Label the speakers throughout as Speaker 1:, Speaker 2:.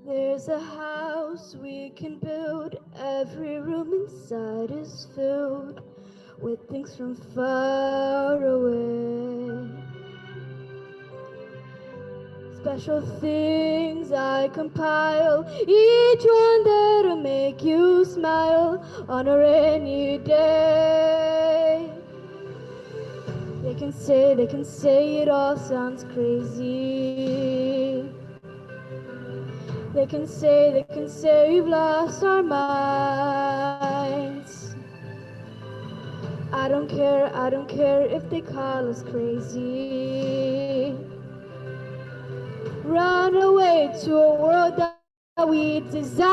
Speaker 1: There's a house we can build, every room inside is filled with things from far away. Special things I compile, each one that'll make you smile on a rainy day. They can say it all sounds crazy. They can say we've lost our minds. I don't care if they call us crazy. Run away to a world that we design.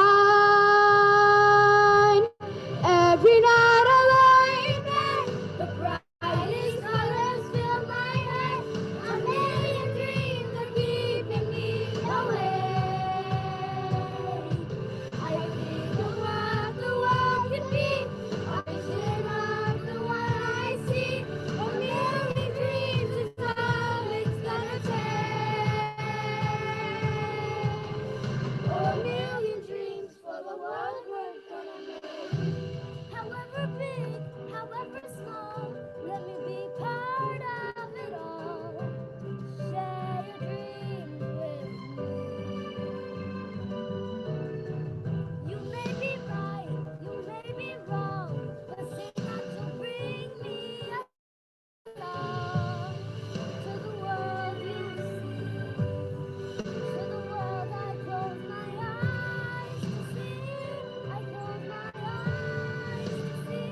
Speaker 1: Every night I lie in bed, the brightest colors fill my head. A million dreams are keeping me awake. I think of what the world could be, a vision of the one I see. A million dreams is all it's gonna take. A million dreams for the world we're gonna make. However big, however small, let me be part of it all. Share your dreams with me. You may be right, you may be wrong, but say not to bring me along to the world you see, to the world I close my eyes to see, I close my eyes to see.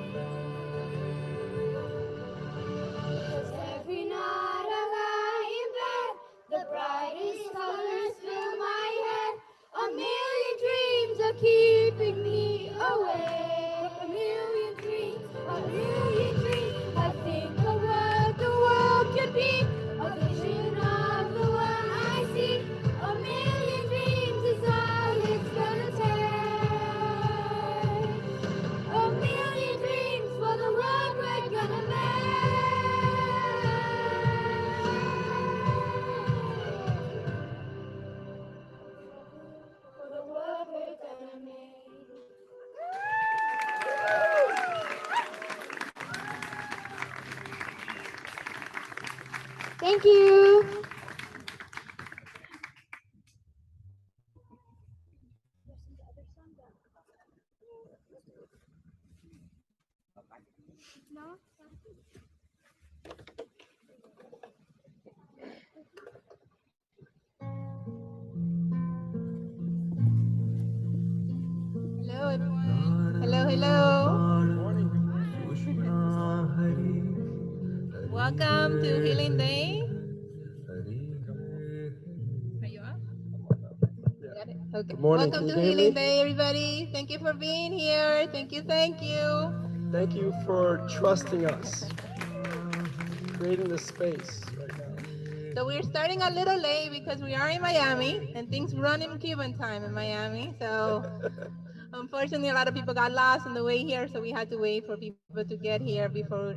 Speaker 1: 'Cause every night I lie in bed, the brightest colors fill my head. A million dreams are keeping me awake. A million dreams, a million dreams. I think of what the world could be, a vision of the one I see. A million dreams is all it's gonna take. A million dreams for the world we're gonna make. For the world we're gonna make. Thank you. No?
Speaker 2: Hello, everyone. Hello, hello. Welcome to Healing Day. Are you up? Got it? Okay.
Speaker 3: Good morning.
Speaker 2: Welcome
Speaker 3: Can
Speaker 2: to
Speaker 3: you hear
Speaker 2: Healing
Speaker 3: me?
Speaker 2: Day, everybody. Thank you for being here. Thank you, thank you.
Speaker 3: Thank you for trusting us, creating this space right now.
Speaker 2: So we're starting a little late because we are in Miami and things run in Cuban time in Miami. So unfortunately, a lot of people got lost on the way here, so we had to wait for people to get here before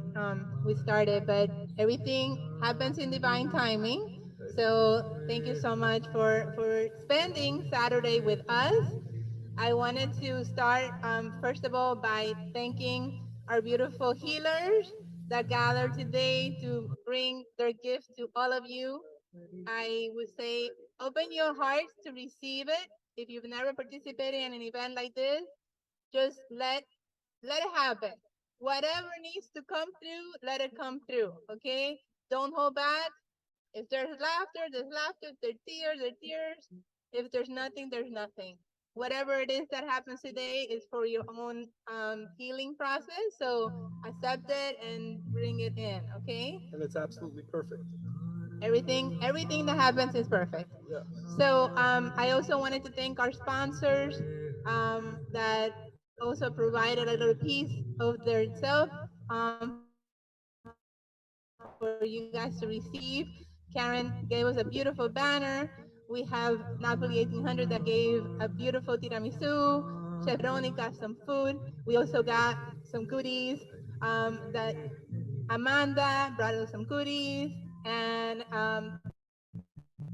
Speaker 2: we started. But everything happens in divine timing. So thank you so much for spending Saturday with us. I wanted to start, first of all, by thanking our beautiful healers that gathered today to bring their gifts to all of you. I would say open your hearts to receive it. If you've never participated in an event like this, just let it happen. Whatever needs to come through, let it come through. Okay? Don't hold back. If there's laughter, there's laughter. If there's tears, there's tears. If there's nothing, there's nothing. Whatever it is that happens today is for your own healing process. So accept it and bring it in. Okay?
Speaker 3: And it's absolutely perfect.
Speaker 2: Everything that happens is perfect.
Speaker 3: Yeah.
Speaker 2: So I also wanted to thank our sponsors that also provided a little piece of their self for you guys to receive. Karen gave us a beautiful banner. We have Napoli 1800 that gave a beautiful tiramisu. Chef Veronica some food. We also got some goodies that Amanda brought us some goodies, and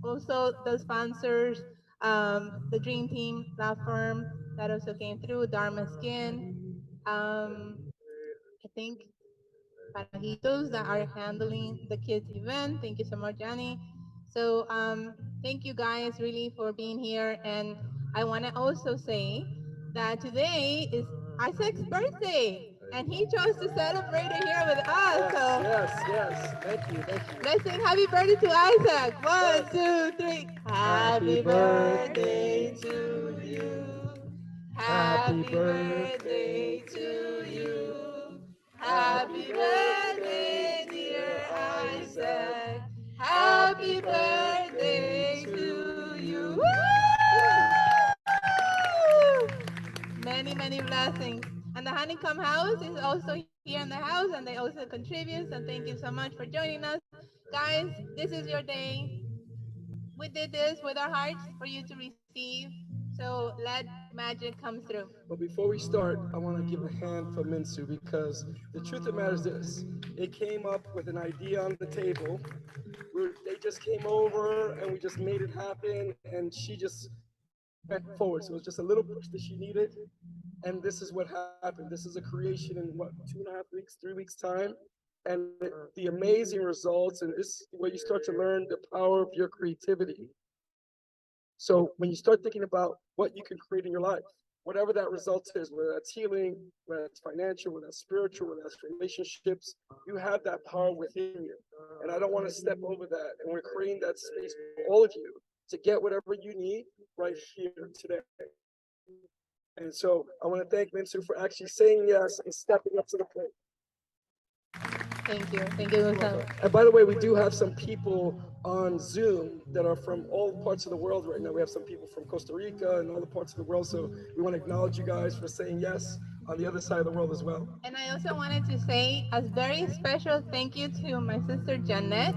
Speaker 2: also the sponsors the Dream Team Law Firm that also came through, Dharma Skin. I think Parajitos that are handling the kids event. Thank you so much, Annie. So thank you guys really for being here. And I want to also say that today is Isaac's birthday, and he chose to celebrate it here with us.
Speaker 3: Yes,
Speaker 2: So
Speaker 3: yes. Thank you.
Speaker 2: let's sing happy birthday to Isaac. One,
Speaker 3: Yes.
Speaker 2: two, three.
Speaker 3: Happy
Speaker 2: Happy
Speaker 3: birthday
Speaker 2: birthday
Speaker 3: to
Speaker 2: to you.
Speaker 3: you. Happy
Speaker 2: Happy birthday
Speaker 3: birthday
Speaker 2: to
Speaker 3: to
Speaker 2: you.
Speaker 3: you.
Speaker 2: Happy
Speaker 3: Happy
Speaker 2: birthday,
Speaker 3: birthday,
Speaker 2: dear
Speaker 3: dear Isaac.
Speaker 2: Isaac.
Speaker 3: Happy
Speaker 2: Happy
Speaker 3: birthday
Speaker 2: birthday
Speaker 3: to
Speaker 2: to you.
Speaker 3: you.
Speaker 2: Woo! Many, many blessings. And the Honeycomb House is also here in the house, and they also contribute. And thank you so much for joining us. Guys, this is your day. We did this with our hearts for you to receive. So let magic come through.
Speaker 3: But before we start, I want to give a hand for Minsu because the truth of the matter is this. It came up with an idea on the table. They just came over and we just made it happen, and she just went forward. So it was just a little push that she needed. And this is what happened. This is a creation in what, 2.5 weeks, 3 weeks time. And the amazing results, and this is where you start to learn the power of your creativity. So when you start thinking about what you can create in your life, whatever that result is, whether that's healing, whether that's financial, whether that's spiritual, whether that's relationships, you have that power within you. And I don't want to step over that. And we're creating that space for all of you to get whatever you need right here today. And so I want to thank Minsu for actually saying yes and stepping up to the plate.
Speaker 2: Thank you. Thank you, Gustavo.
Speaker 3: And by the way, we do have some people on Zoom that are from all parts of the world right now. We have some people from Costa Rica and other parts of the world. So we want to acknowledge you guys for saying yes on the other side of the world as well.
Speaker 2: And I also wanted to say a very special thank you to my sister Janet.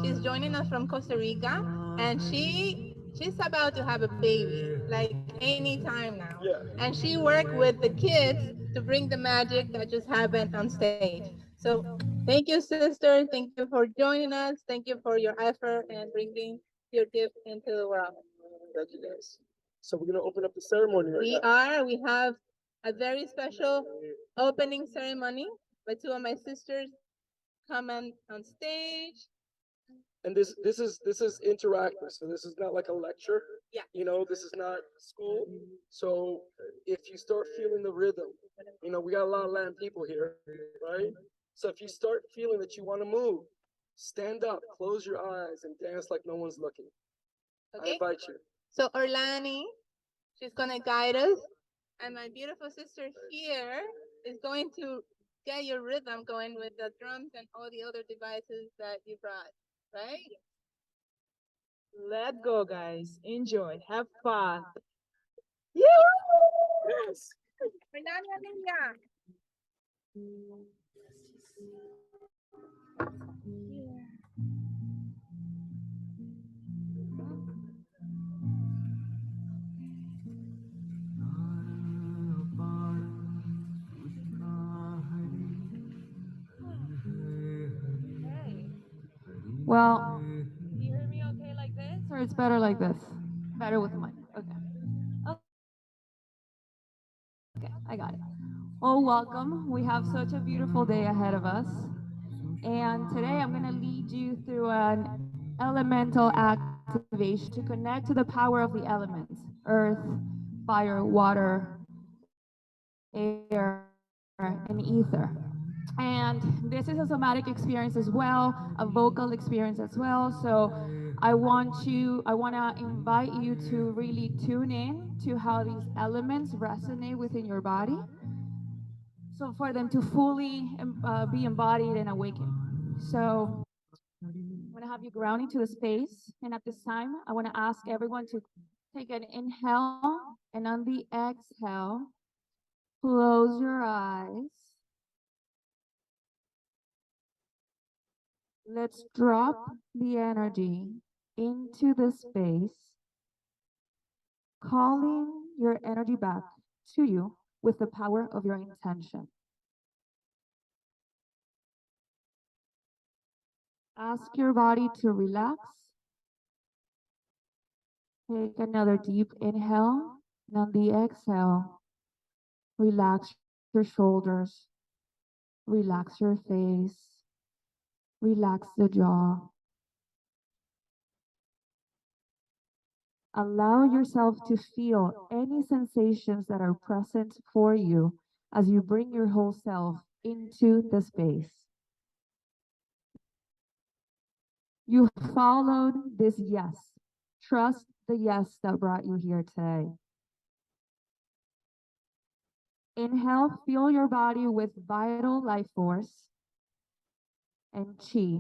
Speaker 2: She's joining us from Costa Rica, and she's about to have a baby, like any time now.
Speaker 3: Yeah.
Speaker 2: And she worked with the kids to bring the magic that just happened on stage. So thank you, sister. Thank you for joining us. Thank you for your effort and bringing your gift into the world.
Speaker 3: Thank you guys. So we're gonna open up the ceremony right
Speaker 2: We
Speaker 3: now.
Speaker 2: are. We have a very special opening ceremony by two of my sisters coming on stage.
Speaker 3: And this is interactive. So this is not like a lecture.
Speaker 2: Yeah.
Speaker 3: This is not school. So if you start feeling the rhythm, we got a lot of Latin people here, right? So if you start feeling that you want to move, stand up, close your eyes, and dance like no one's looking. I
Speaker 2: Okay.
Speaker 3: invite you.
Speaker 2: So Orlani, she's gonna guide us, and my beautiful sister here is going to get your rhythm going with the drums and all the other devices that you brought, right?
Speaker 4: Let's go, guys. Enjoy. Have fun.
Speaker 3: Yes.
Speaker 2: Orlani, amiga.
Speaker 5: Well, do you hear me okay like this, or it's better like this? Better with the mic. Okay, I got it. Well, welcome. We have such a beautiful day ahead of us. And today I'm going to lead you through an elemental activation to connect to the power of the elements: earth, fire, water, air, and ether. And this is a somatic experience as well, a vocal experience as well. So I want to invite you to really tune in to how these elements resonate within your body. So for them to fully be embodied and awakened. So I'm gonna have you ground into the space. And at this time, I wanna ask everyone to take an inhale, and on the exhale, close your eyes. Let's drop the energy into the space, calling your energy back to you with the power of your intention. Ask your body to relax Take another deep inhale, and on the exhale, relax your shoulders, relax your face, relax the jaw. Allow yourself to feel any sensations that are present for you as you bring your whole self into the space. You followed this yes. Trust the yes that brought you here today. Inhale, fill your body with vital life force and chi.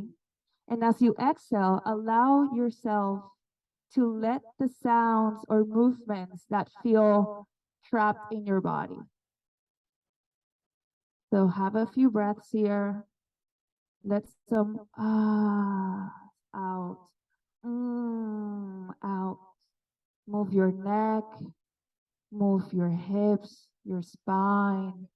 Speaker 5: And as you exhale, allow yourself to let the sounds or movements that feel trapped in your body. So have a few breaths here. Let some out, out. Move your neck, move your hips, your spine.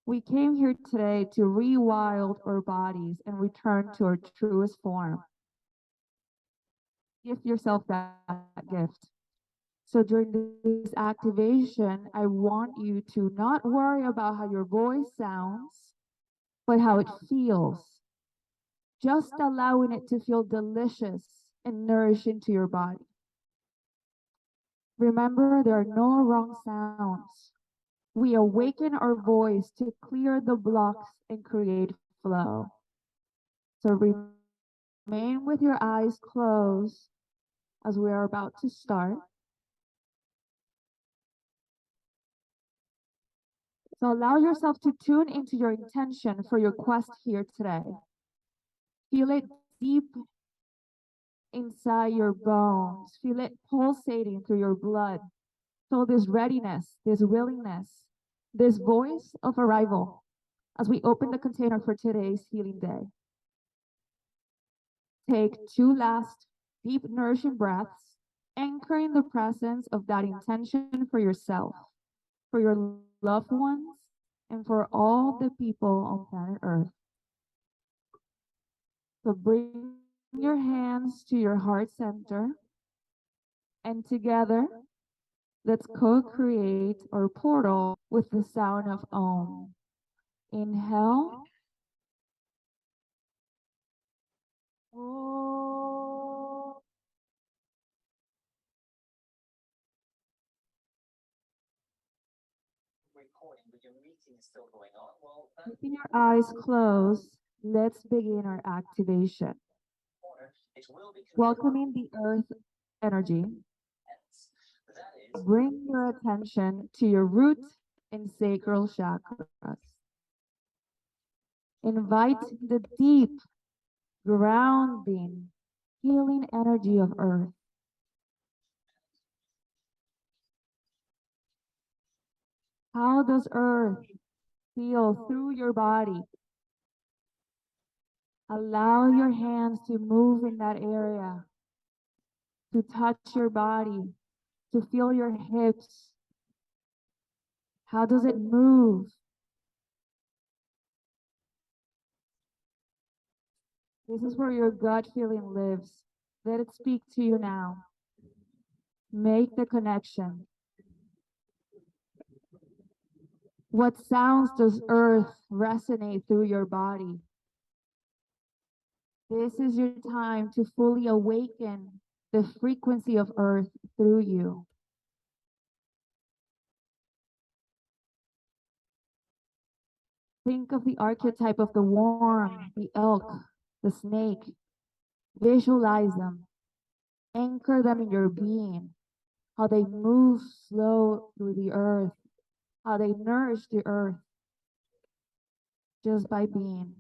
Speaker 5: We came here today to rewild our bodies and return to our truest form. Give yourself that gift. So during this activation, I want you to not worry about how your voice sounds, but how it feels. Just allowing it to feel delicious and nourishing to your body. Remember, there are no wrong sounds. We awaken our voice to clear the blocks and create flow. So remain with your eyes closed as we are about to start. So allow yourself to tune into your intention for your quest here today. Feel it deep inside your bones. Feel it pulsating through your blood. Feel this readiness, this willingness, this voice of arrival as we open the container for today's healing day. Take 2 last deep, nourishing breaths, anchoring the presence of that intention for yourself, for your loved ones, and for all the people on planet Earth. So bring your hands to your heart center, and together, let's co-create our portal with the sound of Om. Inhale. Om. Keeping your eyes closed, let's begin our activation. Welcoming the earth energy, bring your attention to your root and sacral chakras. Invite the deep, grounding, healing energy of earth. How does earth feel through your body? Allow your hands to move in that area, to touch your body, to feel your hips. How does it move? This is where your gut feeling lives. Let it speak to you now. Make the connection. What sounds does earth resonate through your body? This is your time to fully awaken the frequency of earth through you. Think of the archetype of the worm, the elk, the snake. Visualize them. Anchor them in your being. How they move slow through the earth. How they nourish the earth just by being.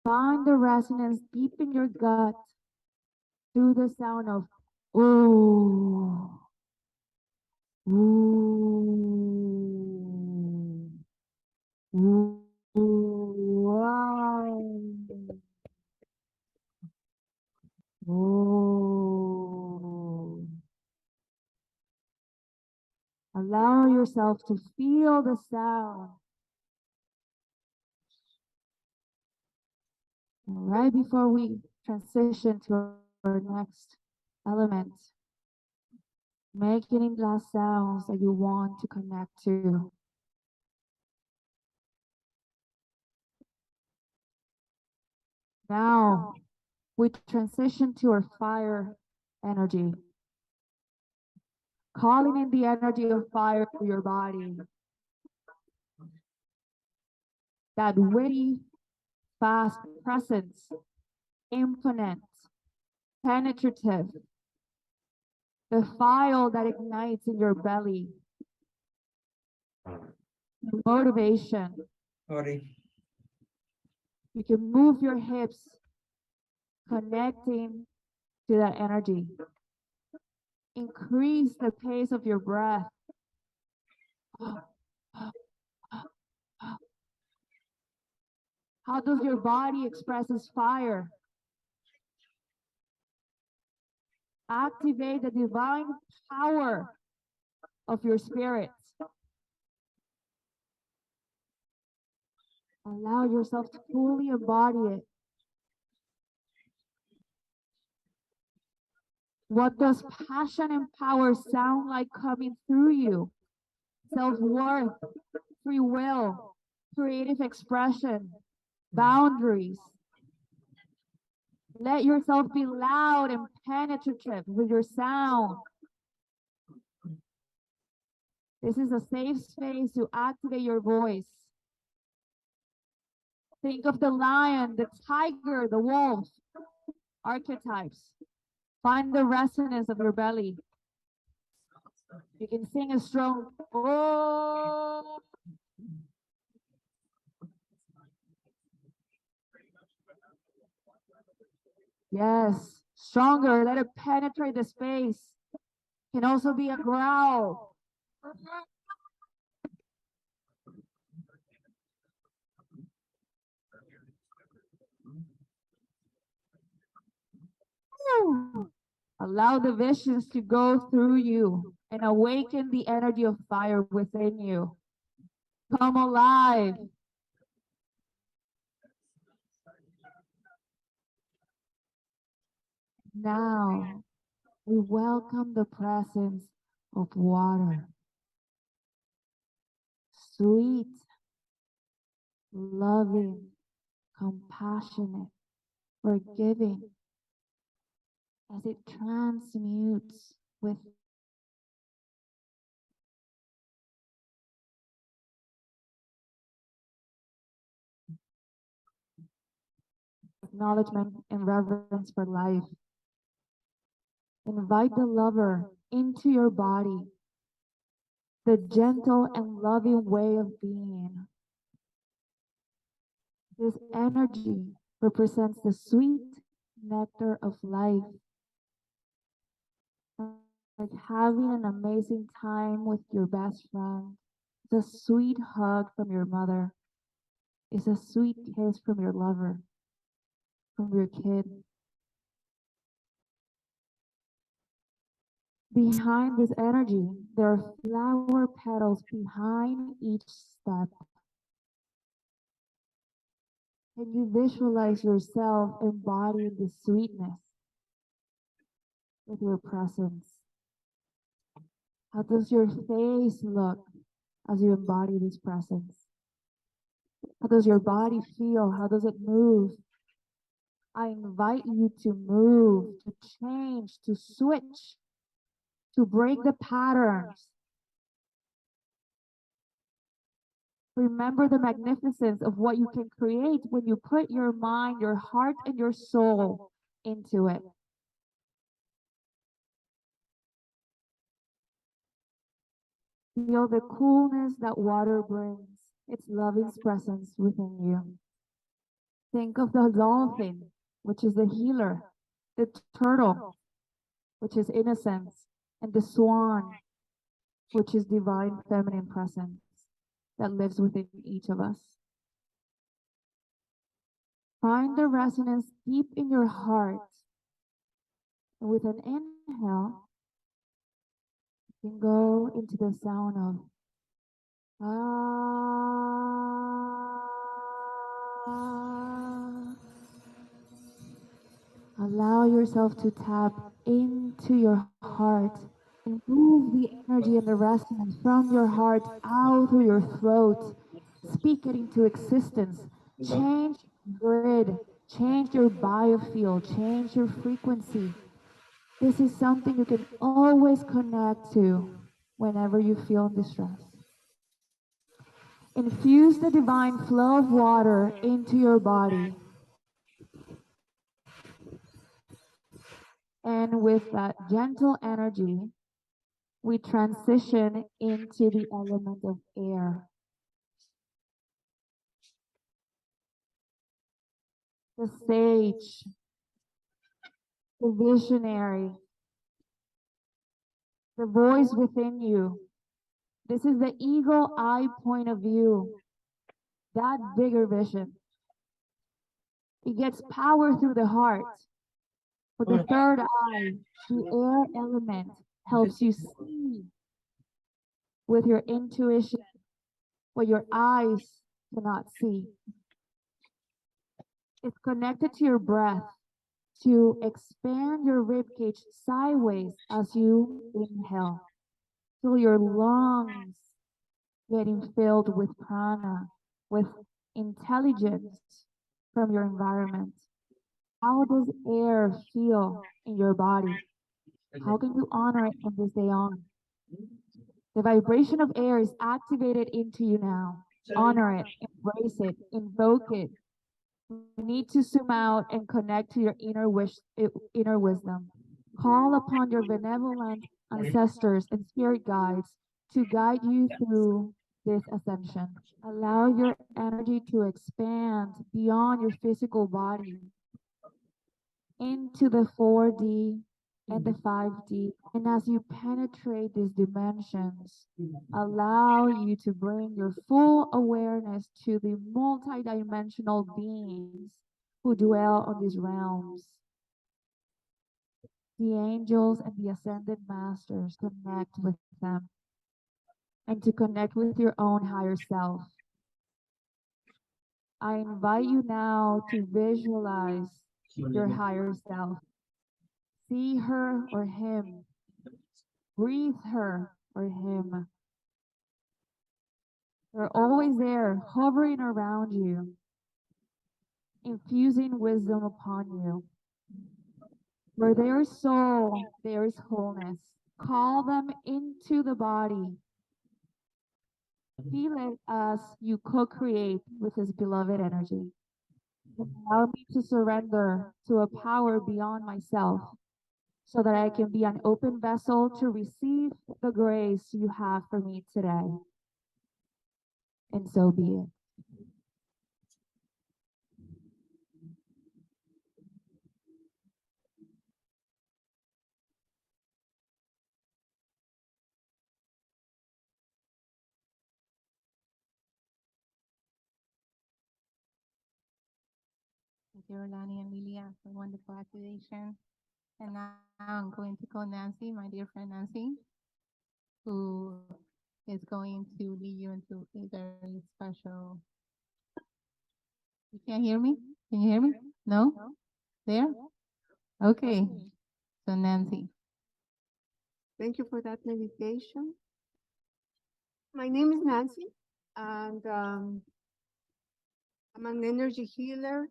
Speaker 5: Find the resonance deep in your gut through the sound of ooh, ooh, ooh, wow, ooh. Allow yourself to feel the sound. Right before we transition to our next element, make any last sounds that you want to connect to. Now, we transition to our fire energy, calling in the energy of fire to your body. That witty, fast presence, infinite, penetrative, the fire that ignites in your belly, motivation.
Speaker 6: Sorry.
Speaker 5: You can move your hips, connecting to that energy. Increase the pace of your breath. How does your body express its fire? Activate the divine power of your spirit. Allow yourself to fully embody it. What does passion and power sound like coming through you? Self-worth, free will, creative expression, boundaries. Let yourself be loud and penetrative with your sound. This is a safe space to activate your voice. Think of the lion, the tiger, the wolf, archetypes. Find the resonance of your belly. You can sing a strong oh. Yes, stronger. Let it penetrate the space. Can also be a growl. Allow the visions to go through you and awaken the energy of fire within you. Come alive. Now, we welcome the presence of water. Sweet, loving, compassionate, forgiving, as it transmutes with acknowledgement and reverence for life. Invite the lover into your body, the gentle and loving way of being. This energy represents the sweet nectar of life, like having an amazing time with your best friend. It's a sweet hug from your mother. It's a sweet kiss from your lover, from your kid. Behind this energy, there are flower petals behind each step. Can you visualize yourself embodying the sweetness with your presence? How does your face look as you embody this presence? How does your body feel? How does it move? I invite you to move, to change, to switch, to break the patterns. Remember the magnificence of what you can create when you put your mind, your heart, and your soul into it. Feel the coolness that water brings, its loving presence within you. Think of the dolphin, which is the healer, the turtle, which is innocence, and the swan, which is divine feminine presence that lives within each of us. Find the resonance deep in your heart. And with an inhale, you can go into the sound of ah. Allow yourself to tap into your heart and move the energy and the resonance from your heart out through your throat. Speak it into existence. Change your grid, change your biofield, change your frequency. This is something you can always connect to whenever you feel distress. Infuse the divine flow of water into your body. And with that gentle energy, we transition into the element of air. The sage, the visionary, the voice within you. This is the eagle eye point of view, that bigger vision. It gets power through the heart. For the third eye, the air element helps you see with your intuition what your eyes cannot see. It's connected to your breath to expand your ribcage sideways as you inhale. Feel your lungs getting filled with prana, with intelligence from your environment. How does air feel in your body? How can you honor it from this day on? The vibration of air is activated into you now. Honor it, embrace it, invoke it. We need to zoom out and connect to your inner wisdom. Call upon your benevolent ancestors and spirit guides to guide you through this ascension. Allow your energy to expand beyond your physical body into the 4D and the 5D. And as you penetrate these dimensions, allow you to bring your full awareness to the multidimensional beings who dwell on these realms. The angels and the ascended masters, connect with them and to connect with your own higher self. I invite you now to visualize your higher self. See her or him. Breathe her or him. They're always there, hovering around you, infusing wisdom upon you. Where there is soul, there is wholeness. Call them into the body. Feel it as you co-create with his beloved energy. Allow me to surrender to a power beyond myself so that I can be an open vessel to receive the grace you have for me today. And so be it.
Speaker 2: Thank you, Rolani and Lilia, for wonderful activation. And now I'm going to call Nancy, my dear friend Nancy, who is going to lead you into a very special. You can't hear me? Can you hear me? No? There? Okay. So Nancy.
Speaker 6: Thank you for that meditation. My name is Nancy, and I'm an energy healer,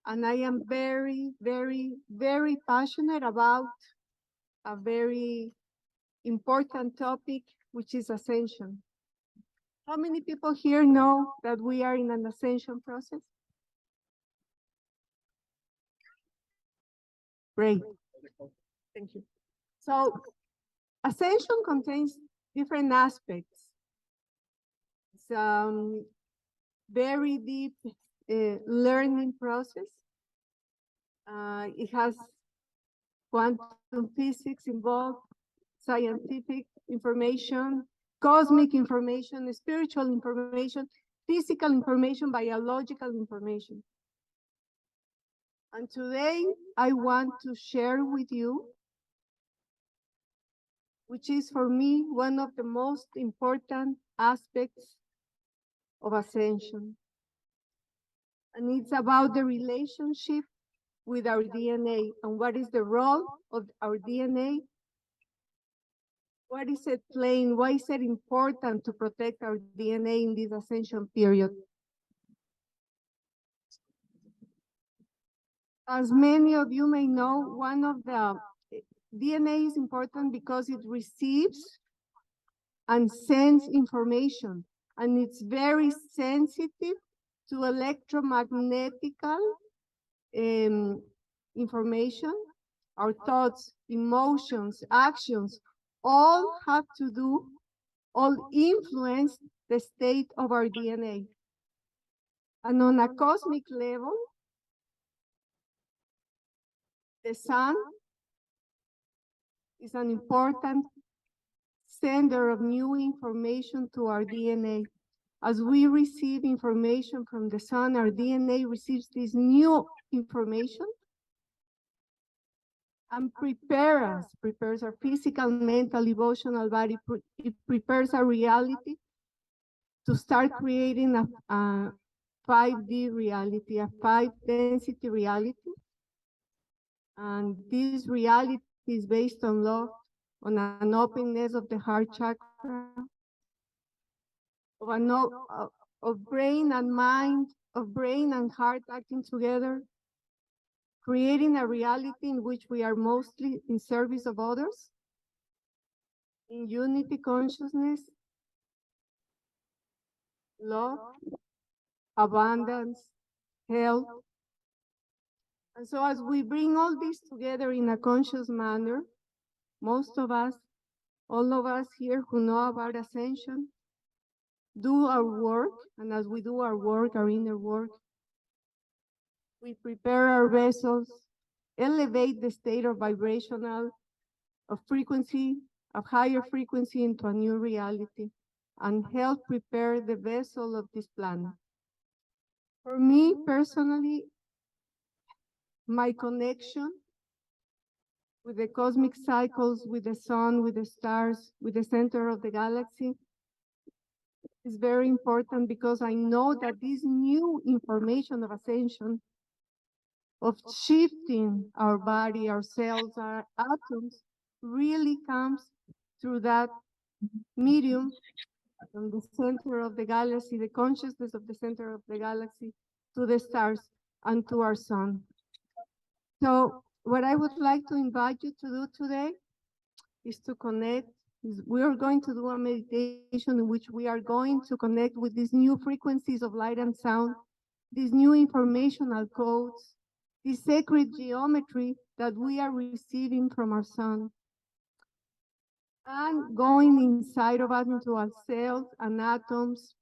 Speaker 6: and I am very, very, very passionate about a very important topic, which is ascension. How many people here know that we are in an ascension process? Great. Thank you. So ascension contains different aspects. It's very deep learning process. It has quantum physics involved, scientific information, cosmic information, spiritual information, physical information, biological information. And today I want to share with you, which is for me one of the most important aspects of ascension. And it's about the relationship with our DNA. And what is the role of our DNA? What is it playing? Why is it important to protect our DNA in this ascension period? As many of you may know, one of the DNA is important because it receives and sends information, and it's very sensitive to electromagnetical information. Our thoughts, emotions, actions, all have to do, all influence the state of our DNA. And on a cosmic level, the sun is an important sender of new information to our DNA. As we receive information from the sun, our DNA receives this new information and prepares our physical, mental, emotional body. It prepares our reality to start creating a 5D reality, a 5-density reality. And this reality is based on love, on an openness of the heart chakra, of brain and mind, of brain and heart acting together, creating a reality in which we are mostly in service of others, in unity consciousness, love, abundance, health. And so as we bring all this together in a conscious manner, most of us, all of us here who know about ascension, do our work, and as we do our work, our inner work, we prepare our vessels, elevate the state of vibrational, of frequency, of higher frequency into a new reality, and help prepare the vessel of this planet. For me personally, my connection with the cosmic cycles, with the sun, with the stars, with the center of the galaxy is very important because I know that this new information of ascension, of shifting our body, our cells, our atoms, really comes through that medium from the center of the galaxy, the consciousness of the center of the galaxy, to the stars and to our sun. So what I would like to invite you to do today is to connect. We are going to do a meditation in which we are going to connect with these new frequencies of light and sound, these new informational codes, this sacred geometry that we are receiving from our sun, and going inside of us into our cells and atoms,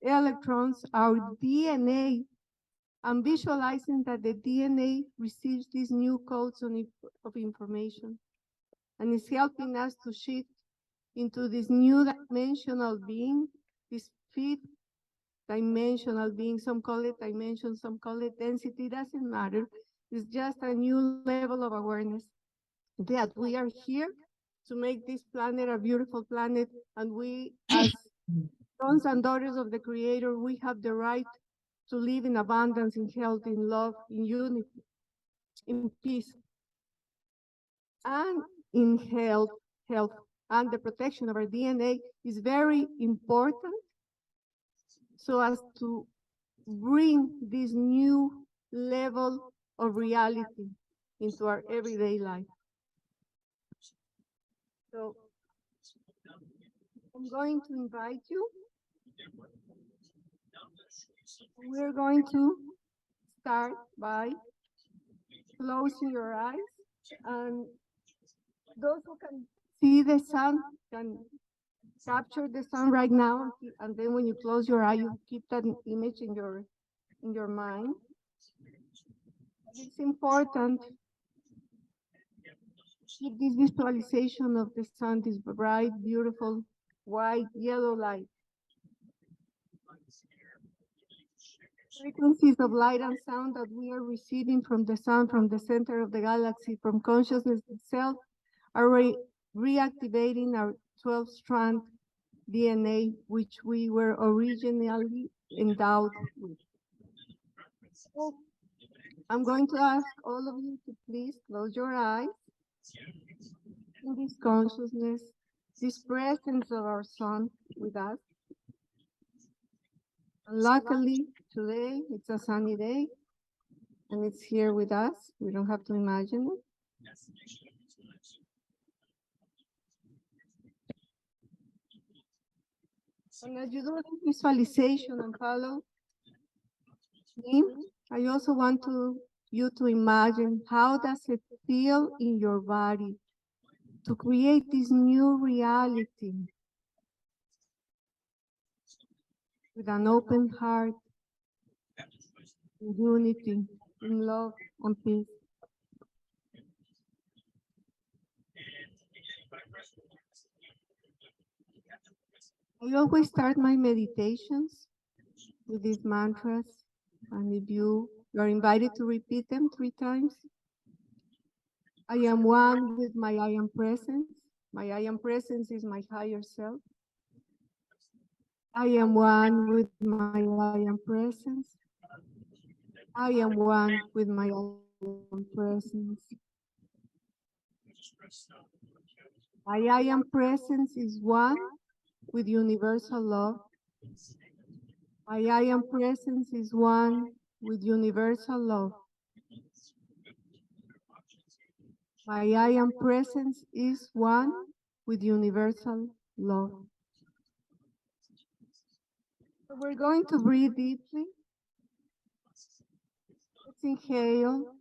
Speaker 6: electrons, our DNA, and visualizing that the DNA receives these new codes of information and is helping us to shift into this new dimensional being, this fifth dimensional being. Some call it dimension, some call it density, doesn't matter. It's just a new level of awareness that we are here to make this planet a beautiful planet, and we, as sons and daughters of the Creator, we have the right to live in abundance, in health, in love, in unity, in peace, and in health. And the protection of our DNA is very important so as to bring this new level of reality into our everyday life. So I'm going to invite you. We're going to start by closing your eyes, and those who can see the sun can capture the sun right now, and then when you close your eye, you keep that image in your mind. It's important to keep this visualization of the sun, this bright, beautiful, white, yellow light. Frequencies of light and sound that we are receiving from the sun, from the center of the galaxy, from consciousness itself, are reactivating our 12-strand DNA, which we were originally endowed with. So I'm going to ask all of you to please close your eyes in this consciousness, this presence of our Son with us. And luckily, today it's a sunny day and it's here with us. We don't have to imagine it. And as you do this visualization and follow me, I also want you to imagine how does it feel in your body to create this new reality with an open heart, in unity, in love and peace. I always start my meditations with these mantras, and if you are invited to repeat them 3 times. I am one with my I am presence. My I am presence is my higher self. I am one with my I am presence. I am one with my I am presence. My I am presence is one with universal love. My I am presence is one with universal love. My I am presence is one with universal love. So we're going to breathe deeply. Let's inhale.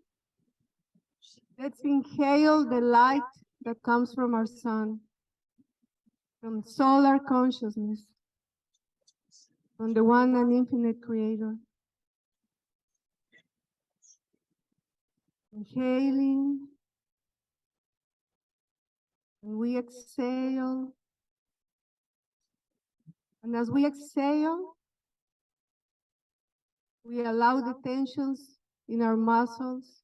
Speaker 6: Let's inhale the light that comes from our sun, from solar consciousness, from the one and infinite creator. Inhaling, and we exhale. And as we exhale, we allow the tensions in our muscles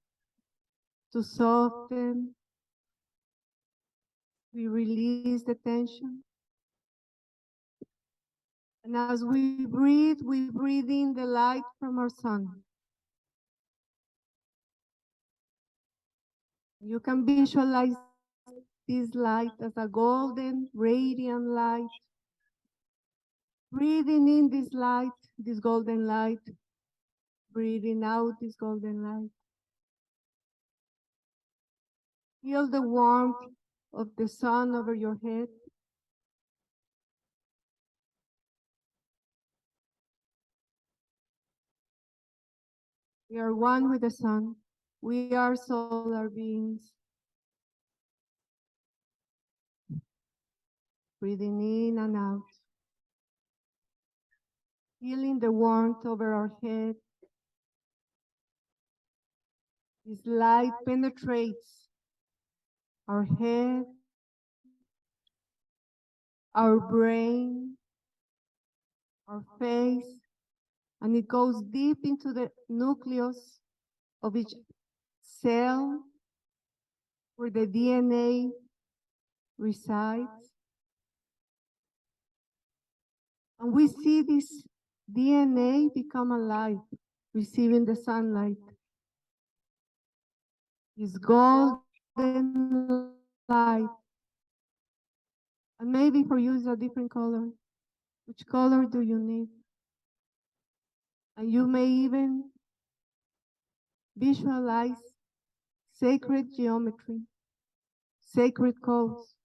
Speaker 6: to soften. We release the tension. And as we breathe in the light from our sun. You can visualize this light as a golden, radiant light. Breathing in this light, this golden light. Breathing out this golden light. Feel the warmth of the sun over your head. We are one with the sun. We are solar beings. Breathing in and out. Feeling the warmth over our head. This light penetrates our head, our brain, our face, and it goes deep into the nucleus of each cell where the DNA resides. And we see this DNA become alive, receiving the sunlight. This golden light. And maybe for you it's a different color. Which color do you need? And you may even visualize sacred geometry, sacred codes.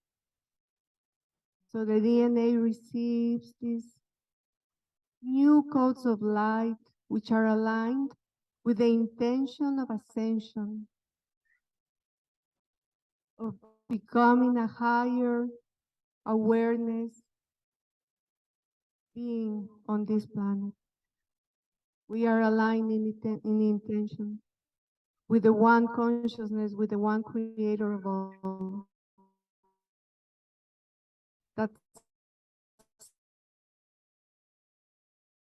Speaker 6: So the DNA receives these new codes of light, which are aligned with the intention of ascension, of becoming a higher awareness being on this planet. We are aligned in intention with the one consciousness, with the one creator of all. That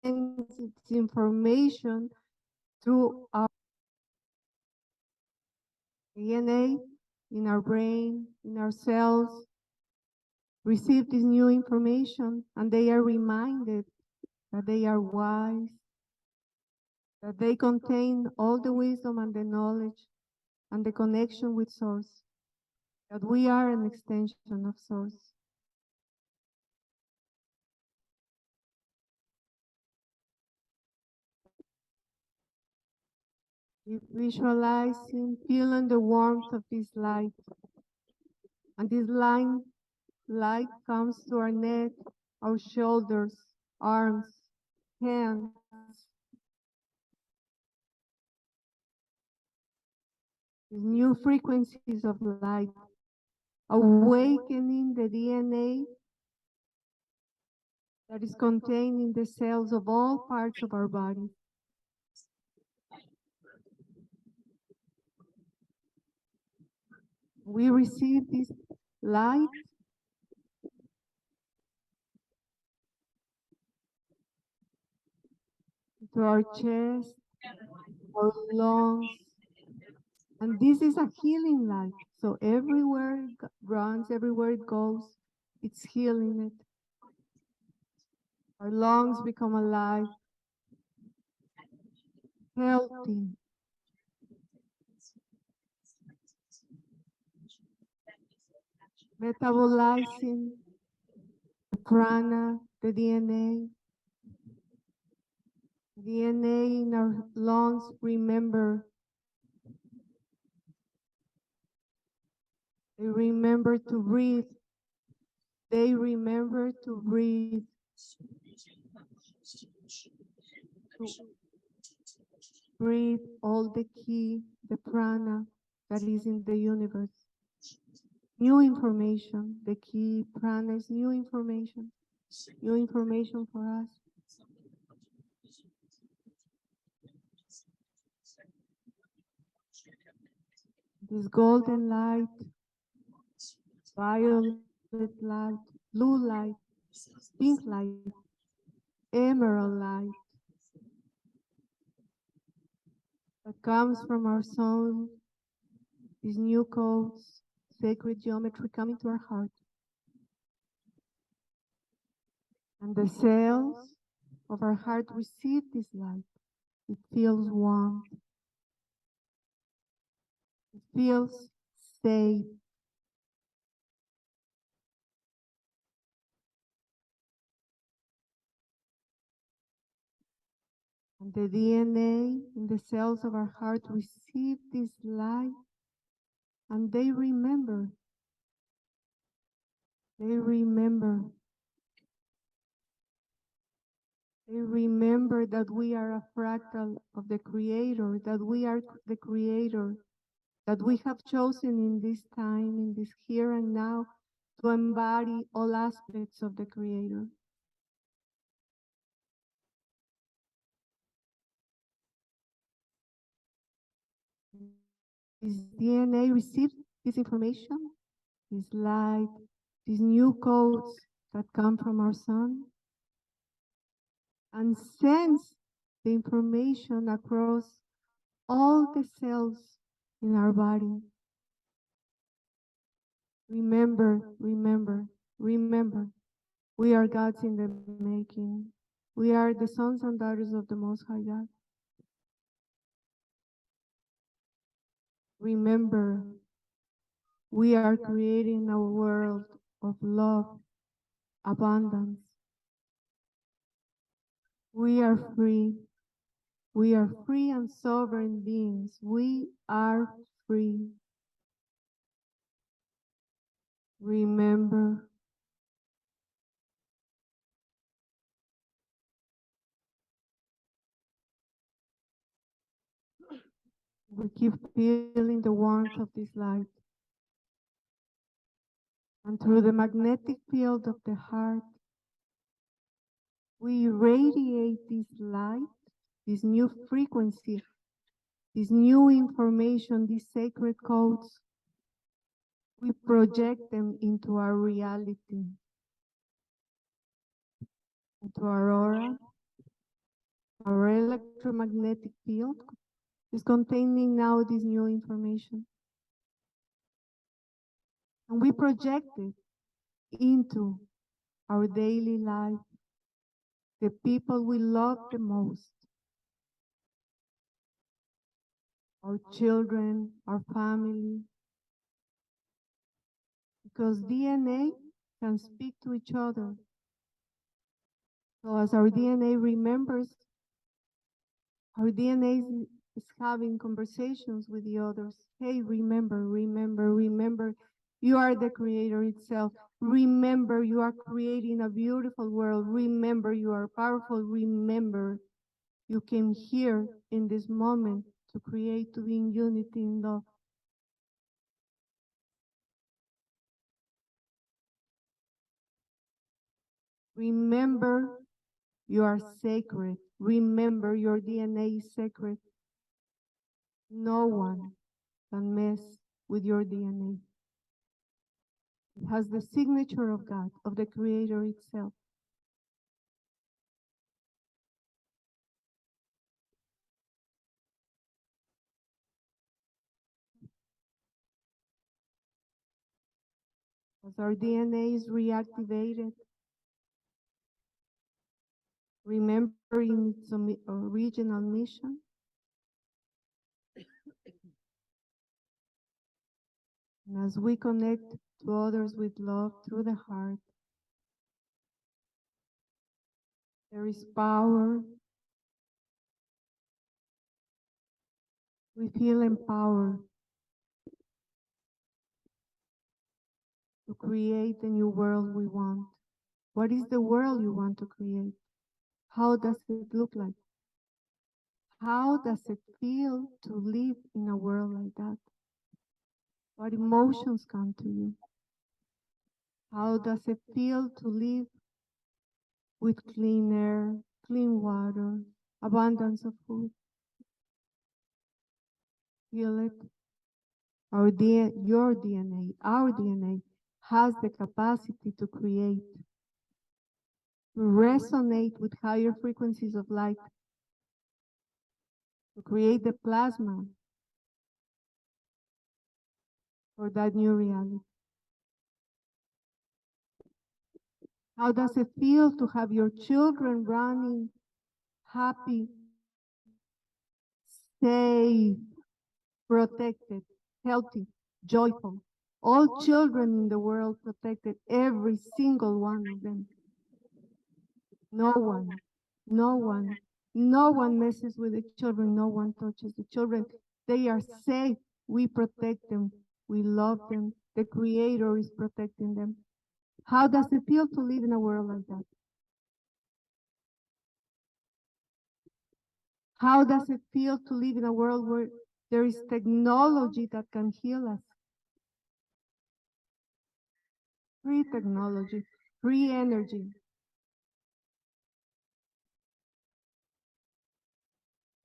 Speaker 6: sends its information through our DNA, in our brain, in our cells, receive this new information, and they are reminded that they are wise, that they contain all the wisdom and the knowledge and the connection with Source, that we are an extension of Source. Visualizing, feeling the warmth of this light. And this light comes to our neck, our shoulders, arms, hands. These new frequencies of light, awakening the DNA that is contained in the cells of all parts of our body. We receive this light to our chest, our lungs, and this is a healing light. So everywhere it runs, everywhere it goes, it's healing it. Our lungs become alive, healthy. Metabolizing the prana, the DNA. DNA in our lungs remember. They remember to breathe. They remember to breathe. To breathe all the ki, the prana that is in the universe. New information, the ki, prana is new information for us. This golden light, violet light, blue light, pink light, emerald light that comes from our soul, these new codes, sacred geometry coming to our heart. And the cells of our heart receive this light. It feels warm. It feels safe. And the DNA in the cells of our heart receive this light and they remember. They remember. They remember that we are a fractal of the Creator, that we are the Creator, that we have chosen in this time, in this here and now, to embody all aspects of the Creator. This DNA receives this information, this light, these new codes that come from our sun, and sends the information across all the cells in our body. Remember, remember, remember, we are gods in the making. We are the sons and daughters of the Most High God. Remember, we are creating a world of love, abundance. We are free. We are free and sovereign beings. We are free. Remember, we keep feeling the warmth of this light. And through the magnetic field of the heart, we radiate this light, this new frequency, this new information, these sacred codes. We project them into our reality, into our aura. Our electromagnetic field is containing now this new information. And we project it into our daily life, the people we love the most, our children, our family, because DNA can speak to each other. So as our DNA remembers, our DNA is having conversations with the others. Hey, remember, remember, remember, you are the creator itself. Remember, you are creating a beautiful world. Remember, you are powerful. Remember, you came here in this moment to create, to be in unity in love. Remember, you are sacred. Remember, your DNA is sacred. No one can mess with your DNA. It has the signature of God, of the Creator itself. As our DNA is reactivated, remembering its original mission, and as we connect to others with love through the heart, there is power. We feel empowered to create the new world we want. What is the world you want to create? How does it look like? How does it feel to live in a world like that? What emotions come to you? How does it feel to live with clean air, clean water, abundance of food? Feel it. Your DNA, our DNA has the capacity to create, to resonate with higher frequencies of light, to create the plasma for that new reality. How does it feel to have your children running happy, safe, protected, healthy, joyful? All children in the world protected, every single one of them. No one, no one, no one messes with the children. No one touches the children. They are safe. We protect them. We love them. The Creator is protecting them. How does it feel to live in a world like that? How does it feel to live in a world where there is technology that can heal us? Free technology, free energy.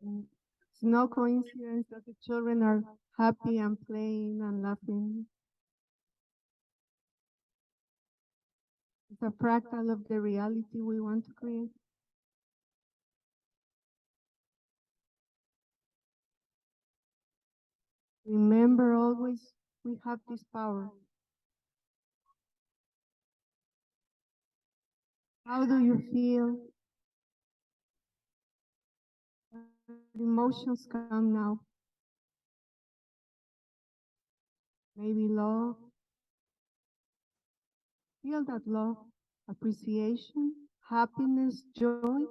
Speaker 6: It's no coincidence that the children are happy and playing and laughing. It's a fractal of the reality we want to create. Remember always, we have this power. How do you feel? What emotions come now? Maybe love. Feel that love, appreciation, happiness, joy.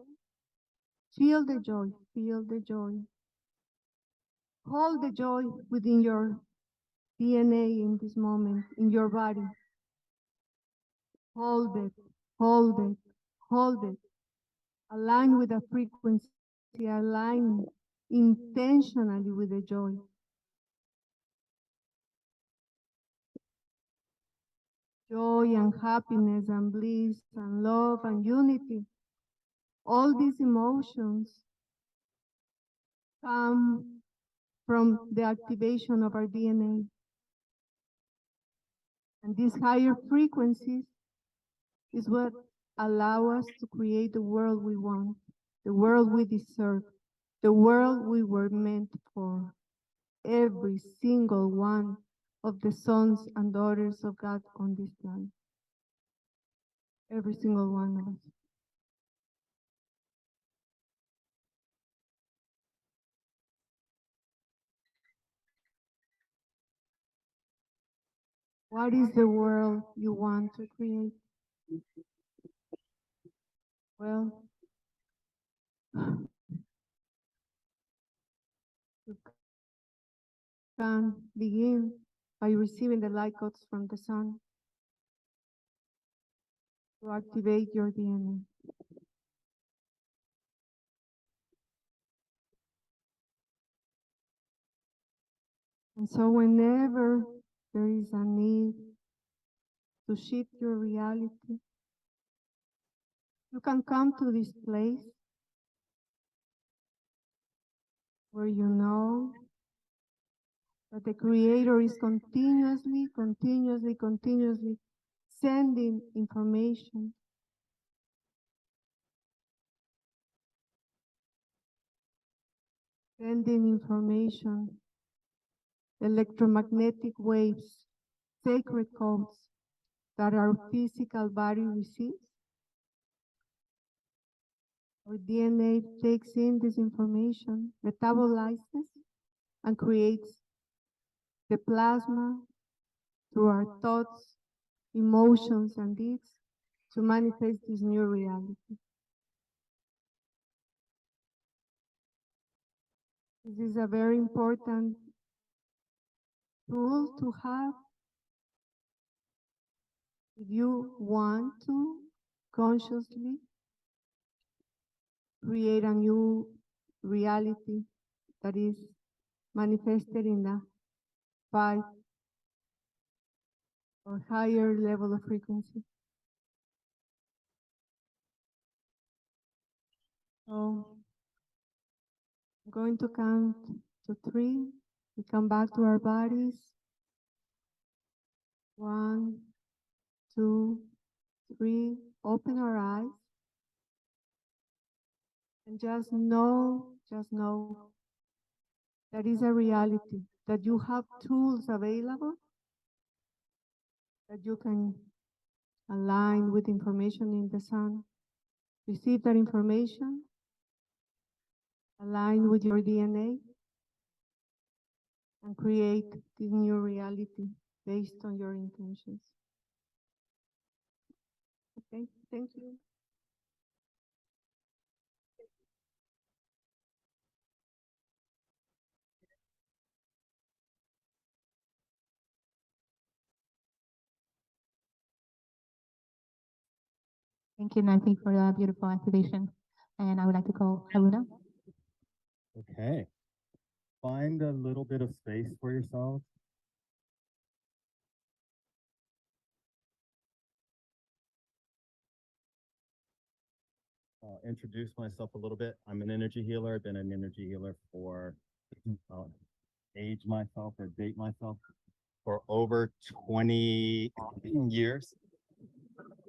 Speaker 6: Feel the joy, feel the joy. Hold the joy within your DNA in this moment, in your body. Hold it, hold it, hold it. Align with the frequency, align intentionally with the joy. Joy and happiness and bliss and love and unity. All these emotions come from the activation of our DNA. And these higher frequencies is what allow us to create the world we want, the world we deserve, the world we were meant for. Every single one of the sons and daughters of God on this planet. Every single one of us. What is the world you want to create? Well, you can begin by receiving the light codes from the sun to activate your DNA. And so whenever there is a need to shift your reality, you can come to this place where you know that the Creator is continuously sending information, electromagnetic waves, sacred codes that our physical body receives. Our DNA takes in this information, metabolizes, and creates the plasma through our thoughts, emotions, and deeds to manifest this new reality. This is a very important tool to have if you want to consciously create a new reality that is manifested in a 5 or higher level of frequency. So I'm going to count to 3. We come back to our bodies. 1, 2, 3. Open our eyes. And just know that is a reality, that you have tools available, that you can align with information in the sun, receive that information, align with your DNA, and create this new reality based on your intentions. Okay, thank you.
Speaker 7: Thank you, Nancy, for the beautiful activation. And I would like to call Haruna.
Speaker 8: Okay. Find a little bit of space for yourself. I'll introduce myself a little bit. I'm an energy healer. I've been an energy healer for age myself or date myself for over 20 years.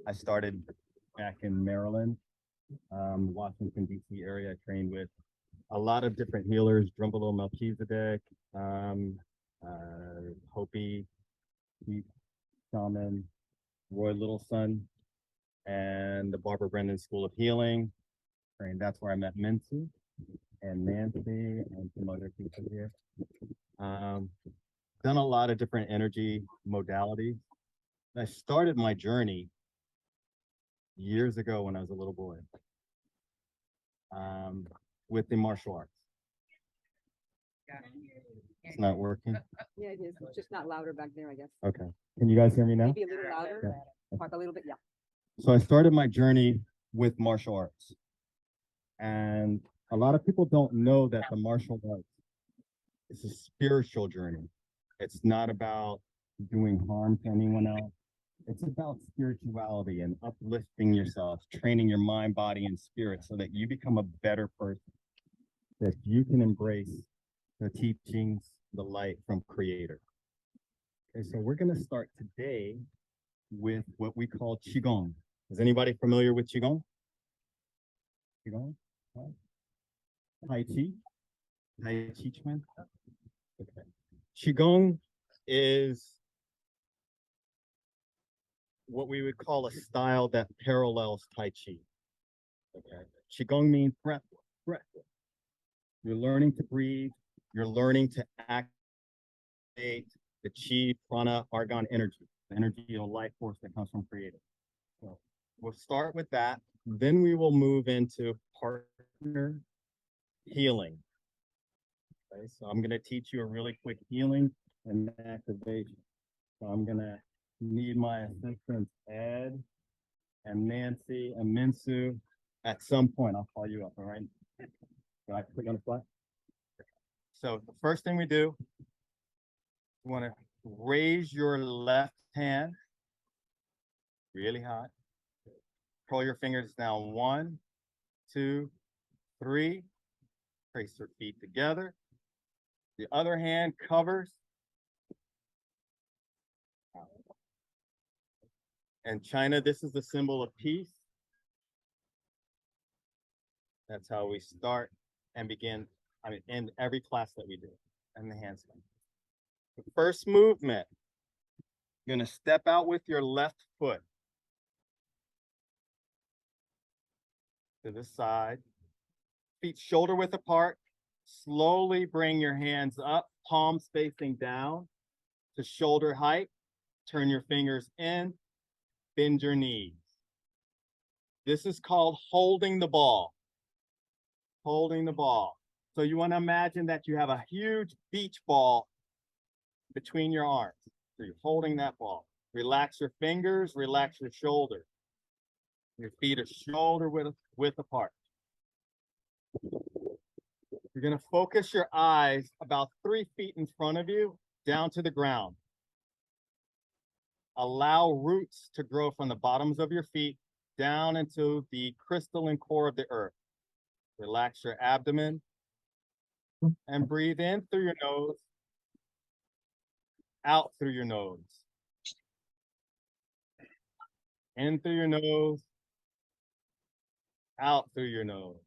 Speaker 8: I started back in Maryland, Washington, D.C. area. I trained with a lot of different healers, Drumbelow Melchizedek, Hopi, Pete Shaman, Roy Littleson, and the Barbara Brennan School of Healing. And that's where I met Mincy and Nancy and some other people here. Done a lot of different energy modalities. I started my journey years ago when I was a little boy with the martial arts. It's not working?
Speaker 9: Yeah, it is. It's just not louder back there, I guess.
Speaker 8: Okay. Can you guys hear me now?
Speaker 9: Maybe a little louder.
Speaker 8: Yeah.
Speaker 9: Talk a little bit, yeah.
Speaker 8: So I started my journey with martial arts. And a lot of people don't know that the martial arts is a spiritual journey. It's not about doing harm to anyone else. It's about spirituality and uplifting yourself, training your mind, body, and spirit so that you become a better person, that you can embrace the teachings, the light from Creator. Okay, so we're going to start today with what we call Qigong. Is anybody familiar with Qigong? Qigong? Tai Chi? Tai Chi Chuan? Okay. Qigong is what we would call a style that parallels Tai Chi. Okay. Qigong means breath. You're learning to breathe. You're learning to activate the chi, prana, argon energy, the energy of life force that comes from creating. So we'll start with that. Then we will move into partner healing. Okay, so I'm going to teach you a really quick healing and activation. So I'm going to need my assistants, Ed and Nancy and Minsu. At some point, I'll call you up, all right? Can I click on the fly? So the first thing we do, you want to raise your left hand really high. Curl your fingers down. 1, 2, 3. Trace your feet together. The other hand covers. And China, this is the symbol of peace. That's how we start and begin, in every class that we do. And the handstand. The first movement, you're going to step out with your left foot to the side, feet shoulder width apart. Slowly bring your hands up, palms facing down to shoulder height. Turn your fingers in, bend your knees. This is called holding the ball. Holding the ball. So you want to imagine that you have a huge beach ball between your arms. So you're holding that ball. Relax your fingers, relax your shoulders. Your feet are shoulder width apart. You're going to focus your eyes about 3 feet in front of you, down to the ground. Allow roots to grow from the bottoms of your feet down into the crystalline core of the earth. Relax your abdomen and breathe in through your nose, out through your nose. In through your nose, out through your nose.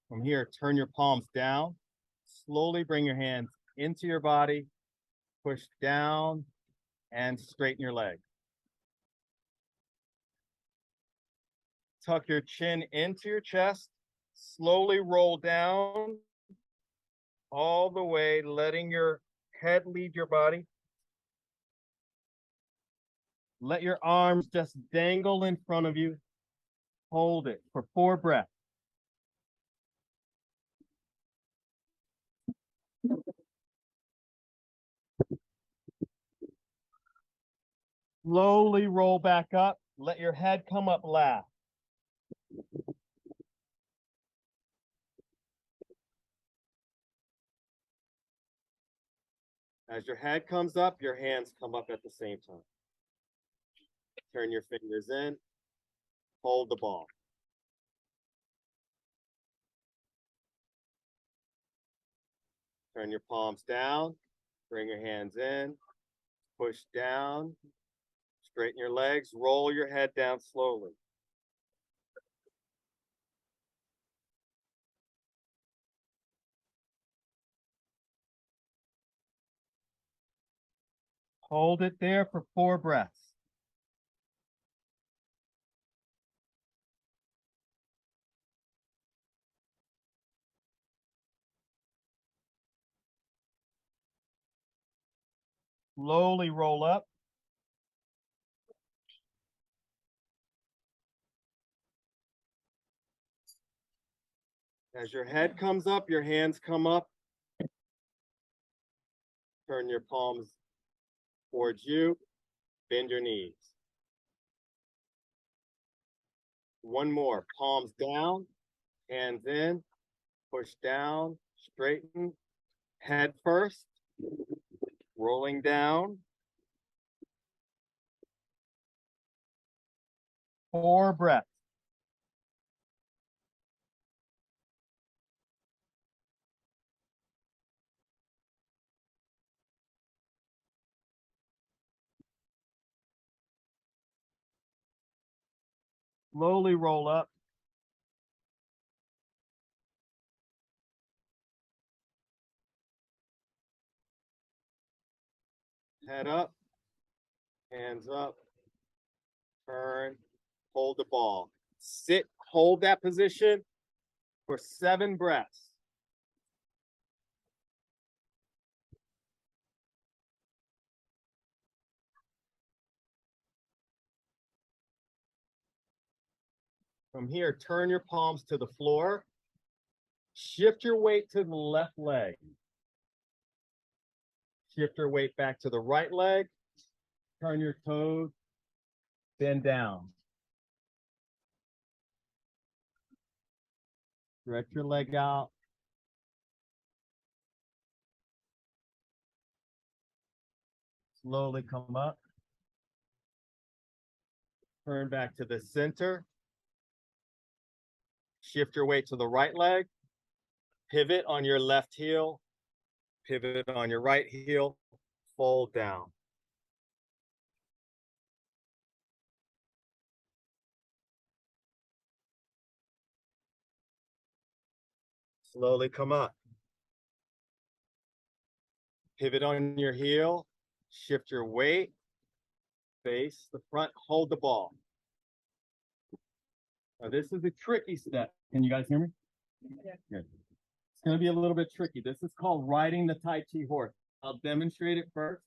Speaker 8: From here, turn your palms down. Slowly bring your hands into your body, push down, and straighten your leg. Tuck your chin into your chest. Slowly roll down all the way, letting your head lead your body. Let your arms just dangle in front of you. Hold it for 4 breaths. Slowly roll back up. Let your head come up last. As your head comes up, your hands come up at the same time. Turn your fingers in. Hold the ball. Turn your palms down. Bring your hands in. Push down. Straighten your legs. Roll your head down slowly. Hold it there for 4 breaths. Slowly roll up. As your head comes up, your hands come up. Turn your palms towards you. Bend your knees. One more. Palms down, hands in, push down, straighten, head first, rolling down. 4 breaths. Slowly roll up. Head up, hands up, turn, hold the ball. Sit, hold that position for 7 breaths. From here, turn your palms to the floor. Shift your weight to the left leg. Shift your weight back to the right leg. Turn your toes, bend down. Stretch your leg out. Slowly come up. Turn back to the center. Shift your weight to the right leg. Pivot on your left heel. Pivot on your right heel. Fold down. Slowly come up. Pivot on your heel. Shift your weight. Face the front. Hold the ball. Now this is a tricky step. Can you guys hear me? Yeah. Good. It's going to be a little bit tricky. This is called riding the Tai Chi horse. I'll demonstrate it first.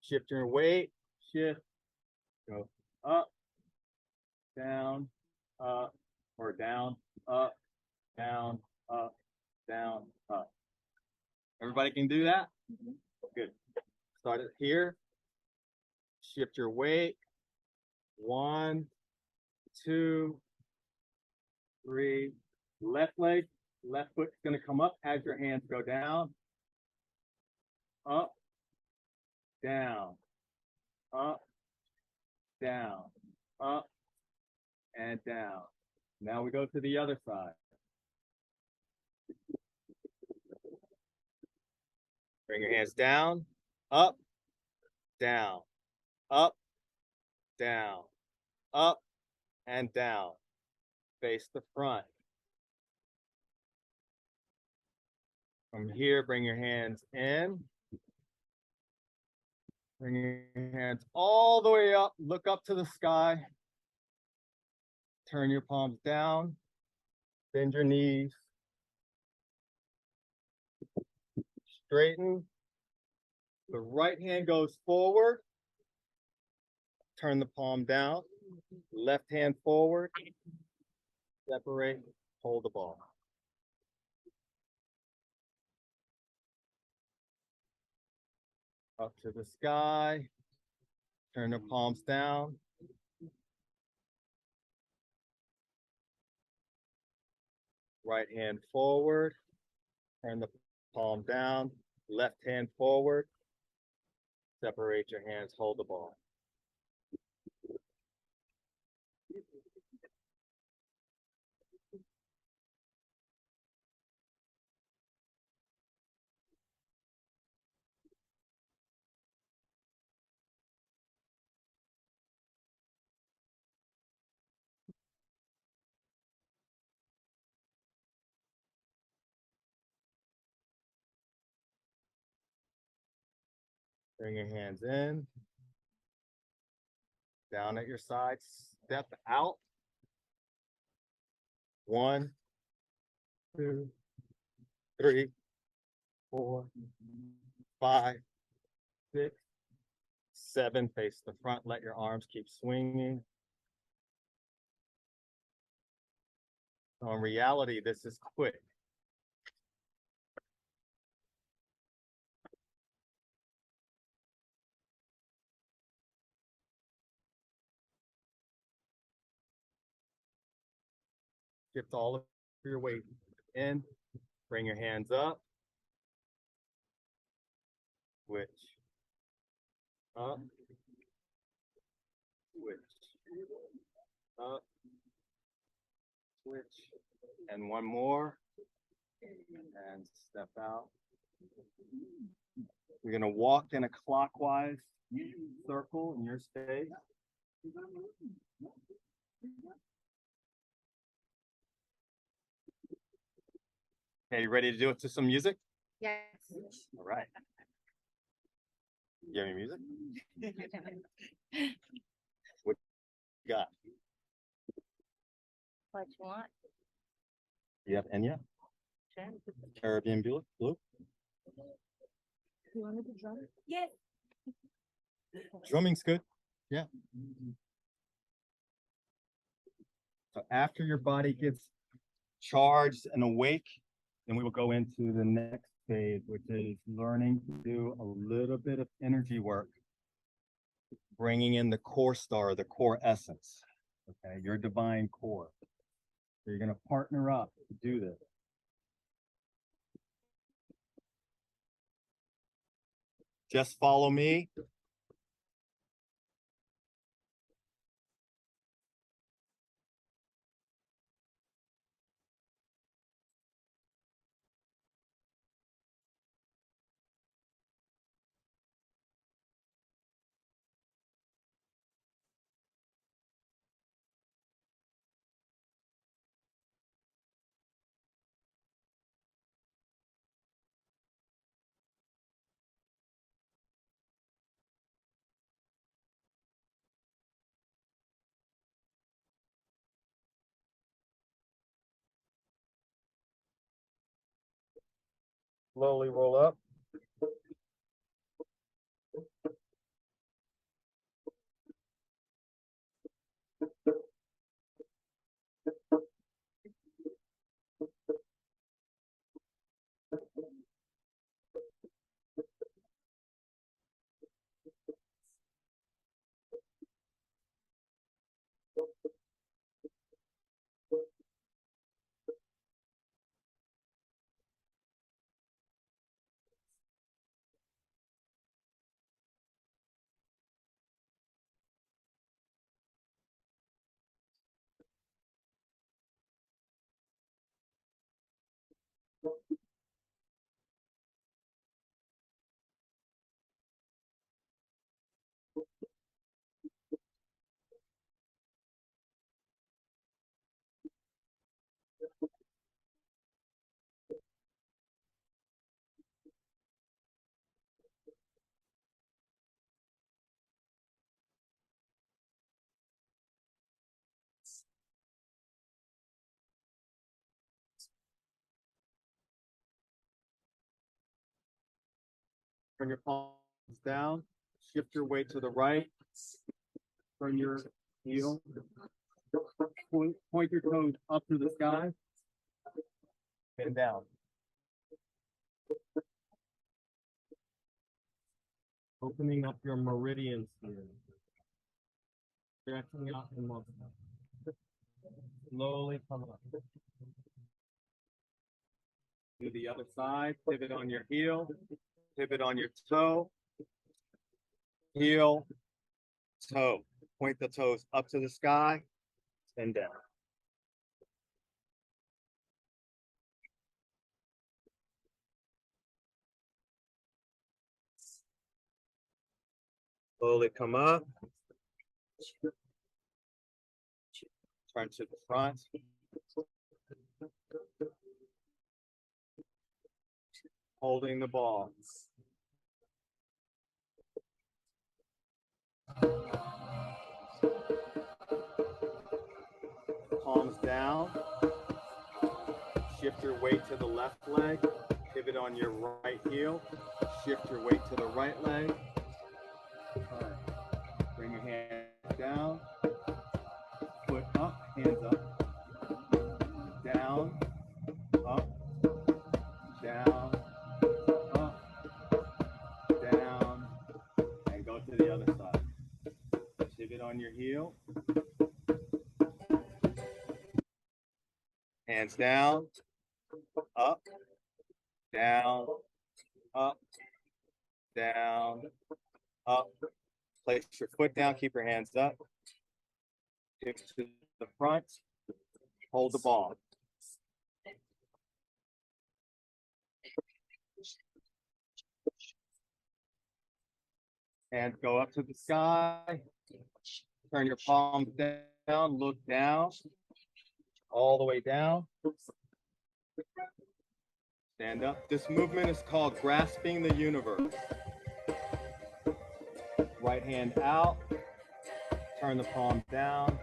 Speaker 8: Shift your weight. Shift. Go up, down, up, or down, up, down, up, down, up. Everybody can do that? Good. Start it here. Shift your weight. 1, 2, 3. Left leg, left foot's going to come up as your hands go down. Up, down, up, down, up, and down. Now we go to the other side. Bring your hands down, up, down, up, down, up, and down. Face the front. From here, bring your hands in. Bring your hands all the way up. Look up to the sky. Turn your palms down. Bend your knees. Straighten. The right hand goes forward. Turn the palm down. Left hand forward. Separate. Hold the ball. Up to the sky. Turn the palms down. Right hand forward. Turn the palm down. Left hand forward. Separate your hands. Hold the ball. Bring your hands in. Down at your sides. Step out. 1, 2, 3, 4, 5, 6, 7. Face the front. Let your arms keep swinging. So in reality, this is quick. Shift all of your weight in. Bring your hands up. Switch. Up. Switch. Up. Switch. And one more. And step out. We're going to walk in a clockwise circle in your space. Okay, you ready to do it to some music?
Speaker 1: Yes.
Speaker 8: All right. You have any music? What you got?
Speaker 1: What you want?
Speaker 8: You have Enya?
Speaker 1: Sure.
Speaker 8: Caribbean Blue?
Speaker 1: You wanted to drum? Yes.
Speaker 8: Drumming's good. Yeah. So after your body gets charged and awake, then we will go into the next phase, which is learning to do a little bit of energy work, bringing in the core star, the core essence, okay, your divine core. So you're going to partner up to do this. Just follow me. Slowly roll up. Turn your palms down, shift your weight to the right, turn your heel, point your toes up to the sky, and down. Opening up your meridians here. Stretching out and moving. Slowly come up. Do the other side, pivot on your heel, pivot on your toe, heel, toe. Point the toes up to the sky and down. Slowly come up. Turn to the front. Holding the ball. Palms down. Shift your weight to the left leg. Pivot on your right heel. Shift your weight to the right leg. Bring your hands down. Foot up, hands up. Down, up, down, up, down, and go to the other side. Pivot on your heel. Hands down, up, down, up, down, up. Place your foot down, keep your hands up. Hips to the front, hold the ball. And go up to the sky. Turn your palms down, look down, all the way down. Stand up. This movement is called grasping the universe. Right hand out, turn the palm down,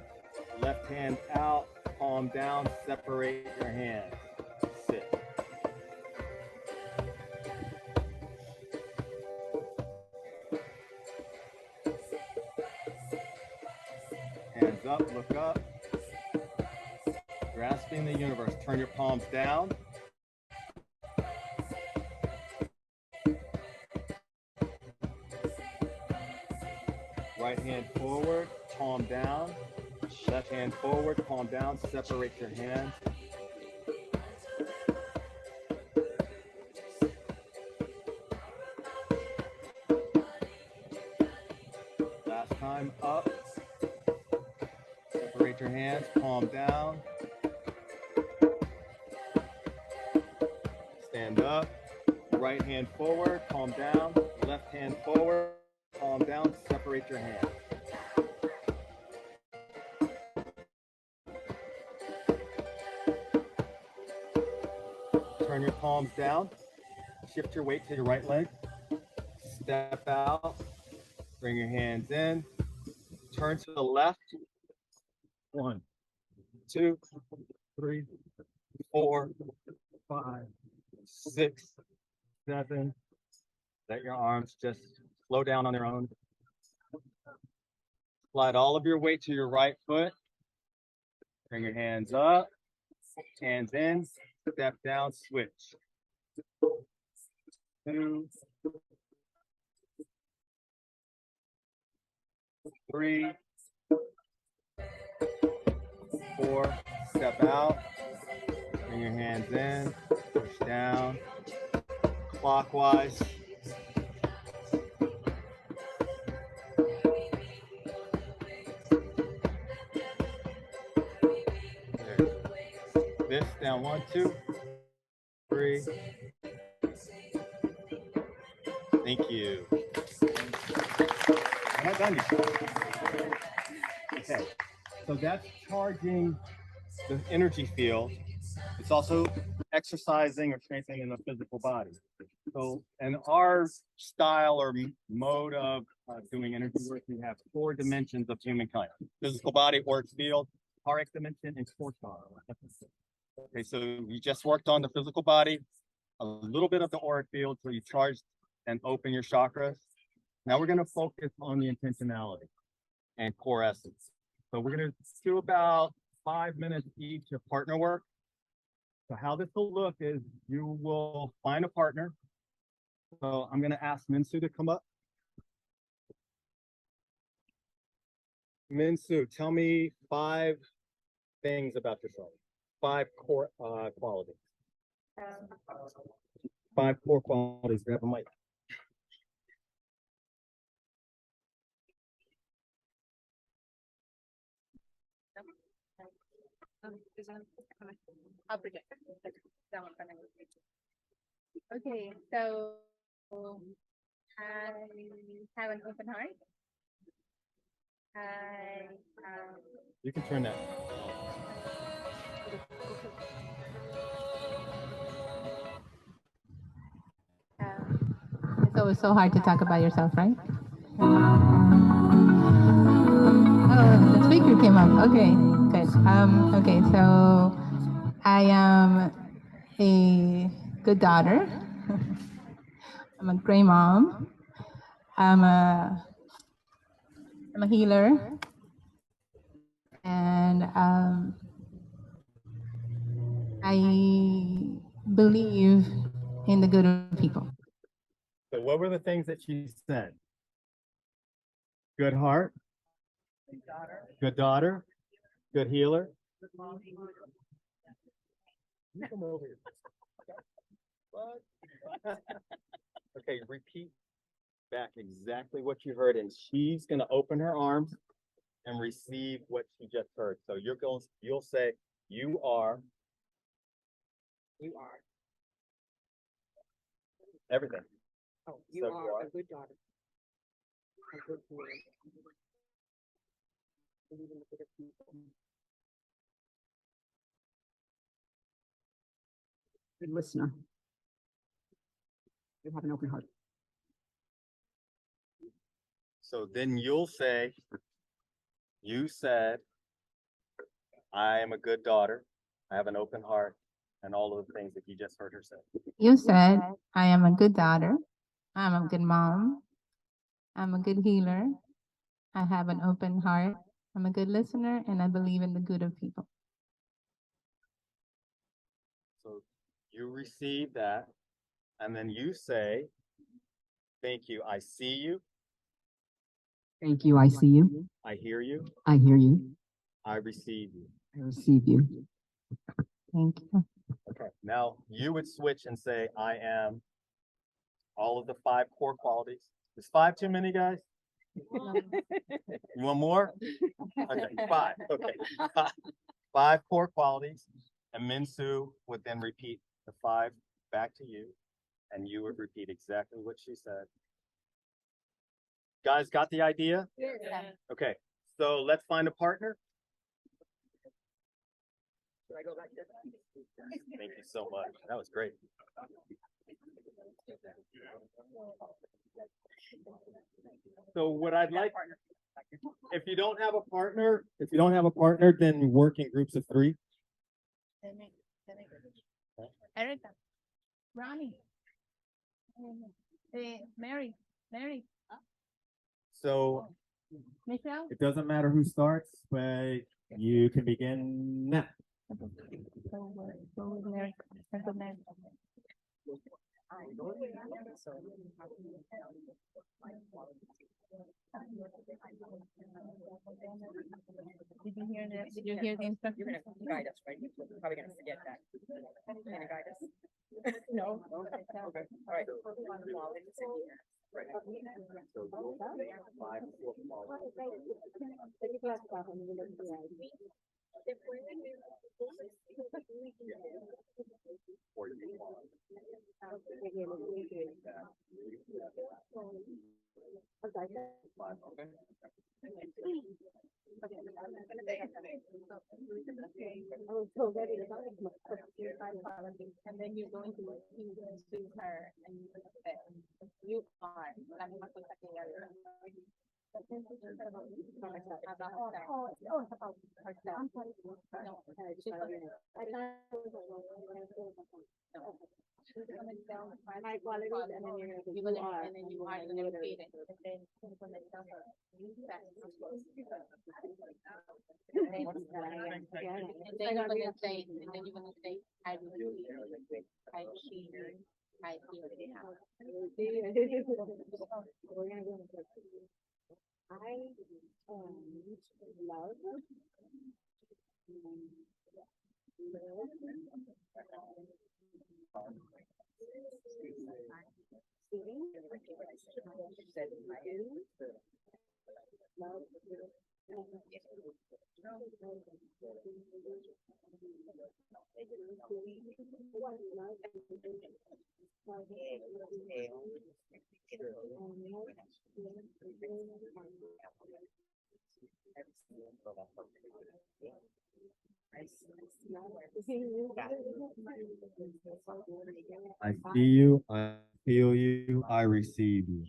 Speaker 8: left hand out, palm down, separate your hands. Sit. Hands up, look up. Grasping the universe. Turn your palms down. Right hand forward, palm down. Left hand forward, palm down. Separate your hands. Last time, up. Separate your hands, palm down. Stand up. Right hand forward, palm down. Left hand forward, palm down. Separate your hands. Turn your palms down. Shift your weight to your right leg. Step out. Bring your hands in. Turn to the left. 1, 2, 3, 4, 5, 6, 7. Let your arms just slow down on their own. Slide all of your weight to your right foot. Bring your hands up. Hands in. Step down. Switch. 2, 3, 4. Step out. Bring your hands in. Push down. Clockwise. This down. 1, 2, 3. Thank you. I'm not done yet. Okay, so that's charging the energy field. It's also exercising or strengthening the physical body. So in our style or mode of doing energy work, we have 4 dimensions of humankind: physical body, auric field, auric dimension, and core chakra. Okay, so you just worked on the physical body, a little bit of the auric field, so you charged and open your chakras. Now we're going to focus on the intentionality and core essence. So we're going to do about 5 minutes each of partner work. So how this will look is you will find a partner. So I'm going to ask Minsu to come up. Minsu, tell me 5 things about yourself. 5 core qualities. 5 core qualities. Grab a mic.
Speaker 2: I'll project. That one. Okay, so I have an open heart.
Speaker 8: You can turn that.
Speaker 2: It's always so hard to talk about yourself, right? Oh, the speaker came up. Okay, good. Okay, so I am a good daughter. I'm a great mom. I'm a healer, and I believe in the good of people.
Speaker 8: So what were the things that she said? Good heart, good daughter, good healer. You come over here. Okay, repeat back exactly what you heard, and she's going to open her arms and receive what she just heard. So you'll say, you are.
Speaker 9: You are.
Speaker 8: Everything.
Speaker 9: Oh, you
Speaker 8: So
Speaker 9: are a good daughter. A good boy. Believe in the good of people. Good listener. You have an open heart.
Speaker 8: So then you'll say, you said, I am a good daughter. I have an open heart, and all of the things that you just heard her say.
Speaker 2: You said, I am a good daughter. I'm a good mom. I'm a good healer. I have an open heart. I'm a good listener, and I believe in the good of people.
Speaker 8: You receive that, and then you say, thank you, I see you,
Speaker 9: Thank you, I see you.
Speaker 8: I hear you,
Speaker 9: I hear you.
Speaker 8: I receive you.
Speaker 9: I receive you.
Speaker 7: Thank you.
Speaker 8: Okay, now you would switch and say, I am all of the 5 core qualities. Is 5 too many, guys? You want more? Okay, 5. Okay. 5 core qualities. And Minsu would then repeat the 5 back to you, and you would repeat exactly what she said. Guys, got the idea?
Speaker 2: Yeah.
Speaker 8: Okay, so let's find a partner.
Speaker 9: Should I go back there?
Speaker 8: Thank you so much. That was great. So what I'd like, if you don't have a partner, then work in groups of 3.
Speaker 2: Erica, Ronnie, Mary,
Speaker 8: So
Speaker 2: Michelle.
Speaker 8: it doesn't matter who starts, but you can begin now.
Speaker 2: Mary. Did you hear the instructions?
Speaker 9: You're gonna guide us, right? You're probably gonna forget that. You're gonna guide us. No? Okay, all right.
Speaker 2: And then you're going to choose her and you are la misma cosa que ella dijo. She's gonna tell my qualities and then you're gonna repeat it. And then you're gonna tell her that. And then you're gonna say, I receive, I hear, I hear.
Speaker 6: Love.
Speaker 8: I see you, I feel you, I receive you.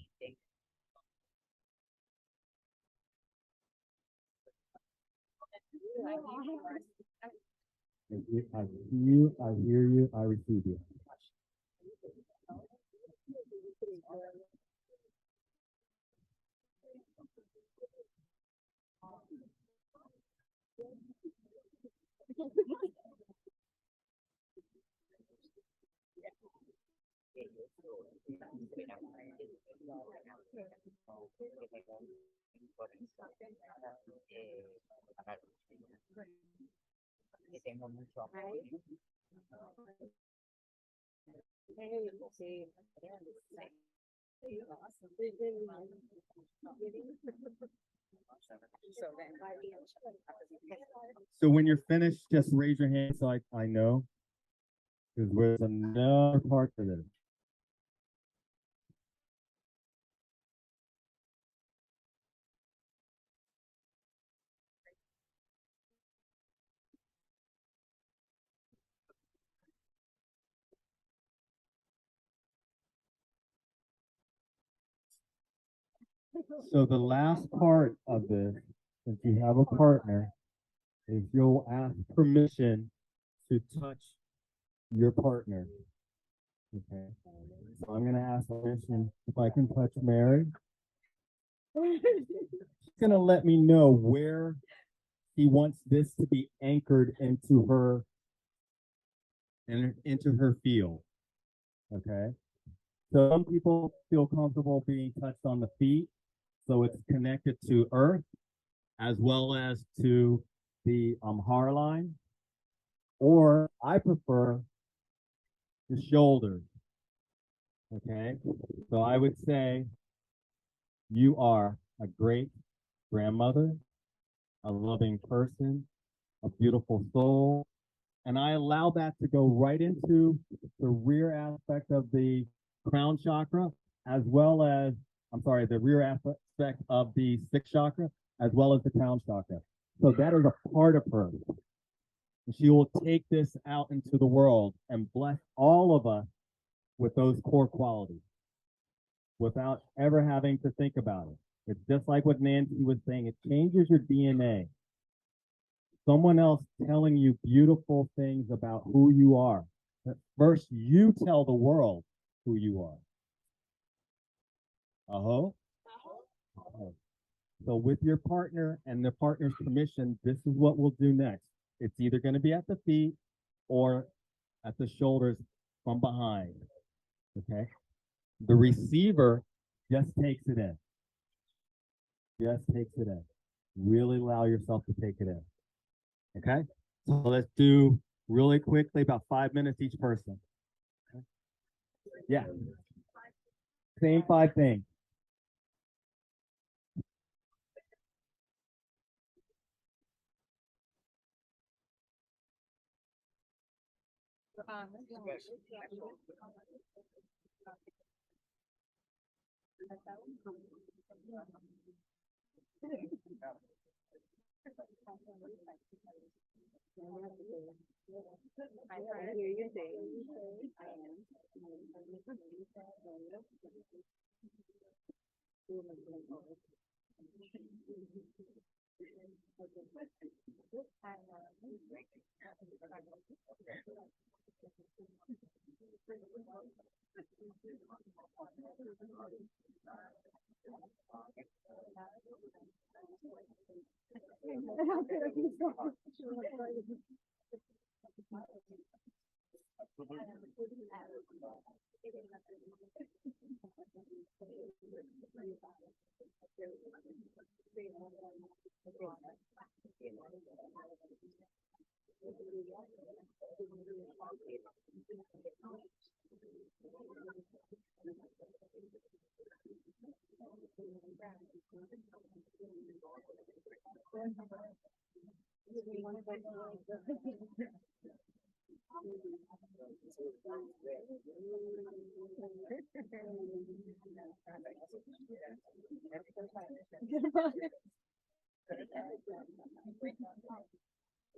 Speaker 8: I see you, I hear you, I receive you.
Speaker 9: Tengo mucho apoyo.
Speaker 8: So when you're finished, just raise your hand so I know. Because there's another part to this. So the last part of this, if you have a partner, is you'll ask permission to touch your partner. Okay. So I'm gonna ask permission if I can touch Mary. She's gonna let me know where he wants this to be anchored into her and into her field. Okay. So some people feel comfortable being touched on the feet. So it's connected to earth as well as to the heart line. Or I prefer the shoulders. Okay. So I would say you are a great grandmother, a loving person, a beautiful soul. And I allow that to go right into the rear aspect of the crown chakra, as well as, the rear aspect of the sixth chakra, as well as the crown chakra. So that is a part of her. And she will take this out into the world and bless all of us with those core qualities without ever having to think about it. It's just like what Nancy was saying, it changes your DNA. Someone else telling you beautiful things about who you are. First, you tell the world who you are. So with your partner and the partner's permission, this is what we'll do next. It's either going to be at the feet or at the shoulders from behind. Okay. The receiver just takes it in. Just takes it in. Really allow yourself to take it in. Okay. So let's do really quickly, about 5 minutes each person. Okay. Yeah. Same 5 things.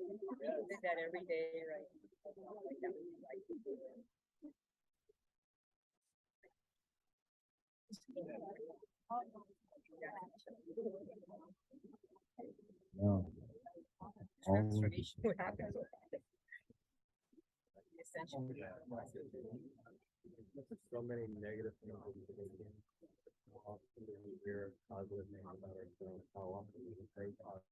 Speaker 9: Did that every day, right?
Speaker 8: No.
Speaker 9: Transformation would happen. Essential.
Speaker 8: So many negative things that we can how often do we hear positive things about ourselves? How often do we say positive?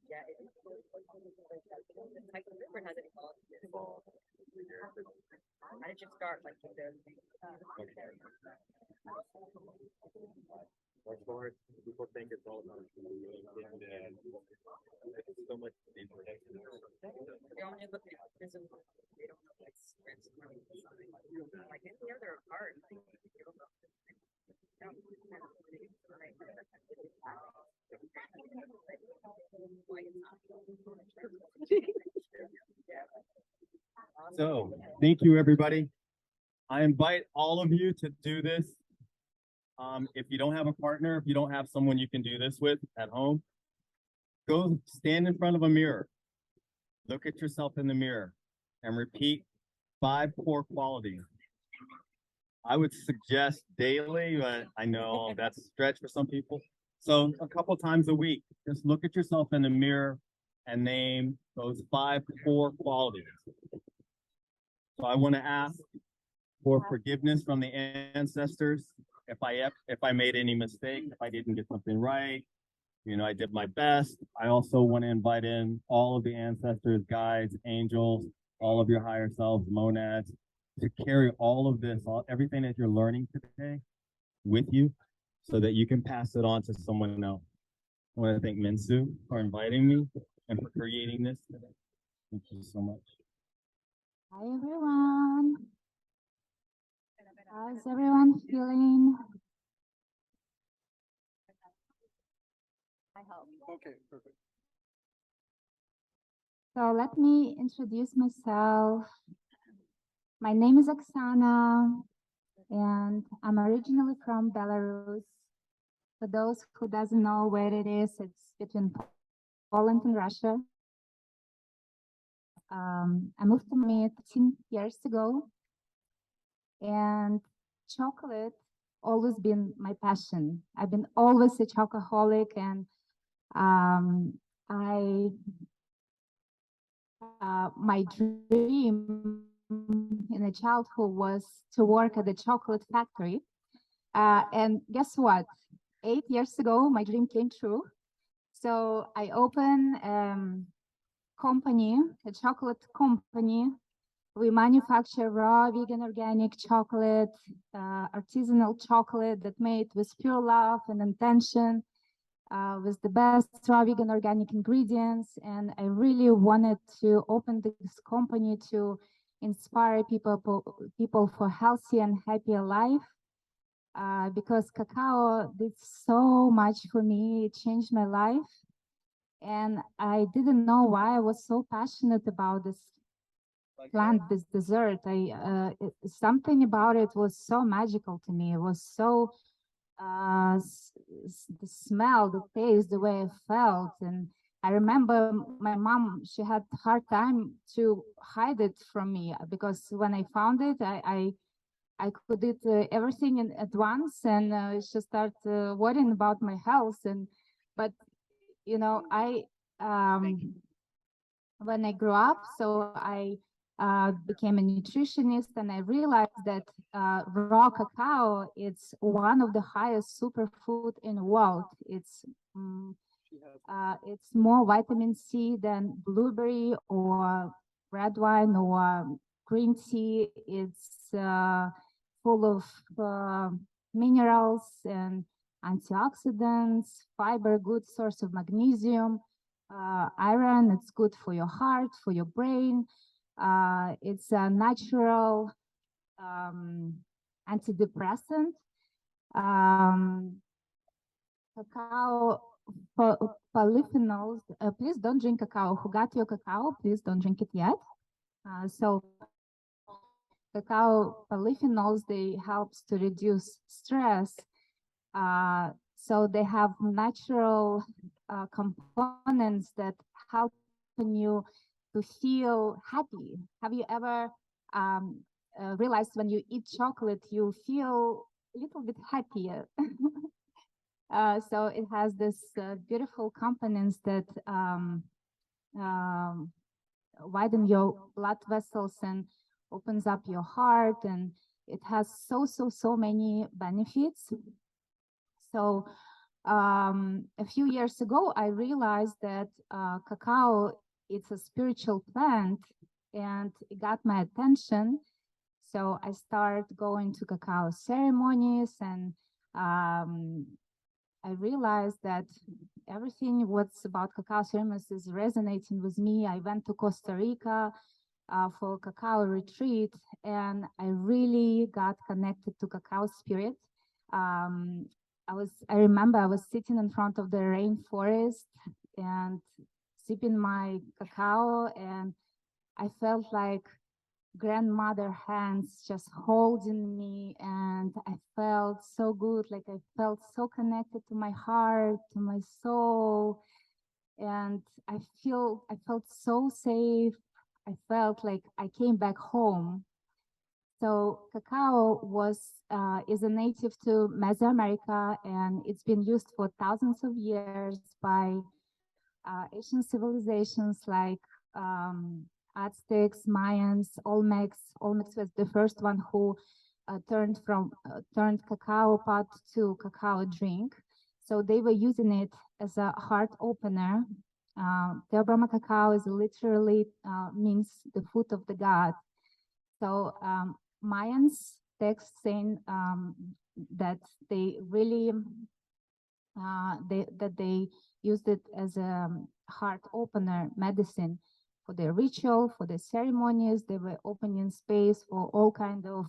Speaker 9: Yeah, it's like the river has evolved. How did you start? Like with the
Speaker 8: Martial arts, people think it's all about and it's so much deeper.
Speaker 9: they only look at physical. They don't know like spirits. Like in the other art, like you don't know.
Speaker 8: So, thank you, everybody. I invite all of you to do this. If you don't have a partner, if you don't have someone you can do this with at home, go stand in front of a mirror. Look at yourself in the mirror and repeat 5 core qualities. I would suggest daily, but I know that's a stretch for some people. So a couple times a week, just look at yourself in the mirror and name those 5 core qualities. So I want to ask for forgiveness from the ancestors if I made any mistake, if I didn't get something right. I did my best. I also want to invite in all of the ancestors, guides, angels, all of your higher selves, monads, to carry all of this, everything that you're learning today with you so that you can pass it on to someone else. I want to thank Minsu for inviting me and for creating this today. Thank you so much.
Speaker 7: Hi, everyone. How's everyone feeling?
Speaker 3: Okay, perfect.
Speaker 7: So let me introduce myself. My name is Oksana, and I'm originally from Belarus. For those who doesn't know where it is, it's between Poland and Russia. I moved to Miami 13 years ago, and chocolate always been my passion. I've been always a chocoholic, and my dream in a childhood was to work at the chocolate factory. And guess what? 8 years ago, my dream came true. So I opened company, a chocolate company. We manufacture raw, vegan, organic chocolate, artisanal chocolate that made with pure love and intention, with the best raw, vegan, organic ingredients. And I really wanted to open this company to inspire people for healthy and happier life. Because cacao did so much for me, it changed my life. And I didn't know why I was so passionate about this plant, this dessert. Something about it was so magical to me. It was so, the smell, the taste, the way I felt. And I remember my mom, she had a hard time to hide it from me, because when I found it, I could eat everything at once, and she started worrying about my health. But I when I grew up, so I became a nutritionist, and I realized that raw cacao, it's one of the highest superfood in the world. It's more vitamin C than blueberry or red wine or green tea. It's full of minerals and antioxidants, fiber, good source of magnesium, iron. It's good for your heart, for your brain. It's a natural antidepressant. Cacao polyphenols. Please don't drink cacao. Who got your cacao? Please don't drink it yet. So cacao polyphenols, they helps to reduce stress. So they have natural components that help you to feel happy. Have you ever realized when you eat chocolate, you feel a little bit happier? So it has this beautiful components that widen your blood vessels and opens up your heart, and it has so many benefits. So a few years ago, I realized that cacao, it's a spiritual plant, and it got my attention. So I started going to cacao ceremonies, and I realized that everything what's about cacao ceremonies is resonating with me. I went to Costa Rica for a cacao retreat, and I really got connected to cacao spirit. I remember I was sitting in front of the rainforest and sipping my cacao, and I felt like grandmother hands just holding me, and I felt so good, like I felt so connected to my heart, to my soul, and I felt so safe. I felt like I came back home. So cacao is a native to Mesoamerica, and it's been used for thousands of years by Asian civilizations like Aztecs, Mayans, Olmecs. Olmecs was the first one who turned cacao pot to cacao drink. So they were using it as a heart opener. Teobroma cacao is literally means the foot of the god. So Mayans text saying that they really they used it as a heart opener medicine for their ritual, for the ceremonies. They were opening space for all kind of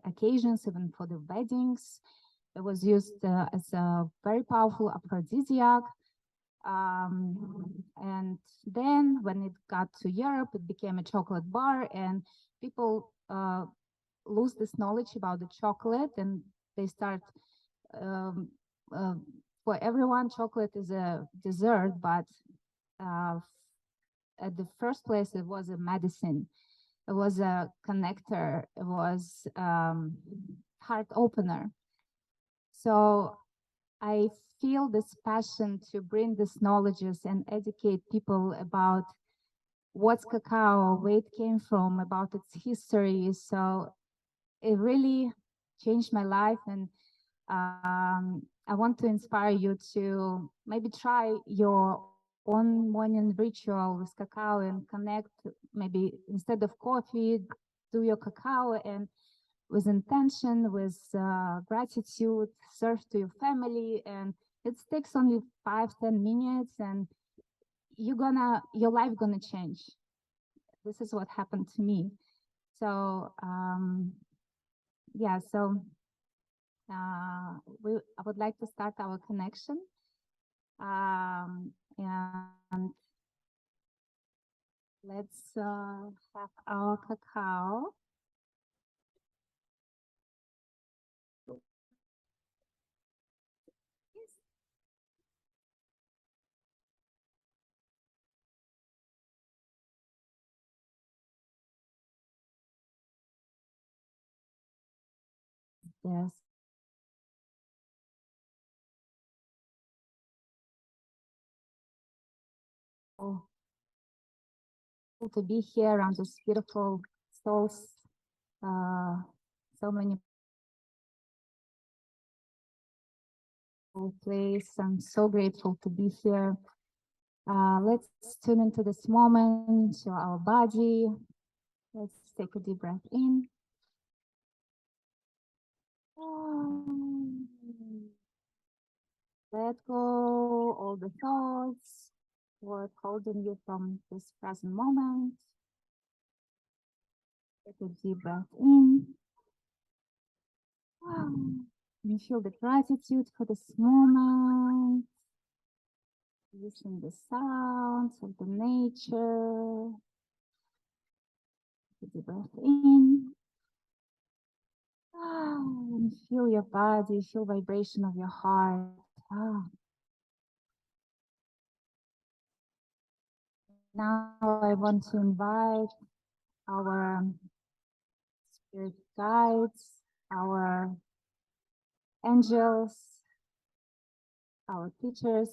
Speaker 7: occasions, even for the weddings. It was used as a very powerful aphrodisiac. And then when it got to Europe, it became a chocolate bar, and people lose this knowledge about the chocolate, and they start um, uh, for everyone, chocolate is a dessert, but at the first place, it was a medicine. It was a connector. It was heart opener. So I feel this passion to bring these knowledges and educate people about what's cacao, where it came from, about its history. So it really changed my life, and I want to inspire you to maybe try your own morning ritual with cacao and connect. Maybe instead of coffee, do your cacao and with intention, with gratitude, serve to your family, and it takes only 5-10 minutes, and your life gonna change. This is what happened to me. So yeah, so I would like to start our connection. And let's have our cacao. Yes. Oh, cool to be here around this beautiful souls. So many place. I'm so grateful to be here. Let's tune into this moment, to our body. Let's take a deep breath in. Let go all the thoughts, what holding you from this present moment. Take a deep breath in. You feel the gratitude for this moment. Listen the sounds of the nature. Take a deep breath in. And feel your body, feel vibration of your heart. Now I want to invite our spirit guides, our angels, our teachers,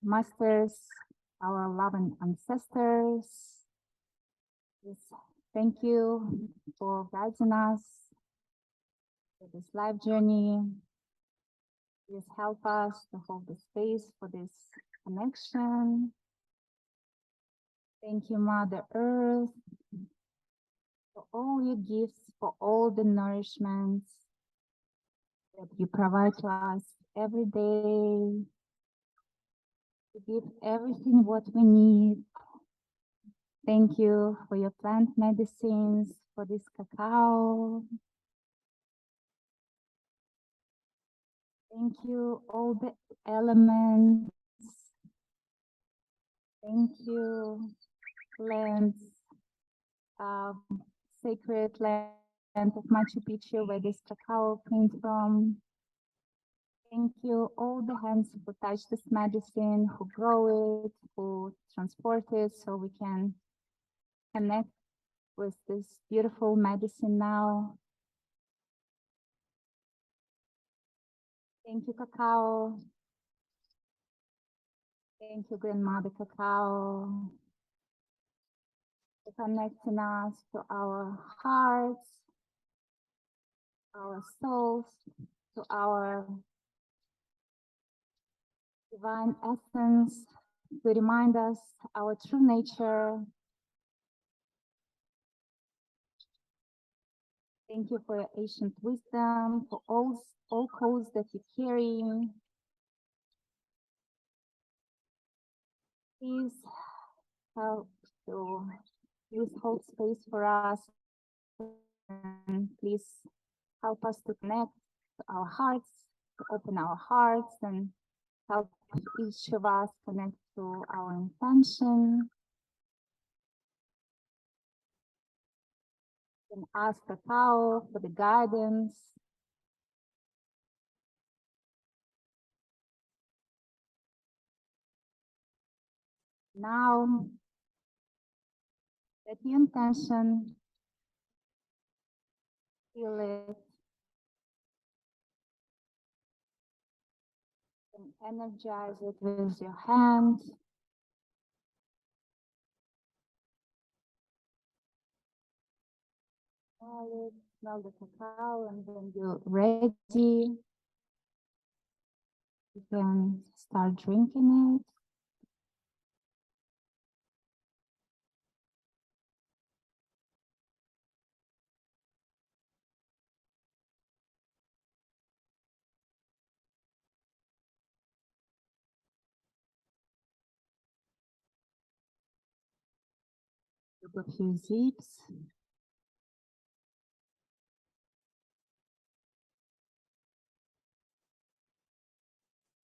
Speaker 7: masters, our loving ancestors. Yes, thank you for guiding us for this life journey. Please help us to hold the space for this connection. Thank you, Mother Earth, for all your gifts, for all the nourishments that you provide to us every day. You give everything what we need. Thank you for your plant medicines, for this cacao. Thank you, all the elements. Thank you, lands, sacred land of Machu Picchu, where this cacao came from. Thank you, all the hands who touch this medicine, who grow it, who transport it, so we can connect with this beautiful medicine now. Thank you, cacao. Thank you, Grandmother Cacao, for connecting us to our hearts, our souls, to our divine essence, to remind us our true nature. Thank you for your ancient wisdom, for all codes that you carry. Please help to please hold space for us and please help us to connect to our hearts, to open our hearts and help each of us connect to our intention. And ask Cacao for the guidance. Now, set your intention, feel it, and energize it with your hand. Smell the cacao, and when you're ready, you can start drinking it. A few zips.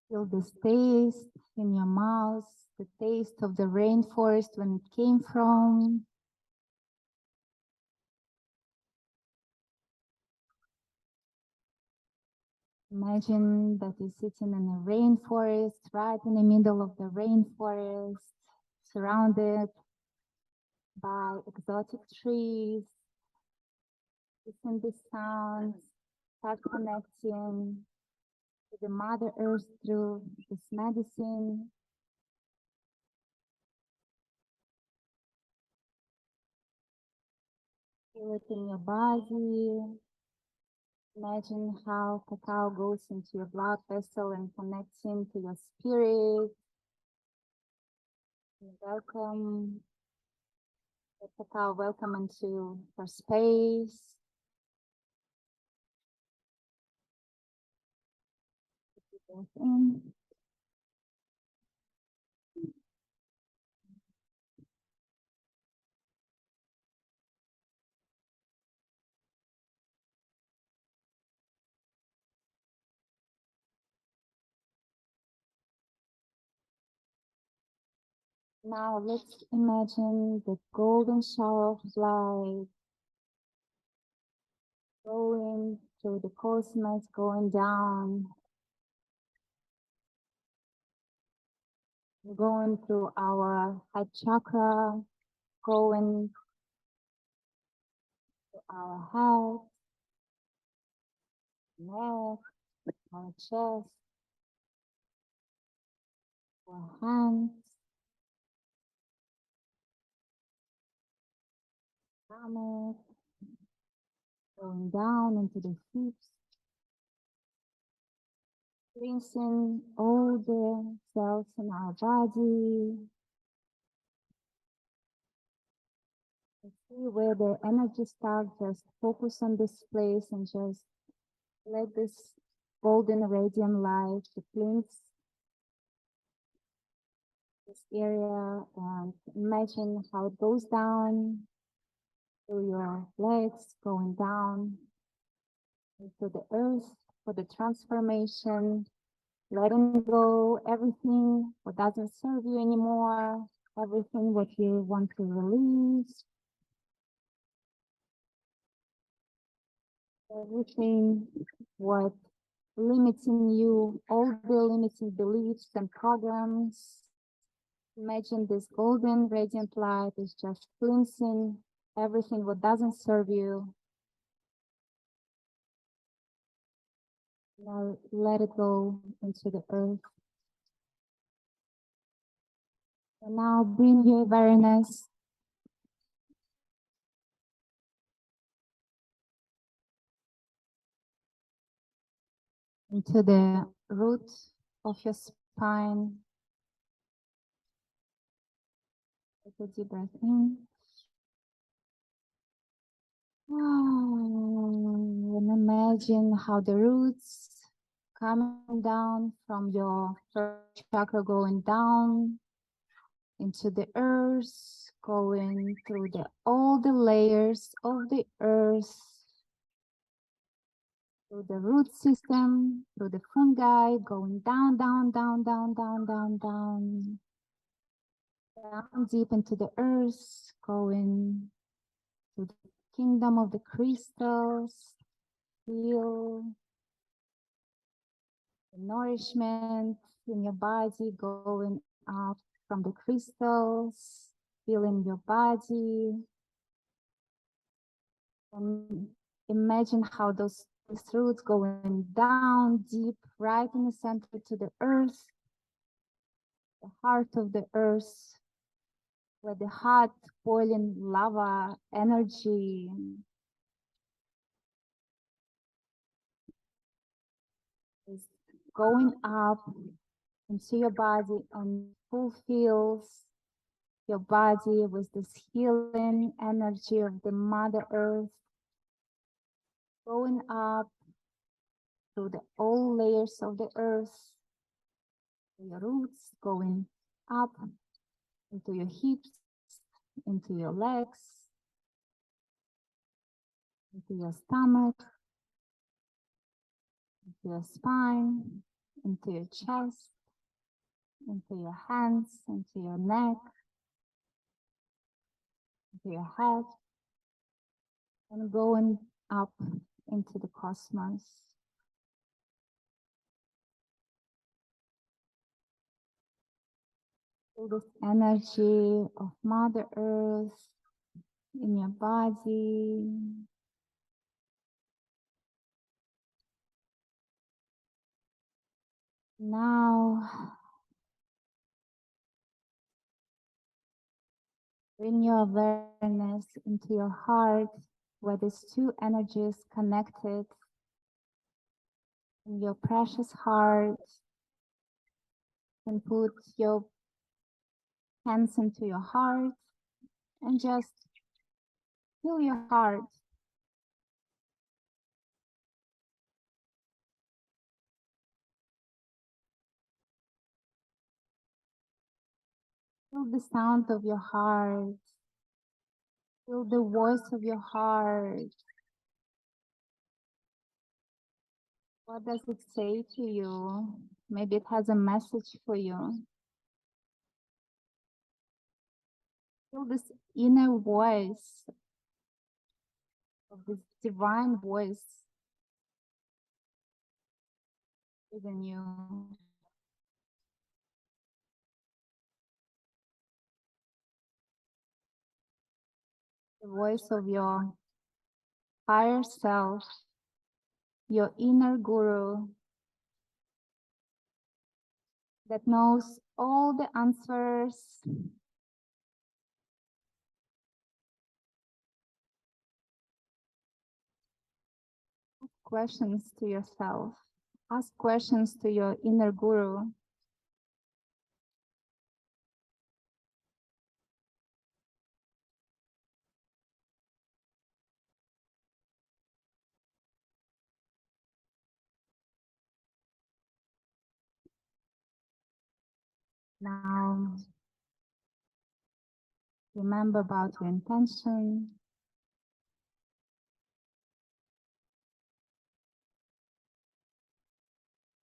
Speaker 7: Feel this taste in your mouth, the taste of the rainforest when it came from. Imagine that you're sitting in a rainforest, right in the middle of the rainforest, surrounded by exotic trees. Listen to the sounds, start connecting to the Mother Earth through this medicine. Feel it in your body. Imagine how cacao goes into your blood vessel and connects into your spirit. And welcome the cacao, welcome into your space. In. Now let's imagine the golden shower of light going through the cosmos, going down, going through our heart chakra, going to our head, neck, our chest, our hands, stomach, going down into the hips, cleansing all the cells in our body. See where the energy starts, just focus on this place and just let this golden radiant light to cleanse this area and imagine how it goes down through your legs, going down into the earth for the transformation, letting go everything what doesn't serve you anymore, everything what you want to release, everything what limiting you, all the limiting beliefs and programs. Imagine this golden radiant light is just cleansing everything what doesn't serve you. Now let it go into the earth. And now bring your awareness into the root of your spine. Take a deep breath in. And imagine how the roots coming down from your first chakra, going down into the earth, going through all the layers of the earth, through the root system, through the fungi, going down, down, down, down, down, down, down, down deep into the earth, going to the kingdom of the crystals. Feel the nourishment in your body going up from the crystals, feeling your body. And imagine how those roots going down deep, right in the center to the earth, the heart of the earth, where the hot boiling lava energy is going up into your body and fulfills your body with this healing energy of the Mother Earth, going up through all layers of the earth, your roots going up into your hips, into your legs, into your stomach, into your spine, into your chest, into your hands, into your neck, into your head, and going up into the cosmos. Feel this energy of Mother Earth in your body. Now, bring your awareness into your heart, where these two energies connected in your precious heart. And put your hands into your heart and just feel your heart. Feel the sound of your heart. Feel the voice of your heart. What does it say to you? Maybe it has a message for you. Feel this inner voice of this divine voice within you. The voice of your higher self, your inner guru that knows all the answers. Questions to yourself. Ask questions to your inner guru. Now, remember about your intention.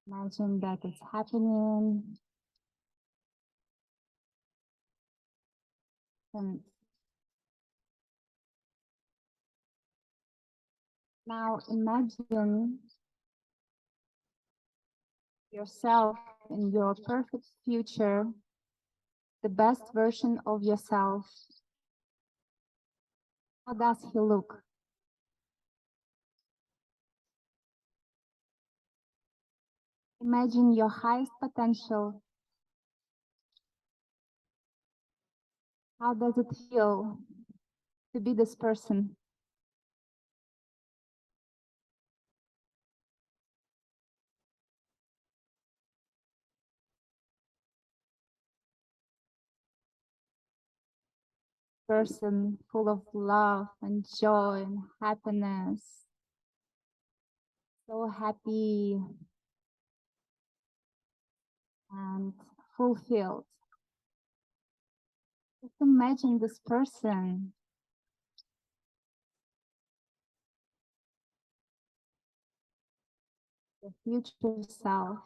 Speaker 7: Imagine that it's happening. And now imagine yourself in your perfect future, the best version of yourself. How does he look? Imagine your highest potential. How does it feel to be this person? Person full of love and joy and happiness, so happy and fulfilled. Just imagine this person, the future self.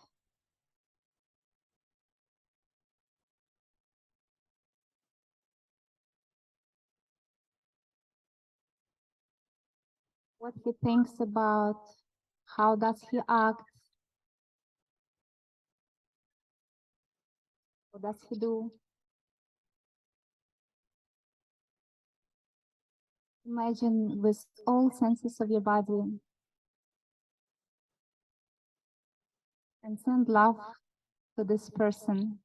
Speaker 7: What he thinks about, how does he act, what does he do. Imagine with all senses of your body and send love to this person.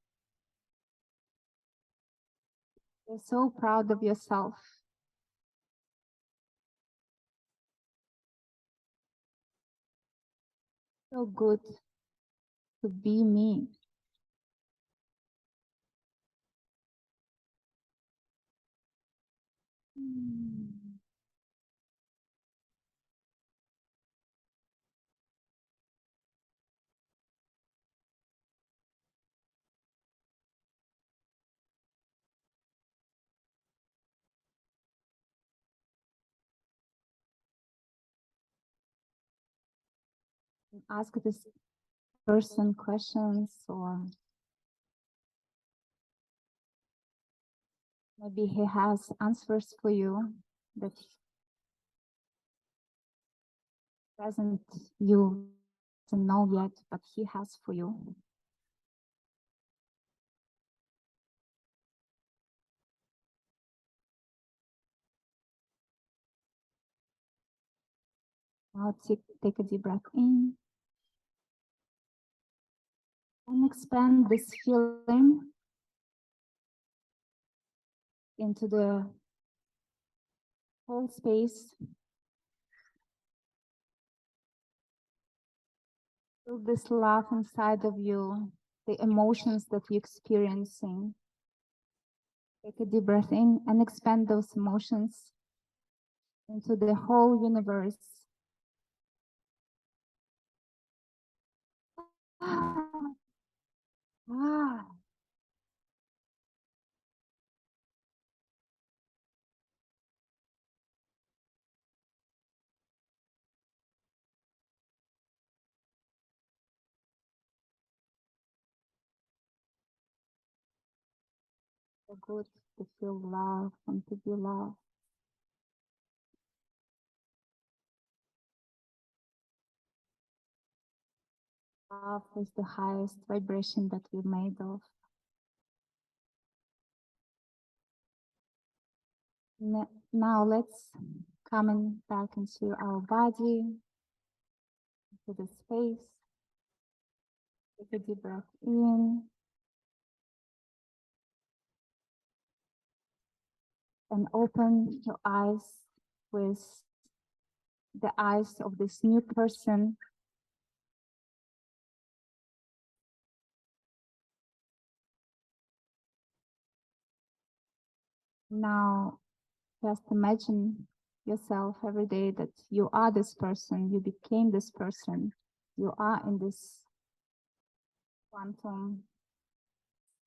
Speaker 7: You're so proud of yourself. So good to be me. Ask this person questions, or maybe he has answers for you that doesn't you doesn't know yet, but he has for you. Now take a deep breath in and expand this feeling into the whole space. Feel this love inside of you, the emotions that you're experiencing. Take a deep breath in and expand those emotions into the whole universe. Ah. So good to feel love and to be loved. Love is the highest vibration that we're made of. Now let's come back into our body, into the space. Take a deep breath in and open your eyes with the eyes of this new person. Now just imagine yourself every day that you are this person, you became this person, you are in this quantum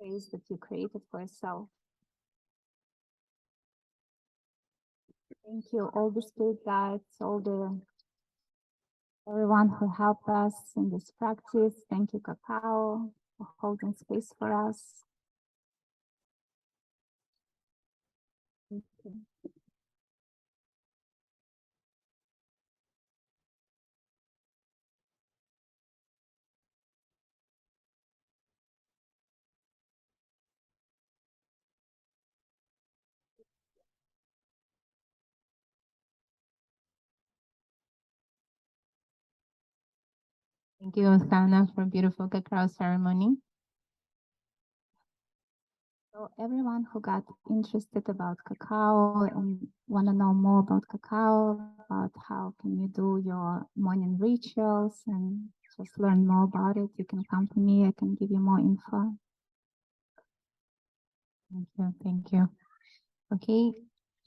Speaker 7: space that you created for yourself. Thank you, all the spirit guides, everyone who helped us in this practice. Thank you, Cacao, for holding space for us. Thank you.
Speaker 2: Thank you, Osana, for a beautiful cacao ceremony.
Speaker 7: So everyone who got interested about cacao and want to know more about cacao, about how can you do your morning rituals and just learn more about it, you can come to me. I can give you more info.
Speaker 10: Thank you. Thank you. Okay,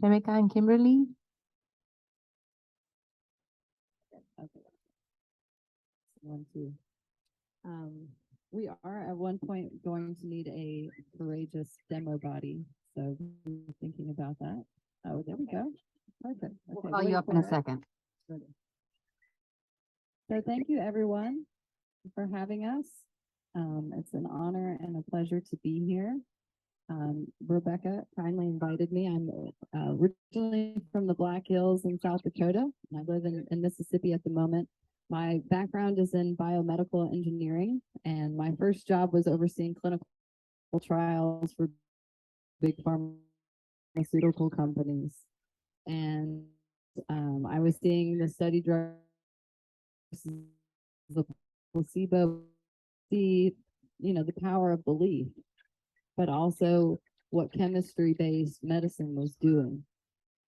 Speaker 10: Rebecca and Kimberly.
Speaker 11: Okay. 1, 2. We are at one point going to need a courageous demo body. So we're thinking about that. Oh, there we go. Perfect.
Speaker 10: We'll
Speaker 11: Okay,
Speaker 10: call you up in a second.
Speaker 11: So thank you everyone for having us. It's an honor and a pleasure to be here. Rebecca kindly invited me. I'm originally from the Black Hills in South Dakota, and I live in Mississippi at the moment. My background is in biomedical engineering, and my first job was overseeing clinical trials for big pharmaceutical companies. And I was seeing the study drugs, the placebo, the power of belief, but also what chemistry-based medicine was doing.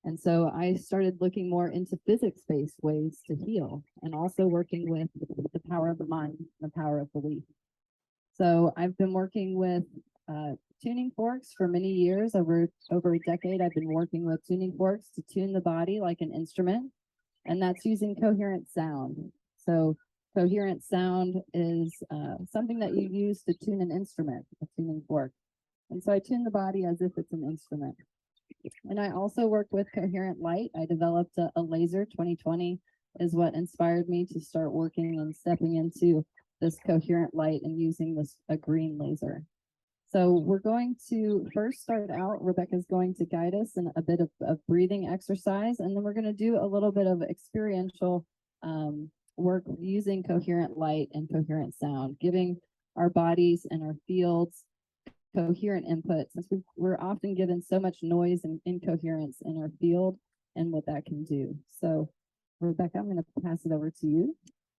Speaker 11: And so I started looking more into physics-based ways to heal, and also working with the power of the mind, the power of belief. So I've been working with tuning forks for many years. Over a decade, I've been working with tuning forks to tune the body like an instrument, and that's using coherent sound. So coherent sound is something that you use to tune an instrument, a tuning fork. And so I tune the body as if it's an instrument. And I also work with coherent light. I developed a laser. 2020 is what inspired me to start working and stepping into this coherent light and using a green laser. So we're going to first start out, Rebecca's going to guide us in a bit of breathing exercise, and then we're going to do a little bit of experiential work using coherent light and coherent sound, giving our bodies and our fields coherent input, since we're often given so much noise and incoherence in our field and what that can do. So Rebecca, I'm going to pass it over to you.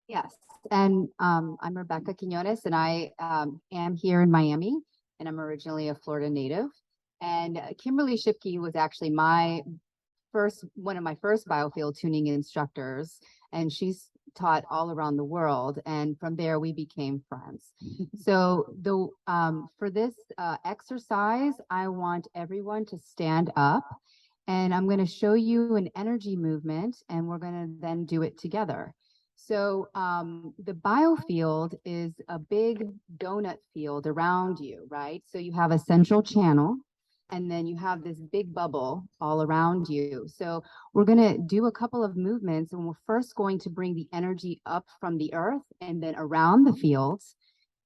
Speaker 10: Yes, and I'm Rebecca Quinones, and I am here in Miami, and I'm originally a Florida native. And Kimberly Shipke was actually one of my first biofield tuning instructors, and she's taught all around the world, and from there we became friends. So for this exercise, I want everyone to stand up, and I'm going to show you an energy movement, and we're going to then do it together. So the biofield is a big donut field around you, right? So you have a central channel, and then you have this big bubble all around you. So we're going to do a couple of movements, and we're first going to bring the energy up from the earth and then around the fields.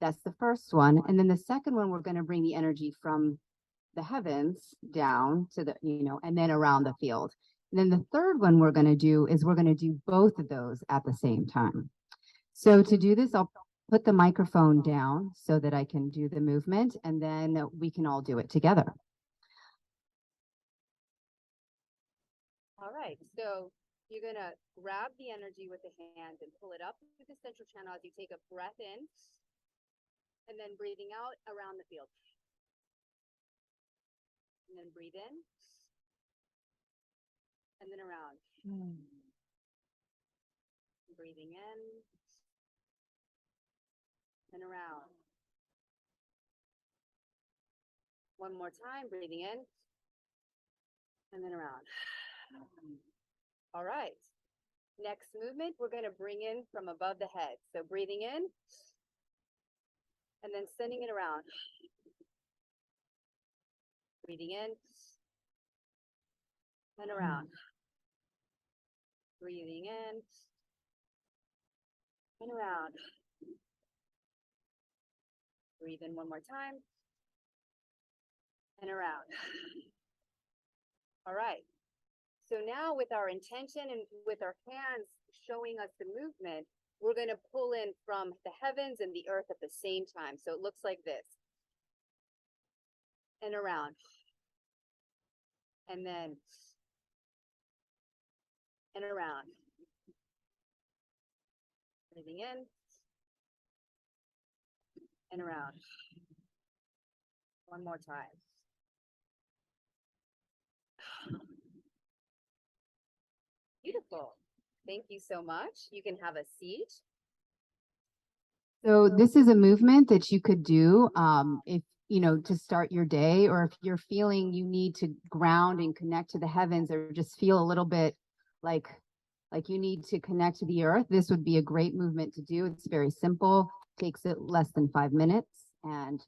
Speaker 10: That's the first one. And then the second one, we're going to bring the energy from the heavens down to and then around the field. And then the third one we're going to do is we're going to do both of those at the same time. So to do this, I'll put the microphone down so that I can do the movement, and then we can all do it together. All right, so you're going to grab the energy with the hand and pull it up through the central channel as you take a breath in, and then breathing out around the field. And then breathe in, and then around. Breathing in, and around. One more time, breathing in, and then around. All right. Next movement, we're going to bring in from above the head. So breathing in, and then sending it around. Breathing in, and around. Breathing in, and around. Breathe in one more time, and around. All right. So now with our intention and with our hands showing us the movement, we're going to pull in from the heavens and the earth at the same time. So it looks like this. And around. And then. And around. Breathing in. And around. One more time. Wonderful. Thank you so much. You can have a seat. So this is a movement that you could do if, you know, to start your day, or if you're feeling you need to ground and connect to the heavens, or just feel a little bit like you need to connect to the earth. This would be a great movement to do. It's very simple, takes it less than 5 minutes. And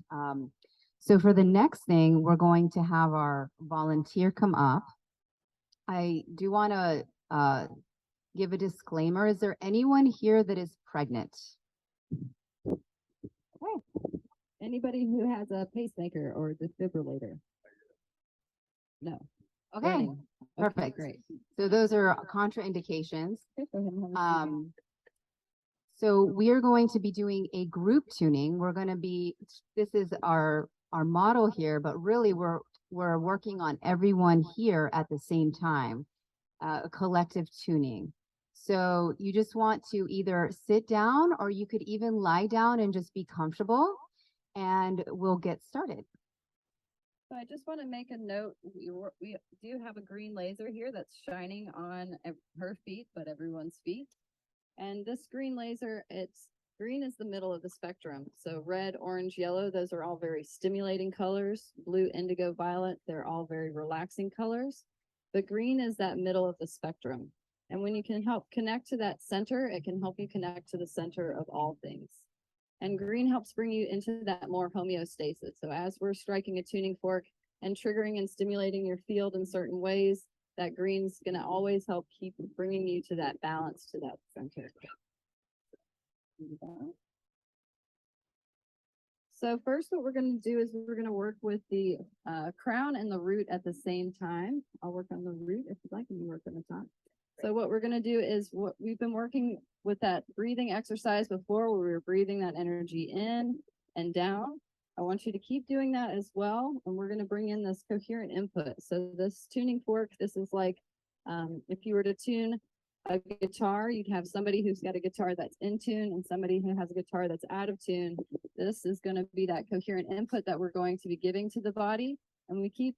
Speaker 10: so for the next thing, we're going to have our volunteer come up. I do want to give a disclaimer. Is there anyone here that is pregnant?
Speaker 11: Okay. Anybody who has a pacemaker or defibrillator? No.
Speaker 10: Okay,
Speaker 11: Running.
Speaker 10: perfect.
Speaker 11: Great.
Speaker 10: So those are contraindications.
Speaker 11: Okay, go ahead and have a seat.
Speaker 10: So we are going to be doing a group tuning. We're going to be, this is our model here, but really we're working on everyone here at the same time, a collective tuning. So you just want to either sit down, or you could even lie down and just be comfortable, and we'll get started.
Speaker 11: So I just want to make a note. We do have a green laser here that's shining on her feet, but everyone's feet. And this green laser, green is the middle of the spectrum. So red, orange, yellow, those are all very stimulating colors. Blue, indigo, violet, they're all very relaxing colors. But green is that middle of the spectrum. And when you can help connect to that center, it can help you connect to the center of all things. And green helps bring you into that more homeostasis. So as we're striking a tuning fork and triggering and stimulating your field in certain ways, that green's going to always help keep bringing you to that balance, to that center. So first, what we're going to do is we're going to work with the crown and the root at the same time. I'll work on the root if you'd like, and you work on the top. So what we're going to do is what we've been working with that breathing exercise before, where we were breathing that energy in and down. I want you to keep doing that as well. And we're going to bring in this coherent input. So this tuning fork, this is like if you were to tune a guitar, you'd have somebody who's got a guitar that's in tune and somebody who has a guitar that's out of tune. This is going to be that coherent input that we're going to be giving to the body. And we keep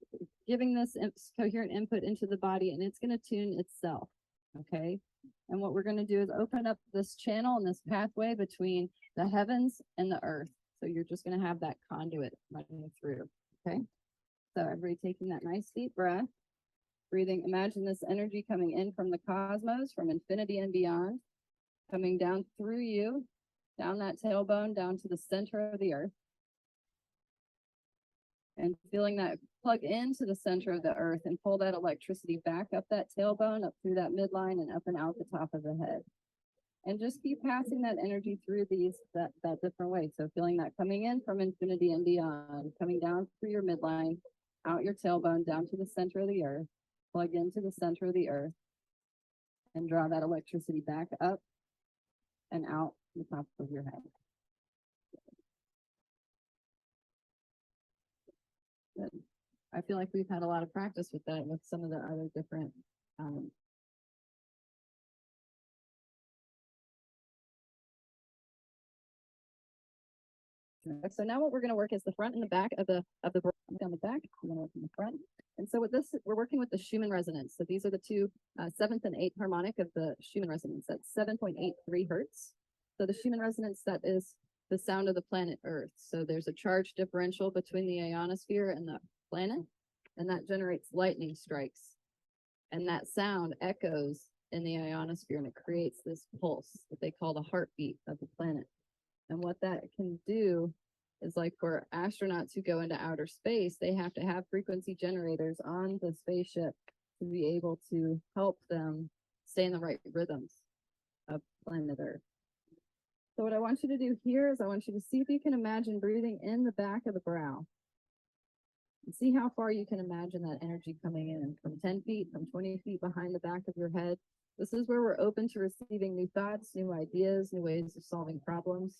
Speaker 11: giving this coherent input into the body, and it's going to tune itself. Okay. And what we're going to do is open up this channel and this pathway between the heavens and the earth. So you're just going to have that conduit running through. Okay. So everybody taking that nice deep breath, breathing. Imagine this energy coming in from the cosmos, from infinity and beyond, coming down through you, down that tailbone, down to the center of the earth. And feeling that plug into the center of the earth and pull that electricity back up that tailbone, up through that midline, and up and out the top of the head. And just keep passing that energy through that different way. So feeling that coming in from infinity and beyond, coming down through your midline, out your tailbone, down to the center of the earth, plug into the center of the earth, and draw that electricity back up and out the top of your head. Good. I feel like we've had a lot of practice with that with some of the other different so now what we're going to work is the front and the back of the down the back. We're going to work in the front. And so with this, we're working with the Schumann resonance. So these are the two 7th and 8th harmonic of the Schumann resonance. That's 7.83 hertz. So the Schumann resonance, that is the sound of the planet Earth. So there's a charge differential between the ionosphere and the planet, and that generates lightning strikes. And that sound echoes in the ionosphere, and it creates this pulse that they call the heartbeat of the planet. And what that can do is, like for astronauts who go into outer space, they have to have frequency generators on the spaceship to be able to help them stay in the right rhythms of planet Earth. So what I want you to do here is I want you to see if you can imagine breathing in the back of the brow. And see how far you can imagine that energy coming in from 10 feet, from 20 feet behind the back of your head. This is where we're open to receiving new thoughts, new ideas, new ways of solving problems.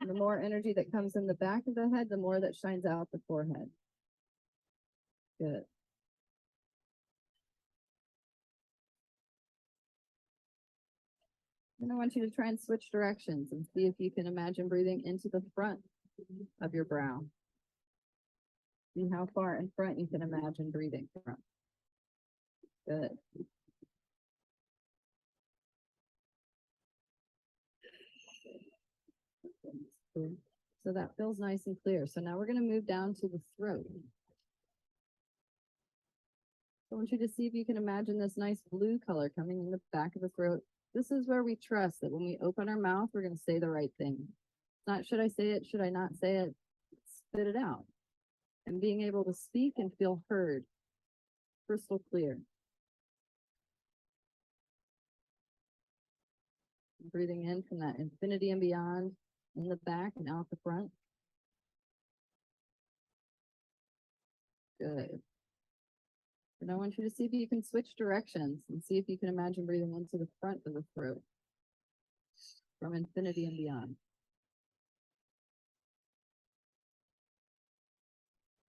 Speaker 11: And the more energy that comes in the back of the head, the more that shines out the forehead. Good. And I want you to try and switch directions and see if you can imagine breathing into the front of your brow. See how far in front you can imagine breathing from. Good. Cool. So that feels nice and clear. So now we're going to move down to the throat. I want you to see if you can imagine this nice blue color coming in the back of the throat. This is where we trust that when we open our mouth, we're going to say the right thing. It's not, should I say it? Should I not say it? Spit it out. And being able to speak and feel heard, crystal clear. Breathing in from that infinity and beyond, in the back and out the front. Good. And I want you to see if you can switch directions and see if you can imagine breathing into the front of the throat from infinity and beyond.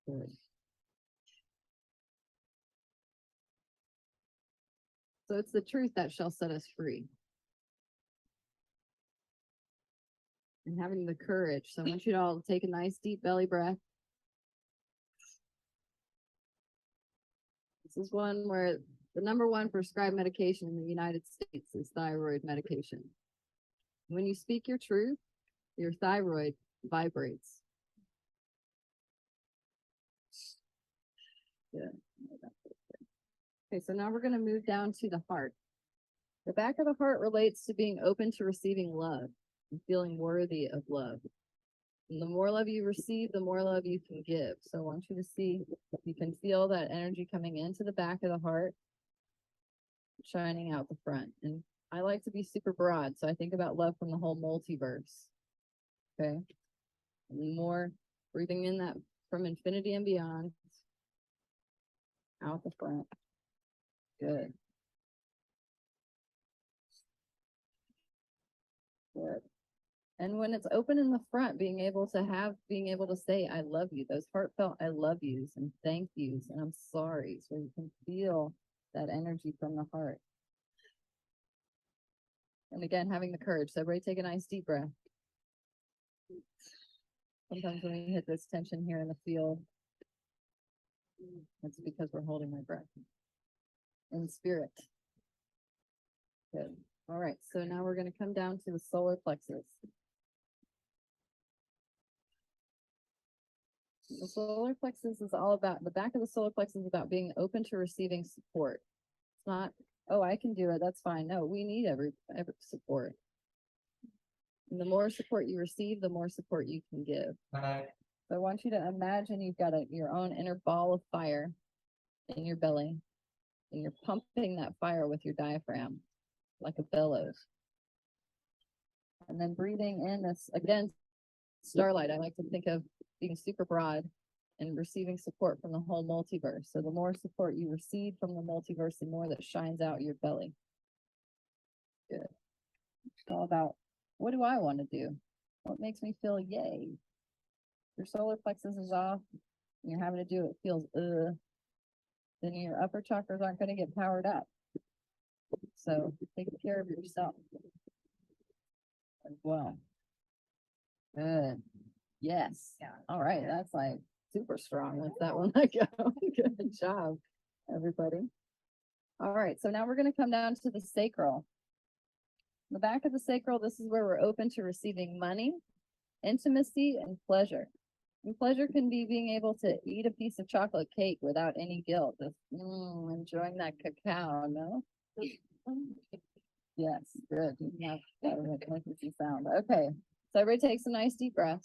Speaker 11: Good. So it's the truth that shall set us free. And having the courage. So I want you to all take a nice deep belly breath. This is one where the #1 prescribed medication in the United States is thyroid medication. When you speak your truth, your thyroid vibrates. Good. Okay, so now we're going to move down to the heart. The back of the heart relates to being open to receiving love and feeling worthy of love. And the more love you receive, the more love you can give. So I want you to see if you can feel that energy coming into the back of the heart, shining out the front. And I like to be super broad, so I think about love from the whole multiverse. Okay? And more breathing in that from infinity and beyond, out the front. Good. Good. And when it's open in the front, being able to say, I love you, those heartfelt I love yous and thank yous and I'm sorry. So you can feel that energy from the heart. And again, having the courage. So everybody take a nice deep breath. Sometimes when we hit this tension here in the field, it's because we're holding our breath in spirit. Good. All right. So now we're going to come down to the solar plexus. The solar plexus is all about, the back of the solar plexus is about being open to receiving support. It's not, oh, I can do it, that's fine. No, we need every support. And the more support you receive, the more support you can give. So I want you to imagine you've got your own inner ball of fire in your belly, and you're pumping that fire with your diaphragm like a bellows. And then breathing in this, again, starlight. I like to think of being super broad and receiving support from the whole multiverse. So the more support you receive from the multiverse, the more that shines out your belly. Good. It's all about, what do I want to do? What makes me feel yay? Your solar plexus is off, and you're having to do it feels then your upper chakras aren't going to get powered up. So take care of yourself as well. Good. Yes. Yeah. All right. That's like super strong. Let that one let go. Good job, everybody. All right. So now we're going to come down to the sacral. The back of the sacral, this is where we're open to receiving money, intimacy, and pleasure. And pleasure can be being able to eat a piece of chocolate cake without any guilt. Just enjoying that cacao, no? Yes, good. Yeah, that makes you sound. Okay. So everybody takes a nice deep breath.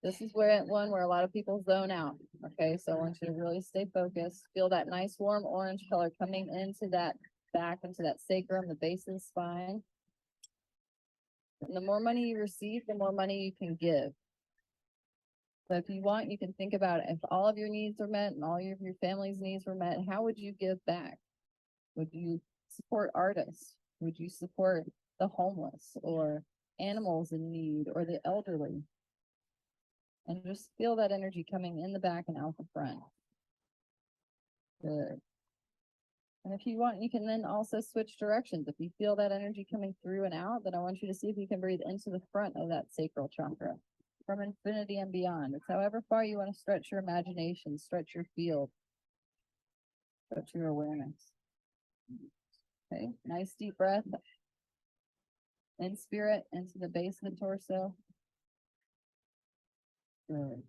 Speaker 11: This is where a lot of people zone out. Okay, so I want you to really stay focused. Feel that nice warm orange color coming into that back, into that sacrum, the base of the spine. And the more money you receive, the more money you can give. So if you want, you can think about it. If all of your needs are met and all of your family's needs were met, how would you give back? Would you support artists? Would you support the homeless or animals in need or the elderly? And just feel that energy coming in the back and out the front. Good. And if you want, you can then also switch directions. If you feel that energy coming through and out, then I want you to see if you can breathe into the front of that sacral chakra from infinity and beyond. It's however far you want to stretch your imagination, stretch your field, stretch your awareness. Okay, nice deep breath. in spirit into the base of the torso. Good.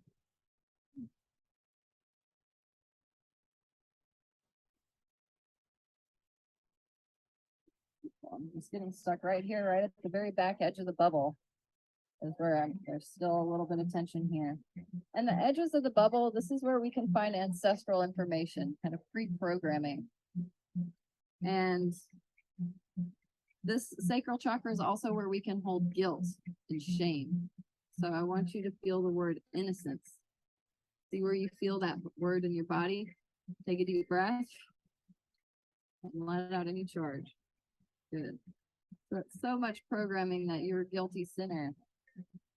Speaker 11: I'm just getting stuck right here, right at the very back edge of the bubble. Is where there's still a little bit of tension here. And the edges of the bubble, this is where we can find ancestral information, kind of pre-programming. And this sacral chakra is also where we can hold guilt and shame. So I want you to feel the word innocence. See where you feel that word in your body. Take a deep breath and let out any charge. Good. So it's so much programming that you're a guilty sinner.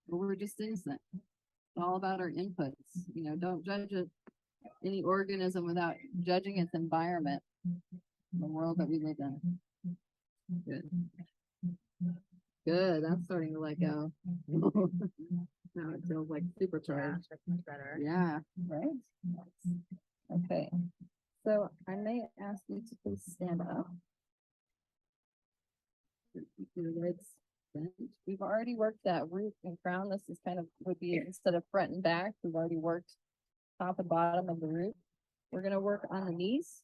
Speaker 11: But we're just innocent. It's all about our inputs. You know, don't judge any organism without judging its environment, the world that we live in. Good. Good. That's starting to let go. Now it feels like supercharged.
Speaker 9: That's much better.
Speaker 11: Yeah, right? Okay. So I may ask you to please stand up. Keep your legs bent. We've already worked that root and crown. This is kind of would be instead of front and back, we've already worked top and bottom of the root. We're going to work on the knees.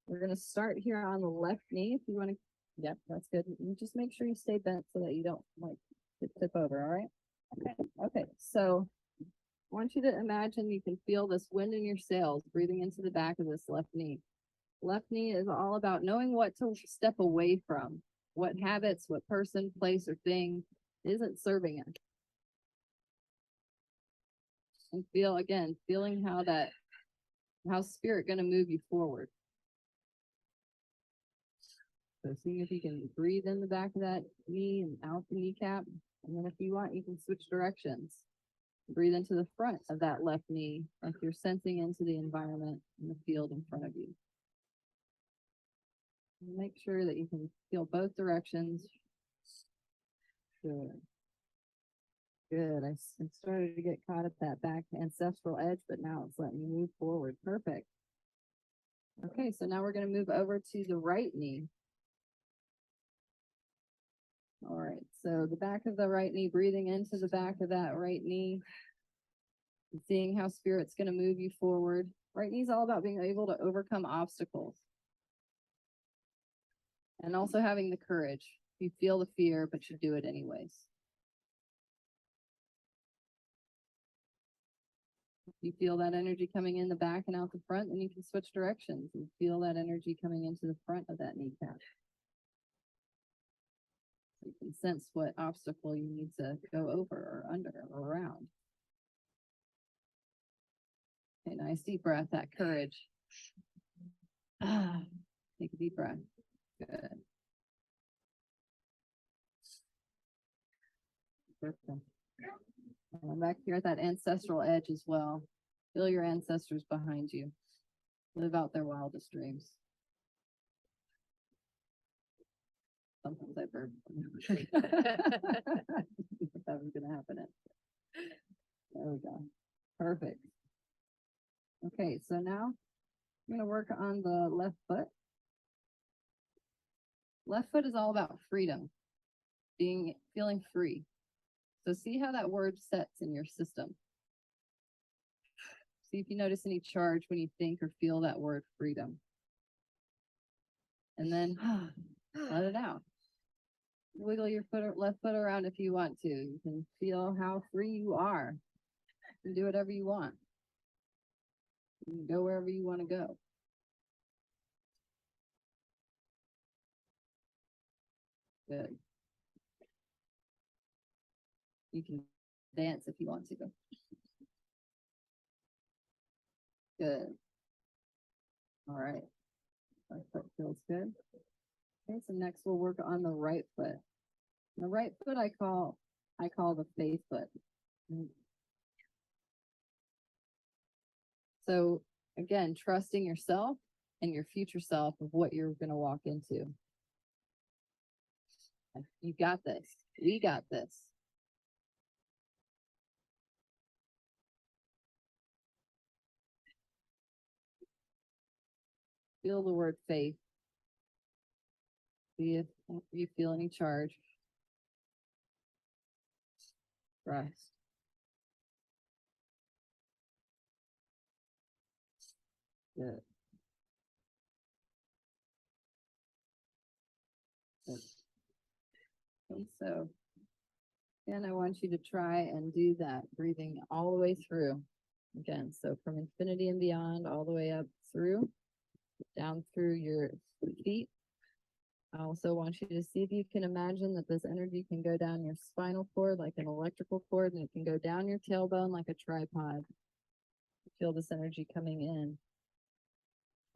Speaker 11: We're going to start here on the left knee. If you want to, yep, that's good. You just make sure you stay bent so that you don't like tip over. All right. Okay. So I want you to imagine you can feel this wind in your sails breathing into the back of this left knee. Left knee is all about knowing what to step away from, what habits, what person, place, or thing isn't serving us. And feel again, feeling how spirit going to move you forward. So seeing if you can breathe in the back of that knee and out the kneecap. And then if you want, you can switch directions. Breathe into the front of that left knee, like you're sensing into the environment in the field in front of you. Make sure that you can feel both directions. Good. Good. I started to get caught at that back ancestral edge, but now it's letting me move forward. Perfect. Okay, so now we're going to move over to the right knee. All right, so the back of the right knee, breathing into the back of that right knee, and seeing how spirit's going to move you forward. Right knee is all about being able to overcome obstacles. And also having the courage. You feel the fear, but you do it anyways. If you feel that energy coming in the back and out the front, then you can switch directions and feel that energy coming into the front of that kneecap. You can sense what obstacle you need to go over or under or around. Okay, nice deep breath, that courage. Take a deep breath. Good. Perfect. And I'm back here at that ancestral edge as well. Feel your ancestors behind you. Live out their wildest dreams. Sometimes I've heard that was going to happen. There we go. Perfect. Okay, so now I'm going to work on the left foot. Left foot is all about freedom, feeling free. So see how that word sets in your system. See if you notice any charge when you think or feel that word freedom. And then let it out. Wiggle your left foot around if you want to. You can feel how free you are. You can do whatever you want. You can go wherever you want to go. Good. You can dance if you want to. Good. All right. Left foot feels good. Okay, so next we'll work on the right foot. The right foot I call the faith foot. So again, trusting yourself and your future self of what you're going to walk into. You got this. We got this. Feel the word faith. See if you feel any charge. trust. Good. Good. And so, and I want you to try and do that, breathing all the way through. Again, so from infinity and beyond, all the way up through, down through your feet. I also want you to see if you can imagine that this energy can go down your spinal cord like an electrical cord, and it can go down your tailbone like a tripod. Feel this energy coming in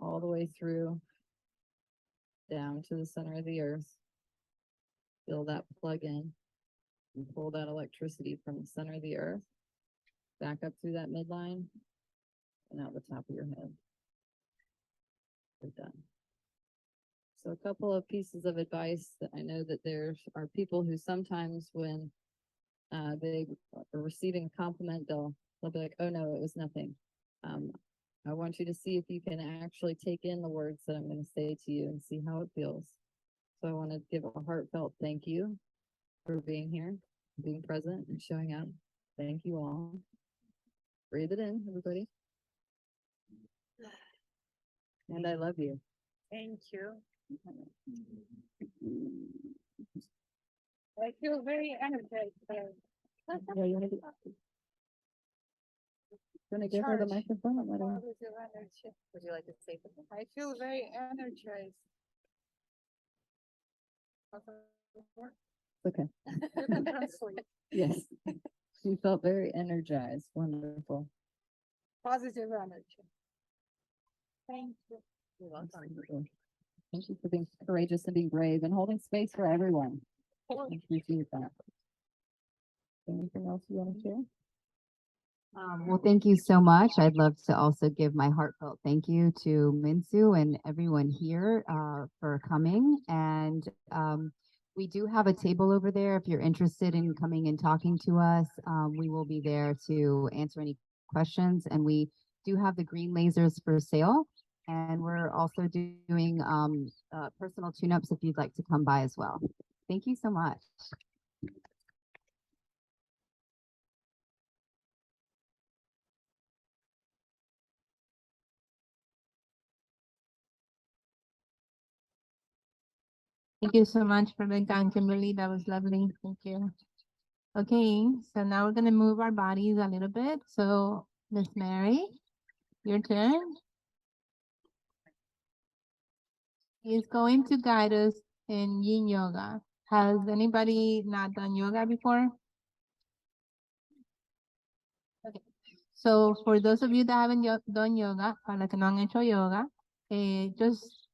Speaker 11: all the way through, down to the center of the earth. Feel that plug in and pull that electricity from the center of the earth, back up through that midline, and out the top of your head. We're done. So a couple of pieces of advice that I know that there are people who sometimes when they are receiving a compliment, they'll be like, oh no, it was nothing. I want you to see if you can actually take in the words that I'm going to say to you and see how it feels. So I want to give a heartfelt thank you for being here, being present and showing up. Thank you all. Breathe it in, everybody. And I love you.
Speaker 9: Thank you. I feel very energized there.
Speaker 11: Yeah, you want to give her the microphone? And let her...
Speaker 9: Positive energy. Would you like to say something? I feel very energized.
Speaker 11: Okay.
Speaker 9: You can translate.
Speaker 11: Yes. She felt very energized. Wonderful.
Speaker 9: Positive energy. Thank you.
Speaker 11: You're welcome. Thank you for being courageous and being brave and holding space for everyone. I appreciate that. Anything else you want to share?
Speaker 10: Well, thank you so much. I'd love to also give my heartfelt thank you to Minsu and everyone here for coming. And we do have a table over there. If you're interested in coming and talking to us, we will be there to answer any questions. And we do have the green lasers for sale. And we're also doing personal tune-ups if you'd like to come by as well. Thank you so much.
Speaker 2: Thank you so much for the kind, Kimberly. That was lovely. Thank you. Okay, so now we're gonna move our bodies a little bit. So Miss Mary, your turn. He's going to guide us in yin yoga. Has anybody not done yoga before? Okay. So for those of you that haven't done yoga, para que no han hecho yoga, just,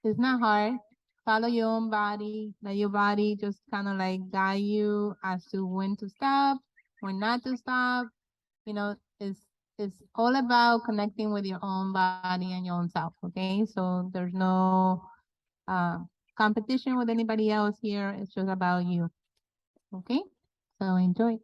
Speaker 2: it's not hard. Follow your own body, let your body just kind of like guide you as to when to stop, when not to stop. You know, it's all about connecting with your own body and your own self, okay? So there's no competition with anybody else here. It's just about you, okay? So enjoy.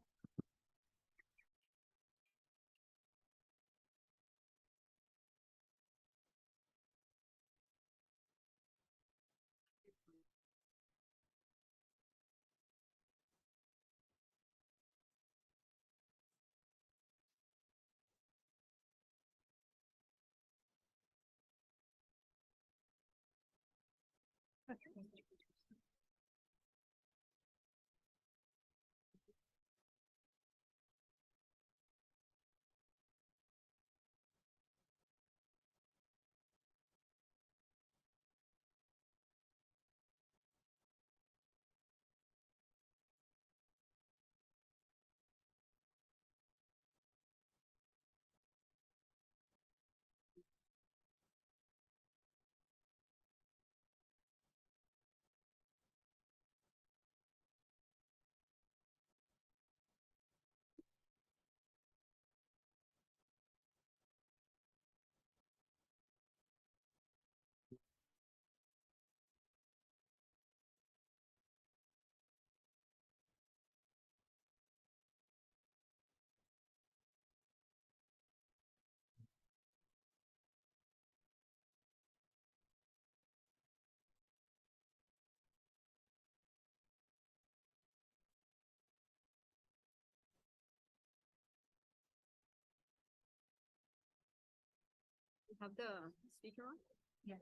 Speaker 9: have the speaker on?
Speaker 5: Yeah.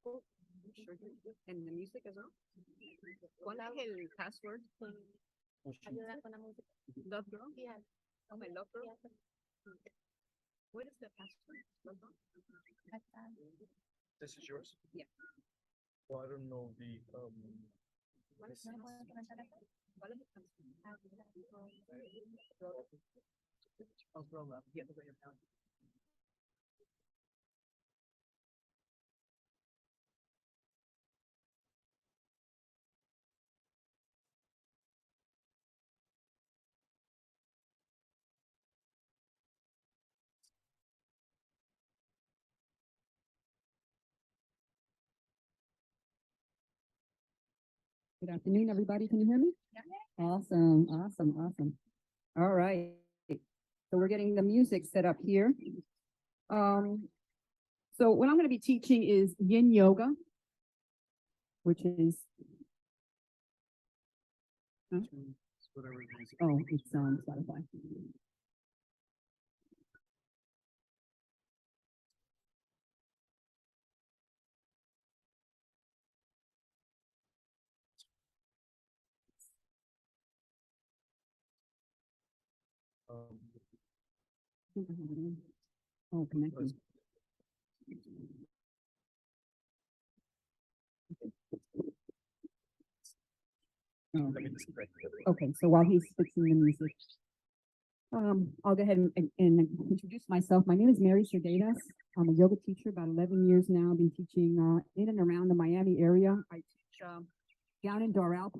Speaker 9: Oh, sure. And the music as well. ¿Cuál es el password?
Speaker 5: Ayuda con la música.
Speaker 9: Love Girl?
Speaker 5: Yeah.
Speaker 9: Oh, my Love Girl?
Speaker 5: Yeah.
Speaker 9: What is the password? Love Girl?
Speaker 3: This is yours?
Speaker 9: Yeah.
Speaker 3: Well, I don't know the,
Speaker 9: ¿Cuál es el password? ¿Cuál es el password? Oh, roll up. The other way around.
Speaker 12: Good afternoon, everybody. Can you hear me? Yeah. Awesome, awesome, awesome. All right. So we're getting the music set up here. So what I'm going to be teaching is Yin Yoga, which is
Speaker 3: whatever it is.
Speaker 12: oh, it's on Spotify. Oh, connecting. Oh. Okay, so while he's fixing the music, I'll go ahead and introduce myself. My name is Mary Cerdenas. I'm a yoga teacher, about 11 years now. I've been teaching in and around the Miami area. I teach down in Doral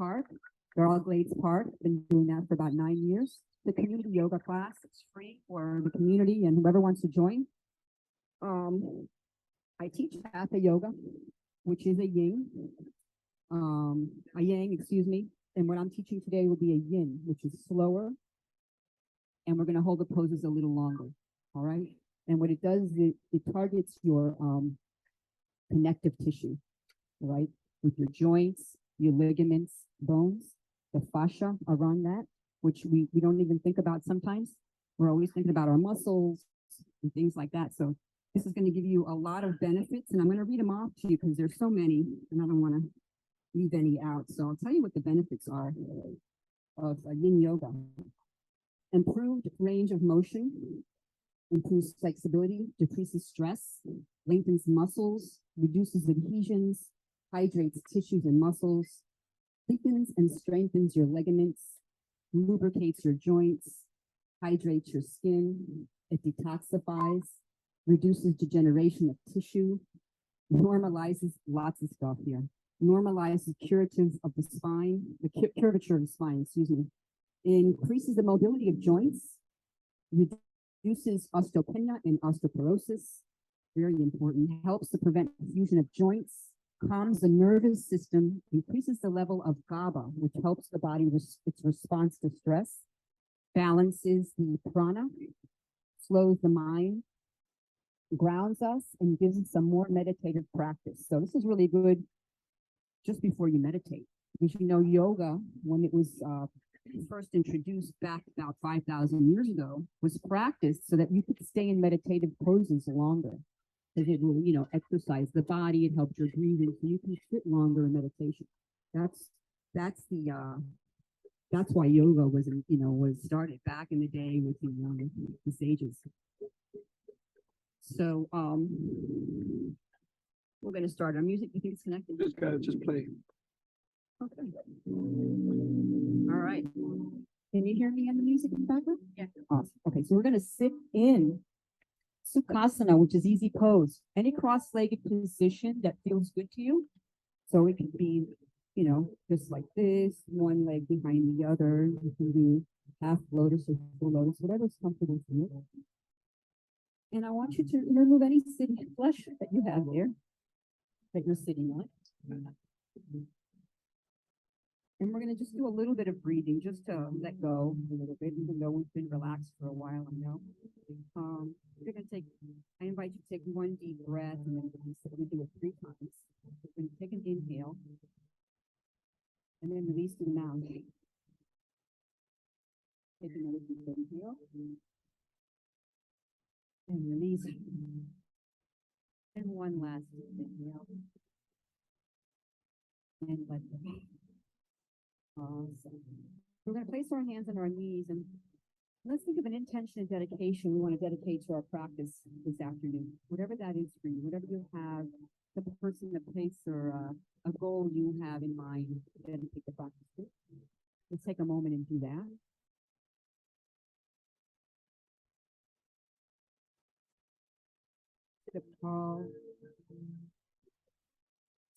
Speaker 12: Glades Park. Been doing that for about 9 years. The community yoga class, it's free for the community and whoever wants to join. I teach Hatha Yoga, which is a yang, excuse me. And what I'm teaching today will be a yin, which is slower. And we're going to hold the poses a little longer. All right. And what it does is it targets your connective tissue, right? With your joints, your ligaments, bones, the fascia around that, which we don't even think about sometimes. We're always thinking about our muscles and things like that. So this is going to give you a lot of benefits. And I'm going to read them off to you because there's so many and I don't want to leave any out. So I'll tell you what the benefits are of yin yoga. Improved range of motion, improves flexibility, decreases stress, lengthens muscles, reduces adhesions, hydrates tissues and muscles, thickens and strengthens your ligaments, lubricates your joints, hydrates your skin, it detoxifies, reduces degeneration of tissue, normalizes lots of stuff here, normalizes curative of the spine, the curvature of the spine, excuse me, increases the mobility of joints, reduces osteopenia and osteoporosis, very important, helps to prevent fusion of joints, calms the nervous system, increases the level of GABA, which helps the body its response to stress, balances the prana, slows the mind, grounds us, and gives us some more meditative practice. So this is really good just before you meditate, because you know yoga, when it was first introduced back about 5,000 years ago, was practiced so that you could stay in meditative poses longer. Because it will, you know, exercise the body, it helps your breathing, so you can sit longer in meditation. That's why yoga was, you know, was started back in the day with the sages. So we're going to start our music. You think it's connected?
Speaker 3: Just play.
Speaker 12: Okay. All right. Can you hear me in the music in the background? Yeah. Awesome. Okay, so we're going to sit in Sukhasana, which is easy pose. Any cross-legged position that feels good to you. So it could be, you know, just like this, one leg behind the other. You can do half lotus or full lotus, whatever's comfortable for you. And I want you to remove any sitting flesh that you have there, that you're sitting on. And we're going to just do a little bit of breathing just to let go a little bit, even though we've been relaxed for a while, I know. You're going to take, I invite you to take one deep breath, and then we're going to do it 3 times. We're going to take an inhale, and then release through the mouth. Take another deep inhale. And release. And one last inhale. And let go. Awesome. We're going to place our hands on our knees and let's think of an intention and dedication we want to dedicate to our practice this afternoon. Whatever that is for you, whatever you have, the person, a place, or a goal you have in mind to dedicate the practice to. Let's take a moment and do that. Sit up tall.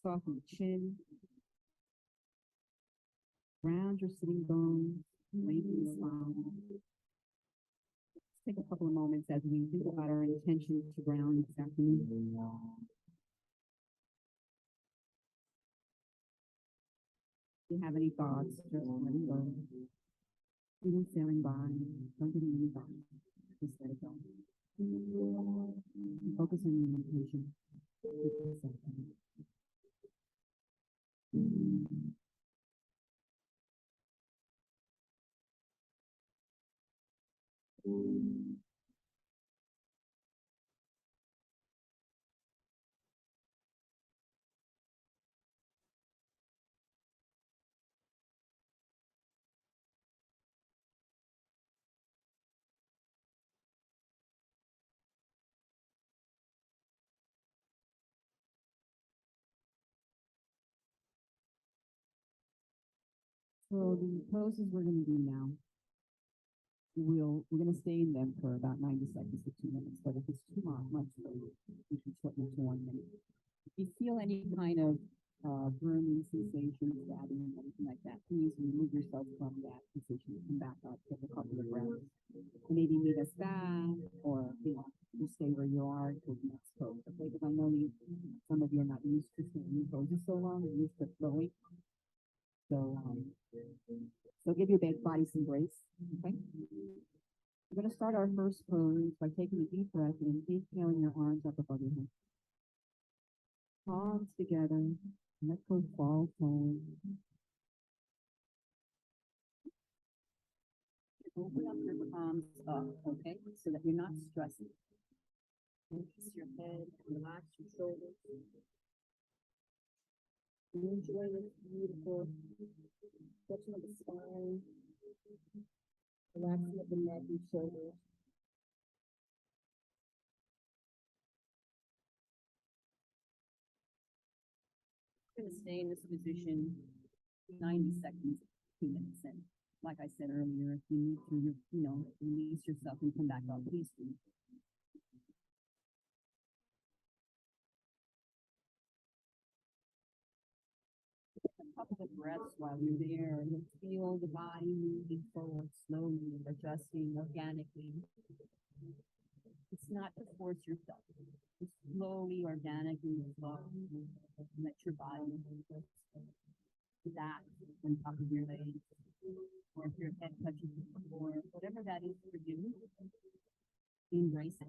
Speaker 12: Soften the chin. Round your sitting bones. Lengthen the spine. Let's take a couple of moments as we think about our intention to ground this afternoon. If you have any thoughts, just let them go. Even sailing by, don't get any thoughts. Just let it go. Focus on your intention. So the poses we're going to do now, we're going to stay in them for about 90 seconds to 2 minutes. But if it's too much, we can shorten it to 1 minute. If you feel any kind of burning sensation, stabbing, anything like that, please remove yourself from that position. Come back up, take a couple of breaths. Maybe meet us back, or just stay where you are until the next pose. Okay, because I know some of you are not used to staying in poses so long, you're used to flowing. So give your body some grace, okay? We're going to start our first pose by taking a deep breath and inhaling your arms up above your head. Palms together, let go fall forward. Open up your palms up, okay? So that you're not stressing. Release your head, relax your shoulders. Enjoy this beautiful stretching of the spine, relaxing of the neck and shoulders. We're going to stay in this position 90 seconds, 2 minutes. And like I said earlier, if you need to, release yourself and come back up, please do. A couple of breaths while you're there, and feel the body moving forward slowly, adjusting organically. It's not to force yourself. Just slowly, organically, let your body relax on top of your legs, or if your head touches the floor, whatever that is for you, embrace it.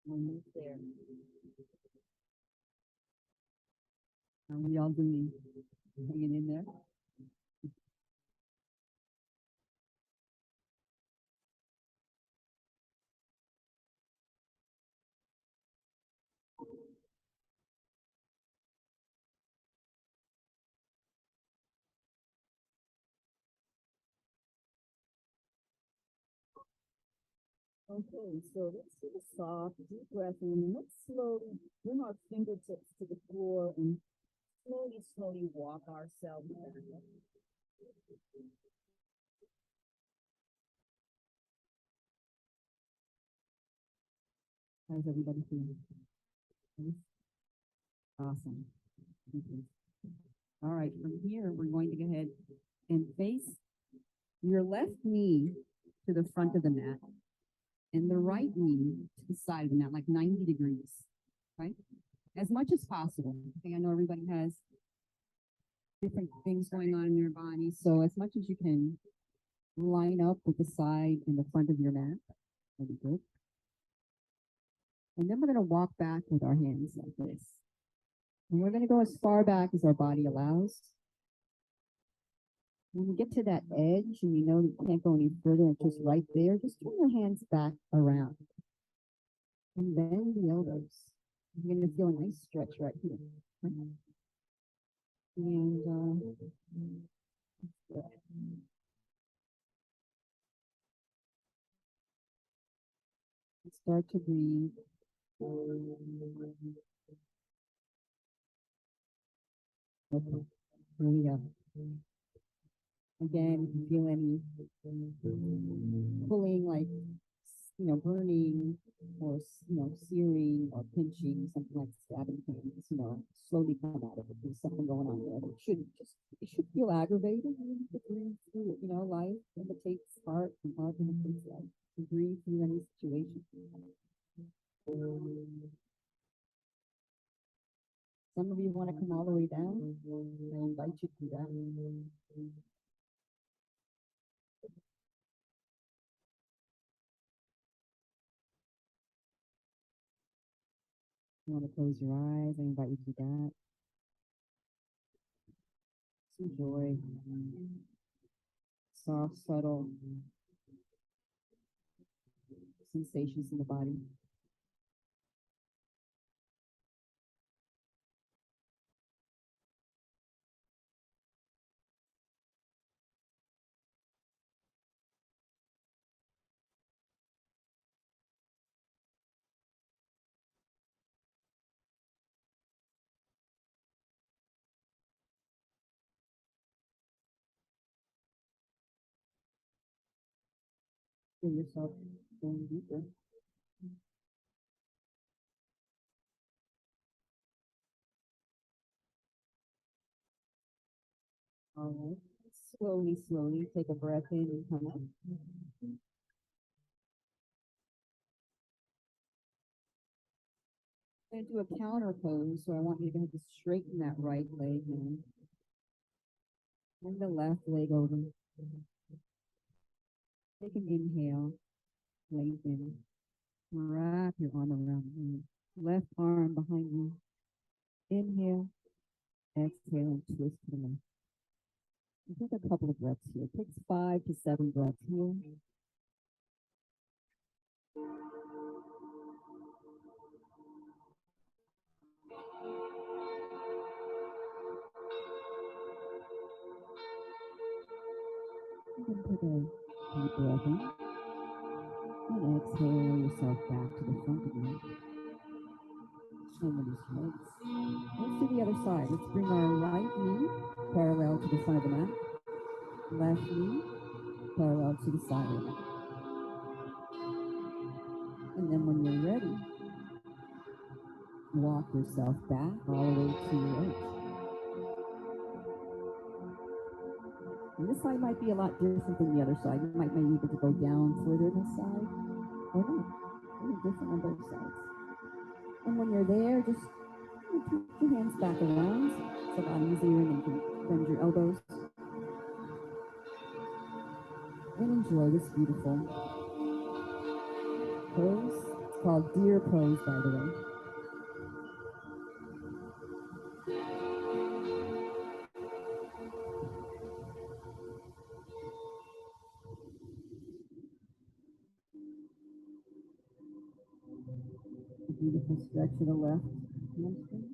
Speaker 12: Almost there. How are we all doing? Hanging in there? Okay, so let's take a soft, deep breath in, and let's slowly bring our fingertips to the floor and slowly walk ourselves back. How's everybody feeling? Nice? Awesome. Okay. All right, from here, we're going to go ahead and face your left knee to the front of the mat and the right knee to the side of the mat, like 90 degrees, right? As much as possible. Okay, I know everybody has different things going on in your body, so as much as you can line up with the side and the front of your mat, that'd be good. And then we're going to walk back with our hands like this. And we're going to go as far back as our body allows. When you get to that edge and you know you can't go any further, it's just right there, just turn your hands back around. And bend the elbows. You're going to feel a nice stretch right here. Right? And start to breathe. Okay, here we go. Again, if you feel any pulling, like, burning or, searing or pinching, something like stabbing pains, slowly come out of it. There's something going on there. It should feel aggravated. You need to breathe through it. Life imitates art and art imitates life. To breathe through any situation. Some of you want to come all the way down. I invite you to do that. You want to close your eyes? I invite you to do that. Just enjoy soft, subtle sensations in the body. Feel yourself going deeper. All right. Slowly, slowly take a breath in and come up. I'm going to do a counter pose, so I want you to go ahead and straighten that right leg now. And the left leg over. Take an inhale, lengthen. Wrap your arm around you. Left arm behind you. Inhale, exhale, and twist to the left. Take a couple of breaths here. It takes 5 to 7 breaths here. And then take a deep breath in. And exhale yourself back to the front again. And release your legs. Let's do the other side. Let's bring our right knee parallel to the front of the mat. Left knee parallel to the side of the mat. And then when you're ready, walk yourself back all the way to your edge. And this side might be a lot different than the other side. You might be able to go down further this side or not. Really different on both sides. And when you're there, just put your hands back around. It's a lot easier, and you can bend your elbows. And enjoy this beautiful pose. It's called deer pose, by the way. A beautiful stretch to the left hamstring.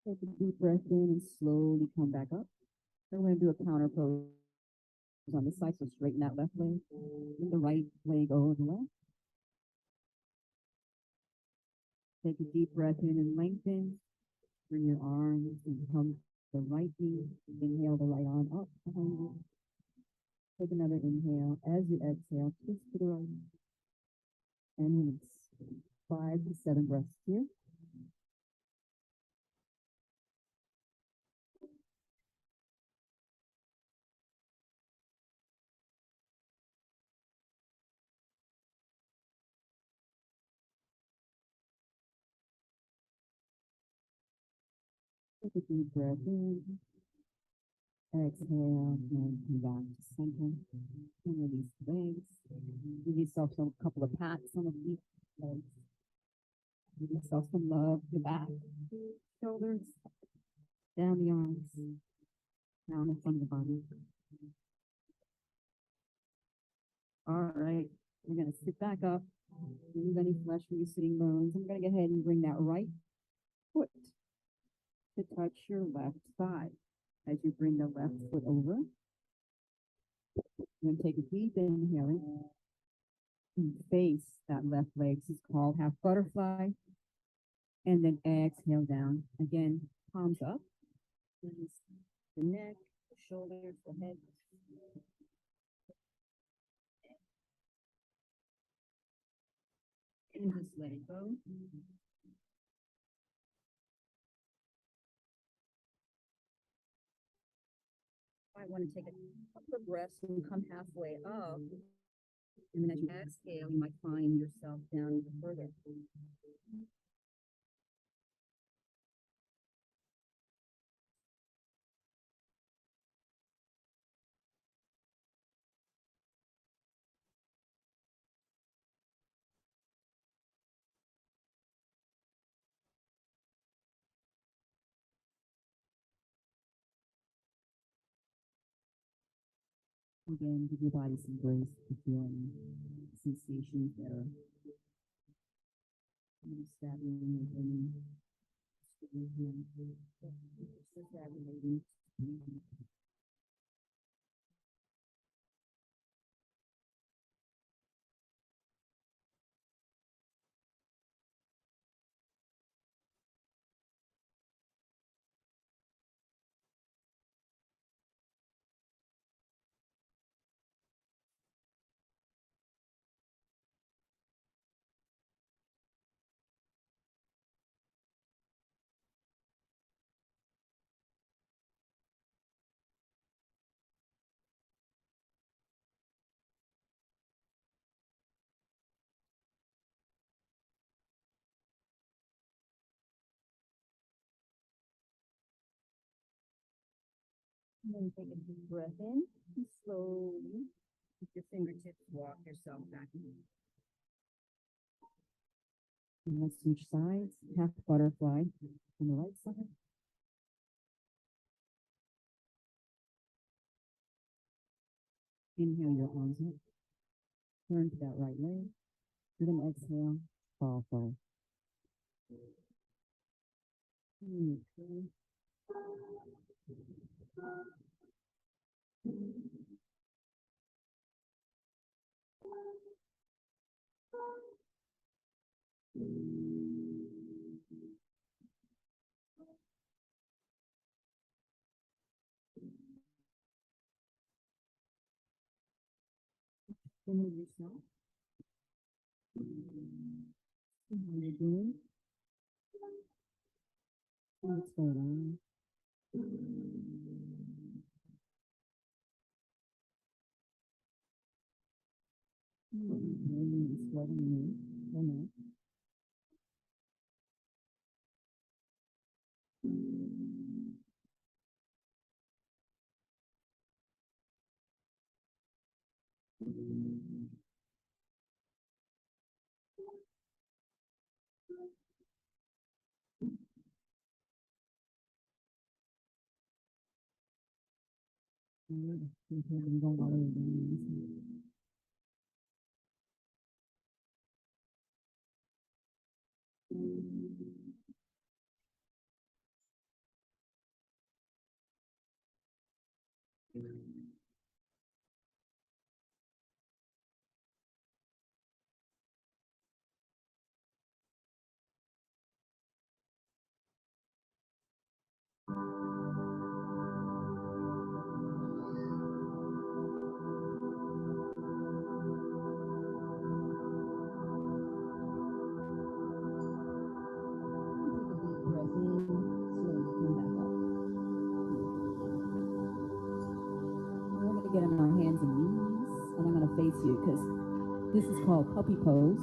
Speaker 12: Take a deep breath in and slowly come back up. Then we're going to do a counter pose on this side, so straighten that left leg, and the right leg over the left. Take a deep breath in and lengthen. Bring your arms and hug the right knee. Inhale the right arm up behind you. Take another inhale. As you exhale, twist to the right. And release. 5 to 7 breaths here. Take a deep breath in. Exhale and come back to center. And release the legs. Give yourself a couple of pats on the feet, legs. Give yourself some love. Your back, shoulders, down the arms, down in front of the body. All right, we're going to sit back up. Remove any flesh from your sitting bones. I'm going to go ahead and bring that right foot to touch your left thigh. As you bring the left foot over, you're going to take a deep inhale and face that left leg. This is called half butterfly. And then exhale down. Again, palms up. Release the neck, the shoulders, the head. And just let it go. I want to take a couple of breaths and come halfway up. And then as you exhale, you might find yourself down even further. Again, give your body some grace to feeling sensations that are stabbing and stagnating. And then take a deep breath in and slowly with your fingertips walk yourself back in. And let's switch sides. Half butterfly on the right side. Inhale your arms up. Turn to that right leg. And then exhale, fall forward. Okay. Remove yourself. See how you're doing. What's going on? Maybe it's letting you. I know. You don't want to We're going to get on our hands and knees, and I'm going to face you because this is called puppy pose.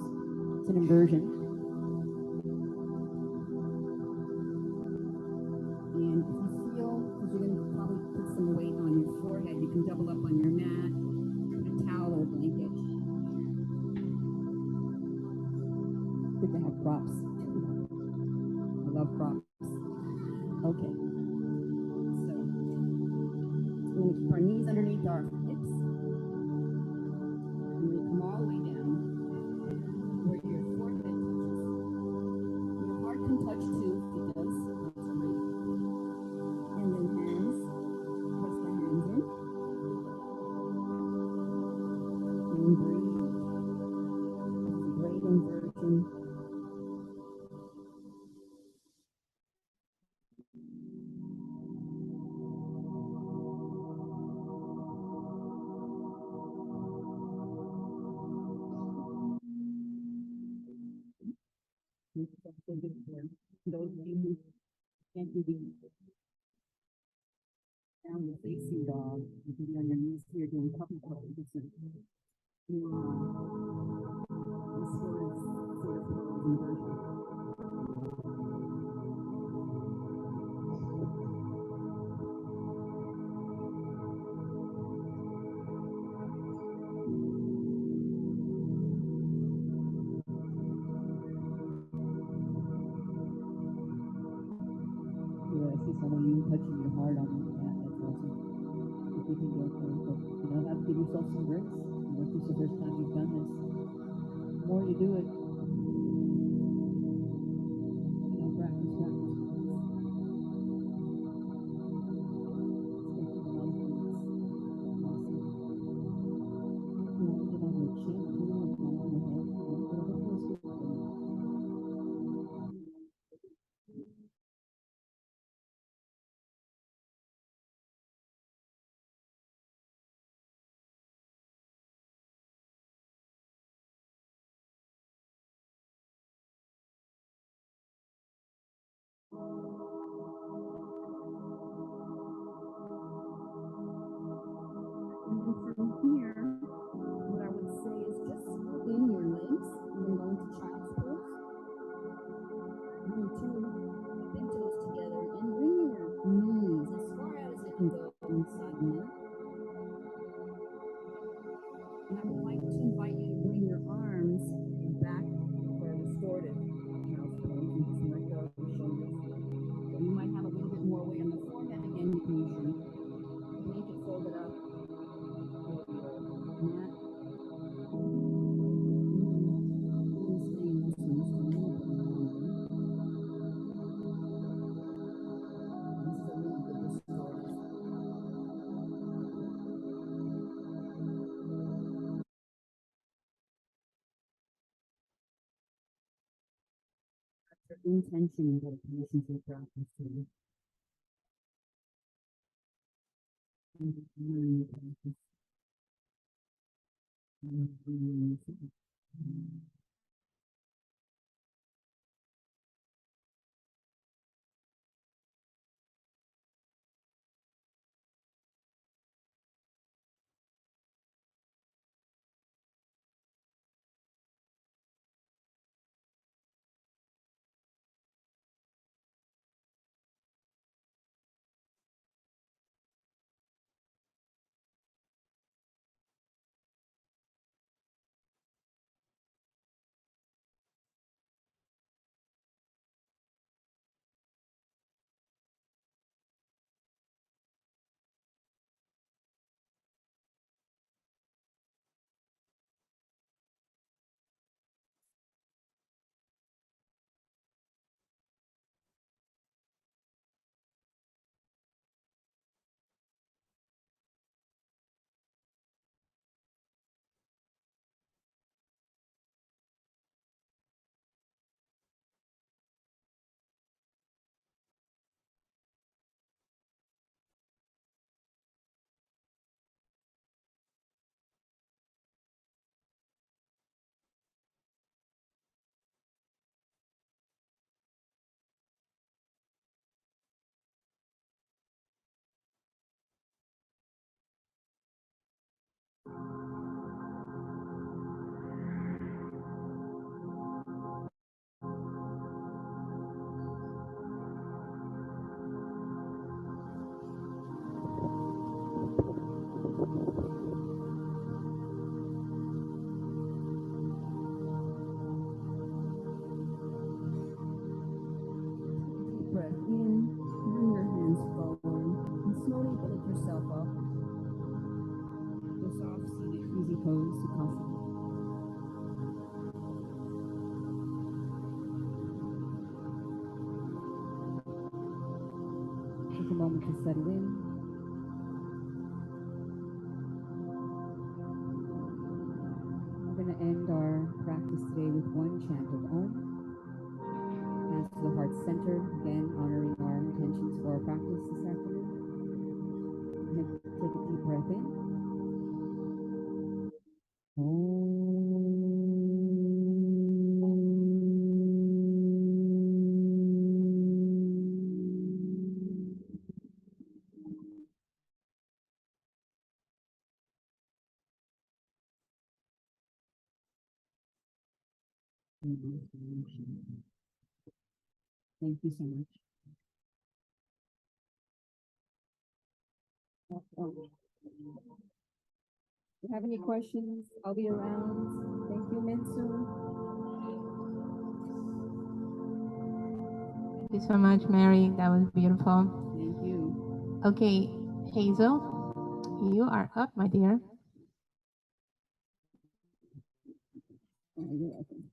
Speaker 12: It's an inversion. And if you feel, because you're going to probably put some weight on your forehead, you can double up on your mat, put a towel or a blanket. Good to have props. I love props. Okay. So we're going to keep our knees underneath our hips. We're going to come all the way down where your forehead touches. Your heart can touch too if it does. That's great. And then hands. Press the hands in. And breathe. Great inversion. Those of you who can't do the downward facing dog, you can be on your knees here doing puppy pose. It's a sort of inversion. Yeah, I see some of you touching your heart on your mat. That's awesome. If you can get there, but you know, have to give yourself some grace. You know, if this is the first time you've done this, the more you do it, you know, practice, practice, practice. It's making a lot of things awesome. You want to get on your chin too, and on your head, whatever feels good for you. And then from here, what I would say is just screw in your legs and then go into child's pose. Bring two big toes together and bring your knees as far out as they can go inside the mat. And I would like to invite you to bring your arms back for a restorative child's pose and just let go of your shoulders. So you might have a little bit more weight on the forehead. Again, you can use your blanket folded up or your mat. And stay in this one just a little bit longer. This is a really good restorative. For intention and dedication to the practice today. Learning the practice. Sukasa. Take a moment to settle in. We're going to end our practice today with one chant of Om. Hands to the heart center, again honoring our intentions for our practice this afternoon. And take a deep breath in. Thank you so much. If you have any questions, I'll be around. Thank you, Minsu.
Speaker 2: Thank you so much, Mary. That was beautiful.
Speaker 12: Thank you.
Speaker 2: Okay, Hazel, you are up, my dear.
Speaker 12: Oh, you're welcome.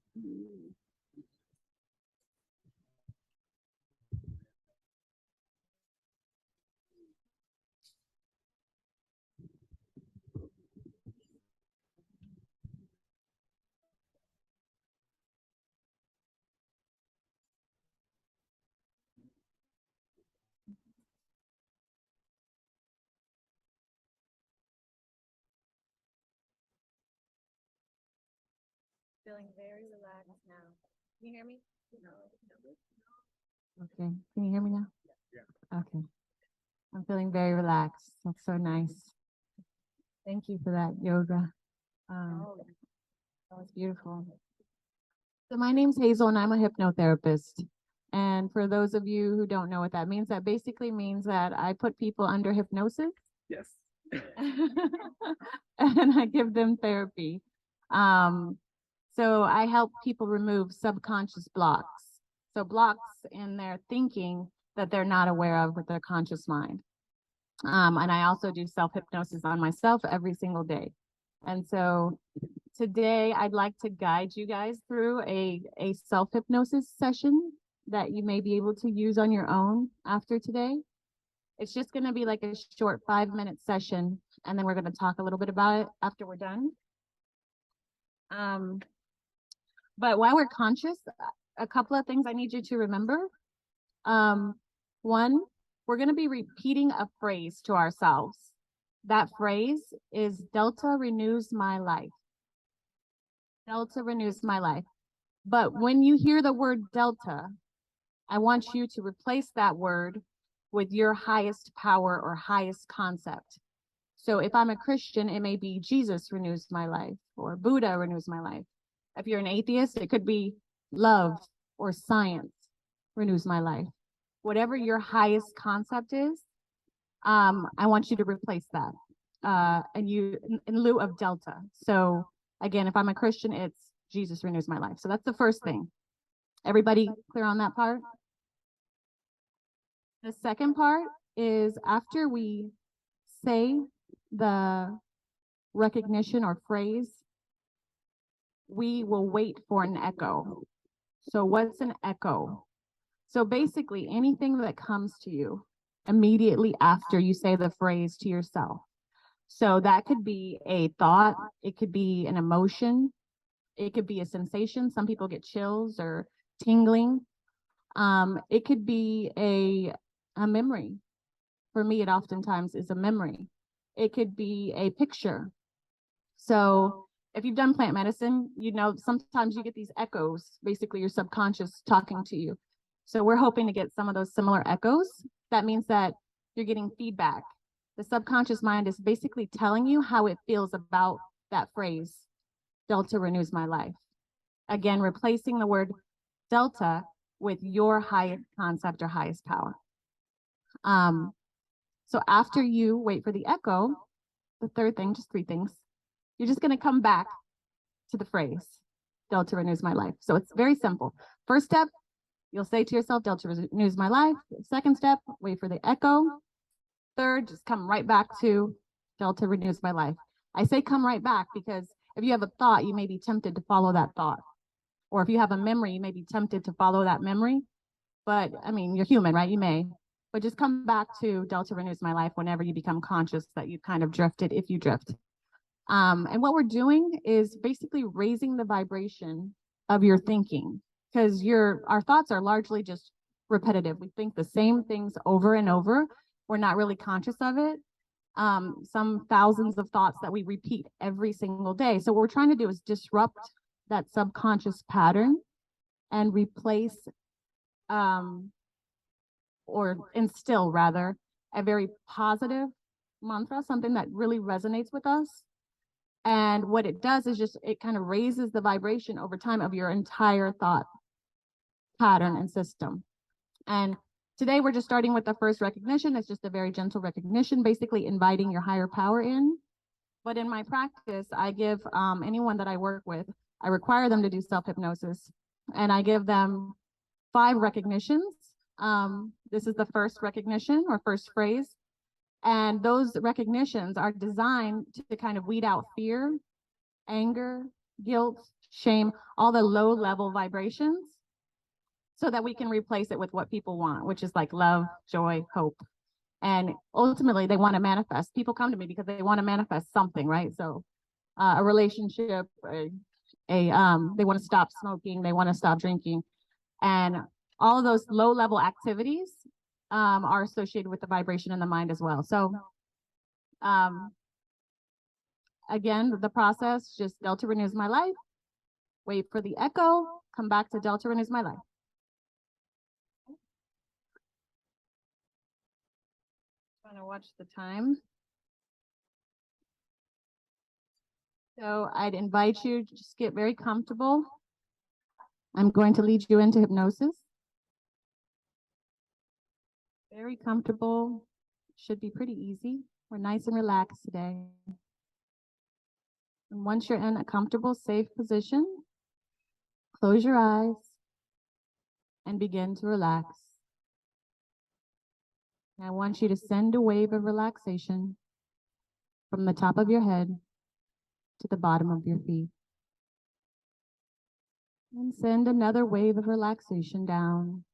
Speaker 1: Feeling very relaxed now. Can you hear me?
Speaker 2: Okay, can you hear me now? Yeah. Okay. I'm feeling very relaxed. That's so nice. Thank you for that yoga. That was beautiful. So my name's Hazel and I'm a hypnotherapist. And for those of you who don't know what that means, that basically means that I put people under hypnosis.
Speaker 3: Yes.
Speaker 2: And I give them therapy. So I help people remove subconscious blocks. So blocks in their thinking that they're not aware of with their conscious mind. And I also do self-hypnosis on myself every single day. And so today I'd like to guide you guys through a self-hypnosis session that you may be able to use on your own after today. It's just going to be like a short 5-minute session, and then we're going to talk a little bit about it after we're done. But while we're conscious, a couple of things I need you to remember. One, we're going to be repeating a phrase to ourselves. That phrase is Delta renews my life. Delta renews my life. But when you hear the word Delta, I want you to replace that word with your highest power or highest concept. So if I'm a Christian, it may be Jesus renews my life or Buddha renews my life. If you're an atheist, it could be love or science renews my life. Whatever your highest concept is, I want you to replace that and you in lieu of Delta. So again, if I'm a Christian, it's Jesus renews my life. So that's the first thing. Everybody clear on that part? The second part is after we say the recognition or phrase, we will wait for an echo. So what's an echo? So basically anything that comes to you immediately after you say the phrase to yourself. So that could be a thought, it could be an emotion, it could be a sensation. Some people get chills or tingling. It could be a memory. For me, it oftentimes is a memory. It could be a picture. So if you've done plant medicine, you know sometimes you get these echoes, basically your subconscious talking to you. So we're hoping to get some of those similar echoes. That means that you're getting feedback. The subconscious mind is basically telling you how it feels about that phrase, Delta renews my life. Again, replacing the word Delta with your highest concept or highest power. So after you wait for the echo, the third thing, just 3 things, you're just going to come back to the phrase, Delta renews my life. So it's very simple. First step, you'll say to yourself, Delta renews my life. Second step, wait for the echo. Third, just come right back to Delta renews my life. I say come right back because
Speaker 5: if you have a thought, you may be tempted to follow that thought. Or if you have a memory, you may be tempted to follow that memory. But I mean, you're human, right? You may. But just come back to Delta Renews My Life whenever you become conscious that you kind of drifted, if you drift. And what we're doing is basically raising the vibration of your thinking, because our thoughts are largely just repetitive. We think the same things over and over. We're not really conscious of it. Some thousands of thoughts that we repeat every single day. So what we're trying to do is disrupt that subconscious pattern and replace or instill rather a very positive mantra, something that really resonates with us. And what it does is just, it kind of raises the vibration over time of your entire thought pattern and system. And today we're just starting with the first recognition. It's just a very gentle recognition, basically inviting your higher power in. But in my practice, I give anyone that I work with, I require them to do self-hypnosis, and I give them 5 recognitions. This is the first recognition or first phrase. And those recognitions are designed to kind of weed out fear, anger, guilt, shame, all the low level vibrations, so that we can replace it with what people want, which is like love, joy, hope. And ultimately they want to manifest. People come to me because they want to manifest something, right? So a relationship, they want to stop smoking, they want to stop drinking. And all of those low level activities are associated with the vibration in the mind as well. So again, the process, just Delta Renews My Life, wait for the echo, come back to Delta Renews My Life. Trying to watch the time. So I'd invite you to just get very comfortable. I'm going to lead you into hypnosis. Very comfortable. Should be pretty easy. We're nice and relaxed today. And once you're in a comfortable, safe position, close your eyes and begin to relax. And I want you to send a wave of relaxation from the top of your head to the bottom of your feet. And send another wave of relaxation down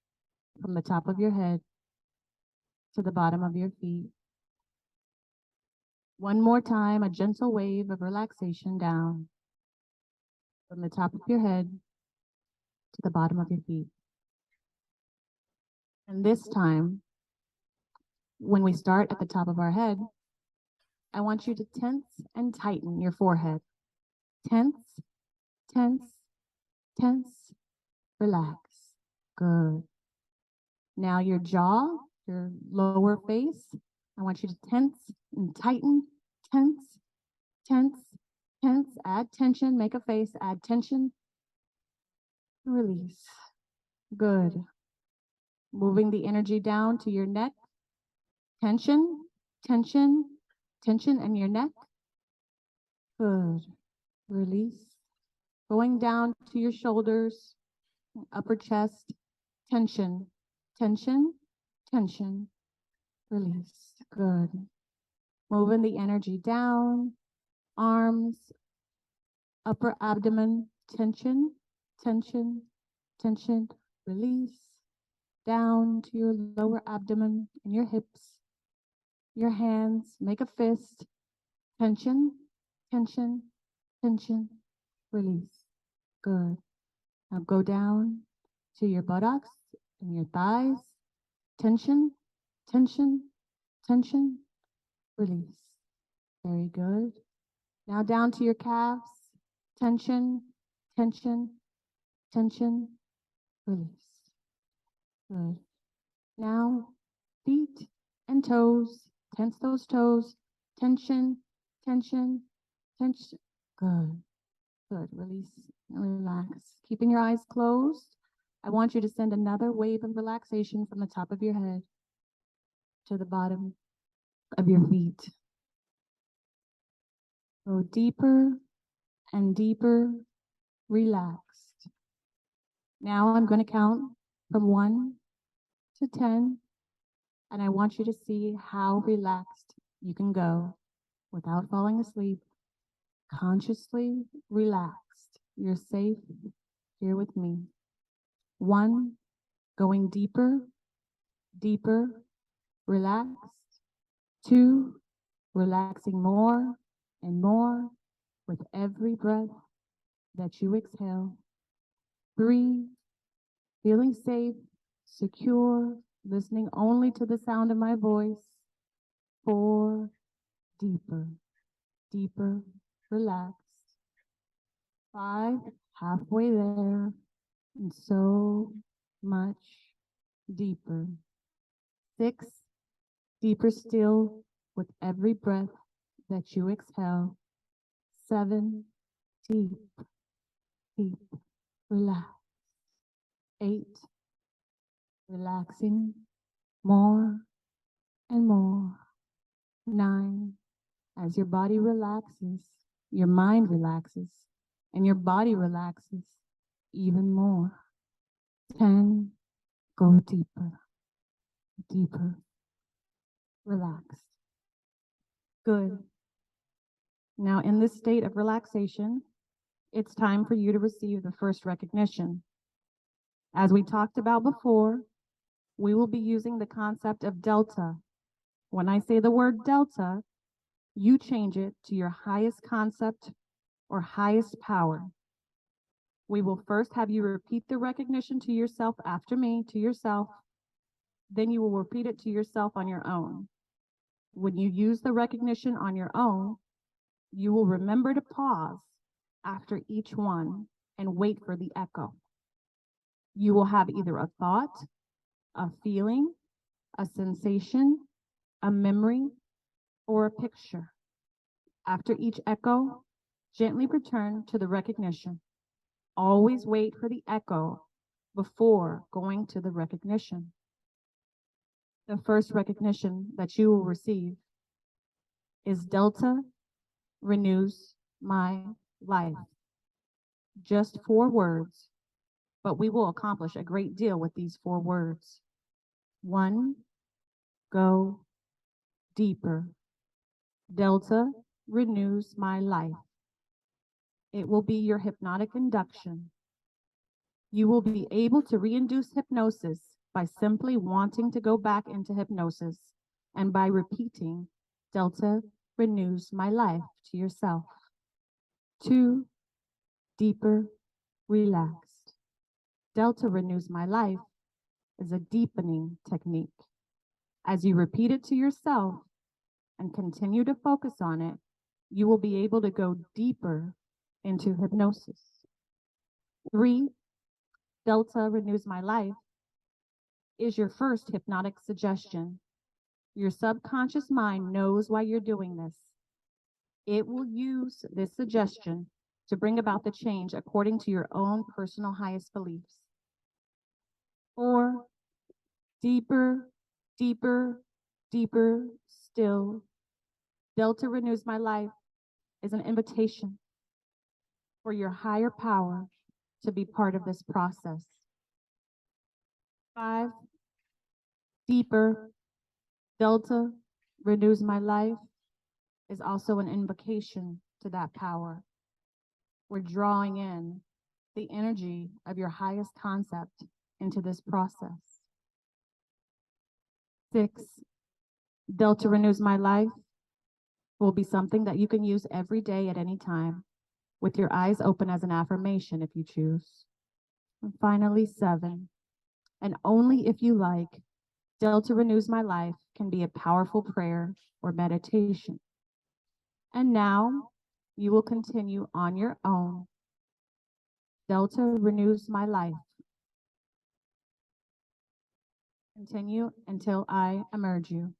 Speaker 5: from the top of your head to the bottom of your feet. One more time, a gentle wave of relaxation down from the top of your head to the bottom of your feet. And this time, when we start at the top of our head, I want you to tense and tighten your forehead. Tense, tense, tense, relax. Good. Now your jaw, your lower face, I want you to tense and tighten, tense, tense, tense, add tension, make a face, add tension, release. Good. Moving the energy down to your neck, tension, tension, tension in your neck. Good. Release. Going down to your shoulders, upper chest, tension, tension, tension, release. Good. Moving the energy down, arms, upper abdomen, tension, tension, tension, release. Down to your lower abdomen and your hips, your hands, make a fist, tension, tension, tension, release. Good. Now go down to your buttocks and your thighs, tension, tension, tension, release. Very good. Now down to your calves, tension, tension, tension, release. Good. Now feet and toes, tense those toes, tension, tension, tension. Good. Good. Release and relax. Keeping your eyes closed, I want you to send another wave of relaxation from the top of your head to the bottom of your feet. Go deeper and deeper, relaxed. Now I'm going to count from 1 to 10, and I want you to see how relaxed you can go without falling asleep. consciously relaxed. You're safe here with me. 1, going deeper, deeper, relaxed. 2, relaxing more and more with every breath that you exhale. 3, feeling safe, secure, listening only to the sound of my voice. 4, deeper, deeper, relaxed. 5, halfway there, and so much deeper. 6, deeper still with every breath that you exhale. 7, deep, deep, relax. 8, relaxing more and more. 9, as your body relaxes, your mind relaxes, and your body relaxes even more. 10, go deeper, deeper, relaxed. Good. Now, in this state of relaxation, it's time for you to receive the first recognition. As we talked about before, we will be using the concept of delta. When I say the word delta, you change it to your highest concept or highest power. We will first have you repeat the recognition to yourself after me, to yourself. Then you will repeat it to yourself on your own. When you use the recognition on your own, you will remember to pause after each one and wait for the echo. You will have either a thought, a feeling, a sensation, a memory, or a picture. After each echo, gently return to the recognition. Always wait for the echo before going to the recognition. The first recognition that you will receive is Delta renews my life. Just 4 words, but we will accomplish a great deal with these 4 words. 1, go deeper. Delta renews my life. It will be your hypnotic induction. You will be able to reinduce hypnosis by simply wanting to go back into hypnosis and by repeating Delta renews my life to yourself. 2, deeper, relaxed. Delta renews my life is a deepening technique. As you repeat it to yourself and continue to focus on it, you will be able to go deeper into hypnosis. 3, Delta renews my life is your first hypnotic suggestion. Your subconscious mind knows why you're doing this. It will use this suggestion to bring about the change according to your own personal highest beliefs. 4, deeper, deeper, deeper still. Delta renews my life is an invitation for your higher power to be part of this process. 5, deeper, Delta renews my life is also an invocation to that power. We're drawing in the energy of your highest concept into this process. 6, Delta renews my life will be something that you can use every day at any time with your eyes open as an affirmation if you choose. And finally, 7, and only if you like, Delta renews my life can be a powerful prayer or meditation. And now you will continue on your own. Delta renews my life. Continue until I emerge you.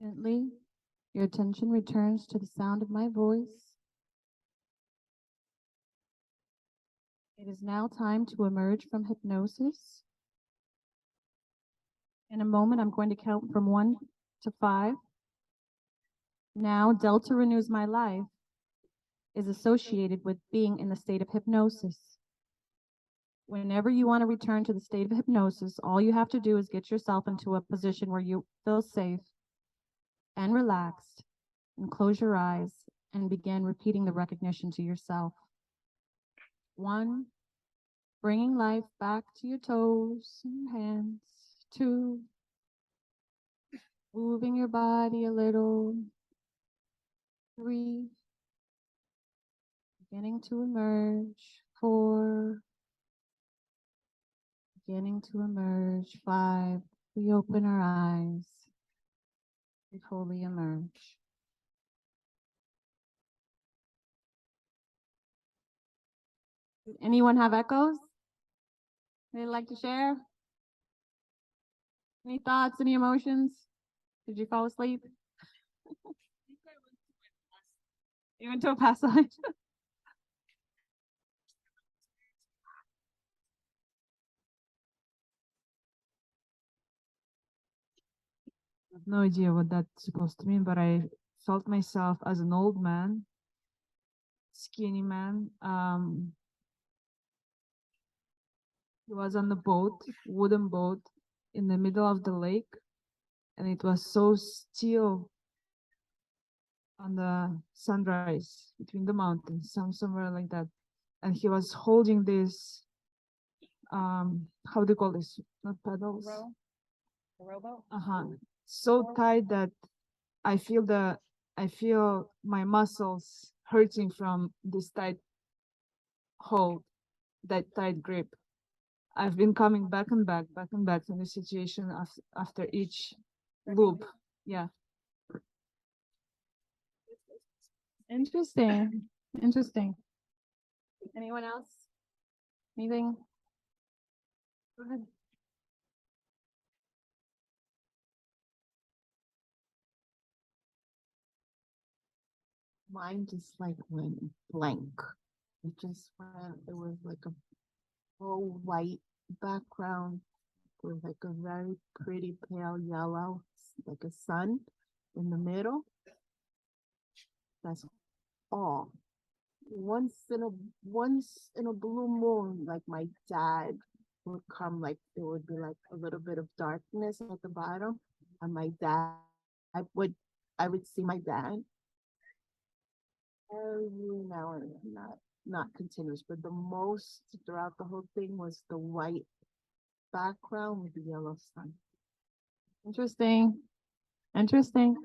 Speaker 5: Gently, your attention returns to the sound of my voice. It is now time to emerge from hypnosis. In a moment, I'm going to count from 1 to 5. Now, Delta renews my life is associated with being in the state of hypnosis. Whenever you want to return to the state of hypnosis, all you have to do is get yourself into a position where you feel safe and relaxed, and close your eyes and begin repeating the recognition to yourself. 1, bringing life back to your toes and hands. 2, moving your body a little. 3, beginning to emerge. 4, beginning to emerge. 5, we open our eyes. We fully emerge. Did anyone have echoes they'd like to share? Any thoughts, any emotions? Did you fall asleep? You went to a past life.
Speaker 4: I have no idea what that's supposed to mean, but I felt myself as an old man, skinny man. He was on the boat, wooden boat, in the middle of the lake, and it was so still on the sunrise between the mountains, somewhere like that. And he was holding this, how do you call this? Not pedals.
Speaker 9: Rowboat?
Speaker 4: So tight that I feel my muscles hurting from this tight hold, that tight grip. I've been coming back and back to this situation after each loop. Yeah.
Speaker 5: Interesting. Interesting. Anyone else? Anything? Go ahead.
Speaker 13: Mine just like went blank. It just went, it was like a full white background with like a very pretty pale yellow, like a sun in the middle. That's awe. Once in a blue moon, like my dad would come, like there would be like a little bit of darkness at the bottom, and my dad would I would see my dad every now and then, not continuous, but the most throughout the whole thing was the white background with the yellow sun.
Speaker 5: Interesting. Interesting.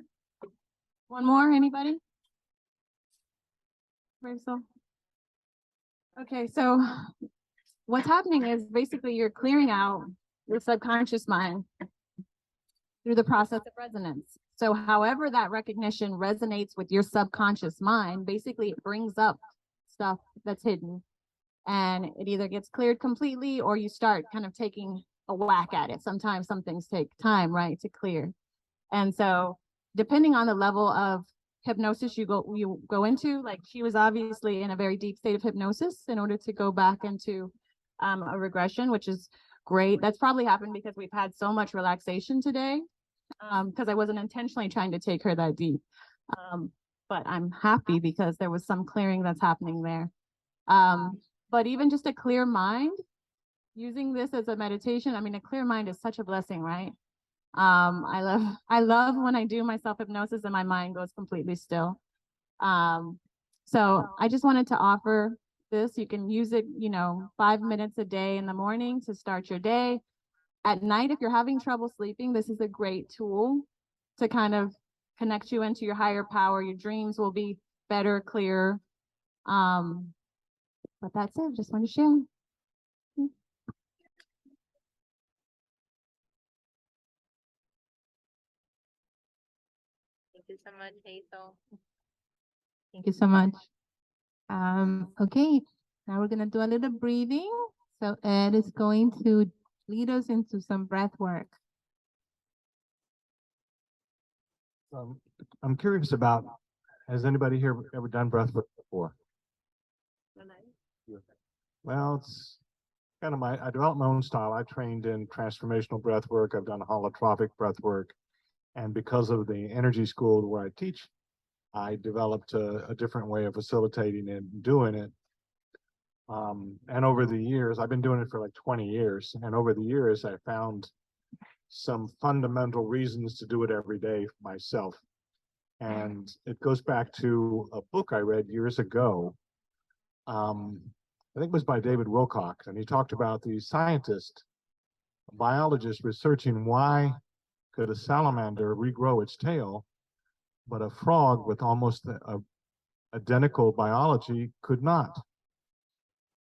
Speaker 5: One more, anybody? Rachel? Okay, so what's happening is basically you're clearing out your subconscious mind through the process of resonance. So however that recognition resonates with your subconscious mind, basically it brings up stuff that's hidden, and it either gets cleared completely or you start kind of taking a whack at it. Sometimes some things take time, right, to clear. And so depending on the level of hypnosis you go into, like she was obviously in a very deep state of hypnosis in order to go back into a regression, which is great. That's probably happened because we've had so much relaxation today, because I wasn't intentionally trying to take her that deep. But I'm happy because there was some clearing that's happening there. But even just a clear mind, using this as a meditation, I mean, a clear mind is such a blessing, right? I love when I do my self-hypnosis and my mind goes completely still. So I just wanted to offer this. You can use it, 5 minutes a day in the morning to start your day. At night, if you're having trouble sleeping, this is a great tool to kind of connect you into your higher power. Your dreams will be better, clearer. But that's it. Just want to share.
Speaker 2: Thank you so much, Hazel. Thank you so much. Okay, now we're gonna do a little breathing. So Ed is going to lead us into some breath work.
Speaker 14: I'm curious about, has anybody here ever done breath work before? Well, it's kind of I developed my own style. I trained in transformational breath work. I've done holotropic breath work. And because of the energy school where I teach, I developed a different way of facilitating and doing it. And over the years, I've been doing it for like 20 years. And over the years, I found some fundamental reasons to do it every day myself. And it goes back to a book I read years ago. I think it was by David Wilcox, and he talked about the scientist, a biologist researching why could a salamander regrow its tail, but a frog with almost identical biology could not.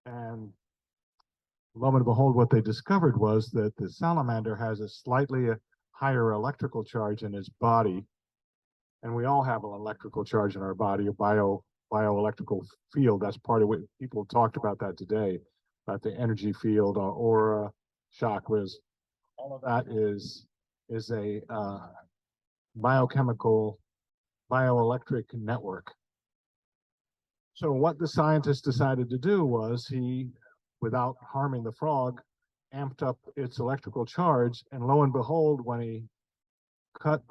Speaker 14: And lo and behold, what they discovered was that the salamander has a slightly higher electrical charge in its body. And we all have an electrical charge in our body, a bioelectrical field. That's part of what people talked about that today, about the energy field, our aura, chakras. All of that is a biochemical, bioelectric network. So what the scientist decided to do was he, without harming the frog, amped up its electrical charge, and lo and behold, when he cut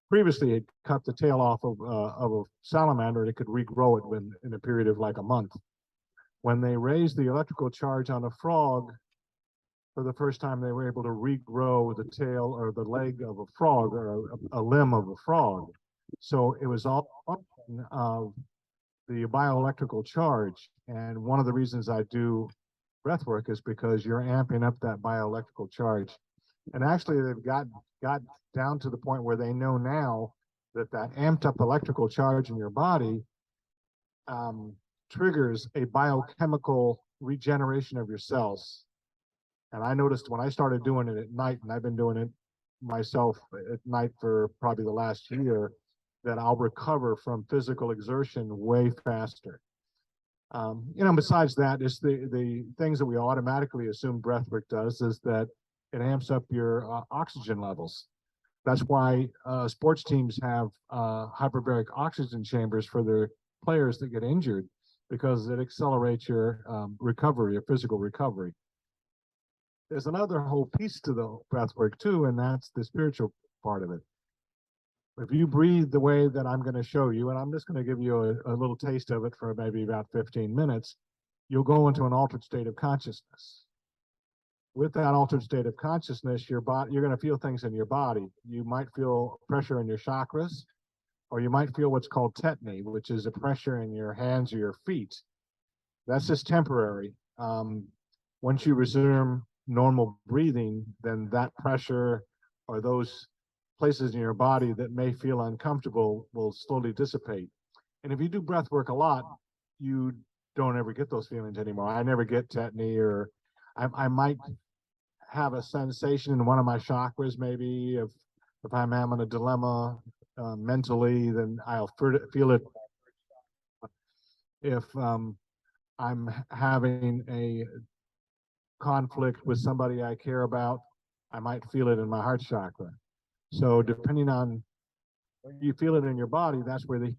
Speaker 14: previously it cut the tail off of a salamander, and it could regrow it in a period of like a month. When they raised the electrical charge on a frog, for the first time, they were able to regrow the tail or the leg of a frog or a limb of a frog. So it was all of the bioelectrical charge. And one of the reasons I do breath work is because you're amping up that bioelectrical charge. And actually, they've got down to the point where they know now that amped up electrical charge in your body triggers a biochemical regeneration of your cells. And I noticed when I started doing it at night, and I've been doing it myself at night for probably the last year, that I'll recover from physical exertion way faster. Besides that, it's the things that we automatically assume breathwork does is that it amps up your oxygen levels. That's why sports teams have hyperbaric oxygen chambers for their players that get injured, because it accelerates your recovery, your physical recovery. There's another whole piece to the breath work too, and that's the spiritual part of it. If you breathe the way that I'm going to show you, and I'm just going to give you a little taste of it for maybe about 15 minutes, you'll go into an altered state of consciousness. With that altered state of consciousness, your body, you're going to feel things in your body. You might feel pressure in your chakras, or you might feel what's called tetany, which is a pressure in your hands or your feet. That's just temporary. Once you resume normal breathing, then that pressure or those places in your body that may feel uncomfortable will slowly dissipate. And if you do breath work a lot, you don't ever get those feelings anymore. I never get tetany, or I might have a sensation in one of my chakras, maybe if I'm having a dilemma mentally, then I'll feel it. If I'm having a conflict with somebody I care about, I might feel it in my heart chakra. So depending on where you feel it in your body, that's where the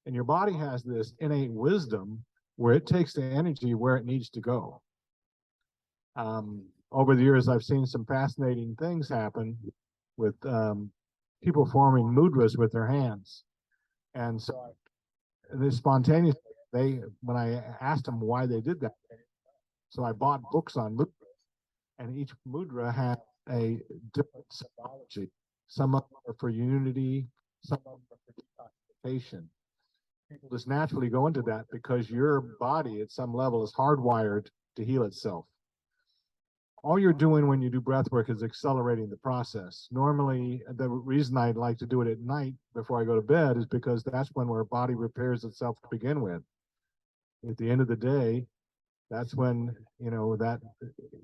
Speaker 14: and your body has this innate wisdom where it takes the energy where it needs to go. Over the years, I've seen some fascinating things happen with people forming mudras with their hands. And so this spontaneous, when I asked them why they did that, so I bought books on mudras, and each mudra had a different symbology. Some of them are for unity, some of them are for detoxification. People just naturally go into that because your body at some level is hardwired to heal itself. All you're doing when you do breath work is accelerating the process. Normally, the reason I like to do it at night before I go to bed is because that's when our body repairs itself to begin with. At the end of the day, that's when, that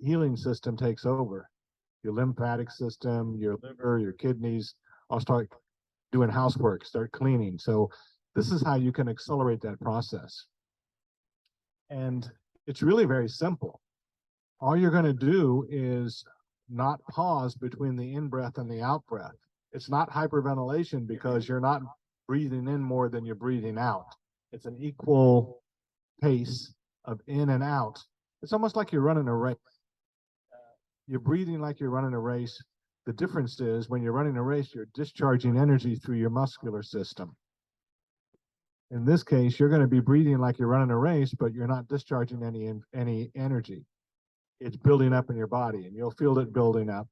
Speaker 14: healing system takes over. Your lymphatic system, your liver, your kidneys all start doing housework, start cleaning. So this is how you can accelerate that process. And it's really very simple. All you're going to do is not pause between the in-breath and the out-breath. It's not hyperventilation because you're not breathing in more than you're breathing out. It's an equal pace of in and out. It's almost like you're running a race. You're breathing like you're running a race. The difference is when you're running a race, you're discharging energy through your muscular system. In this case, you're going to be breathing like you're running a race, but you're not discharging any energy. It's building up in your body, and you'll feel it building up.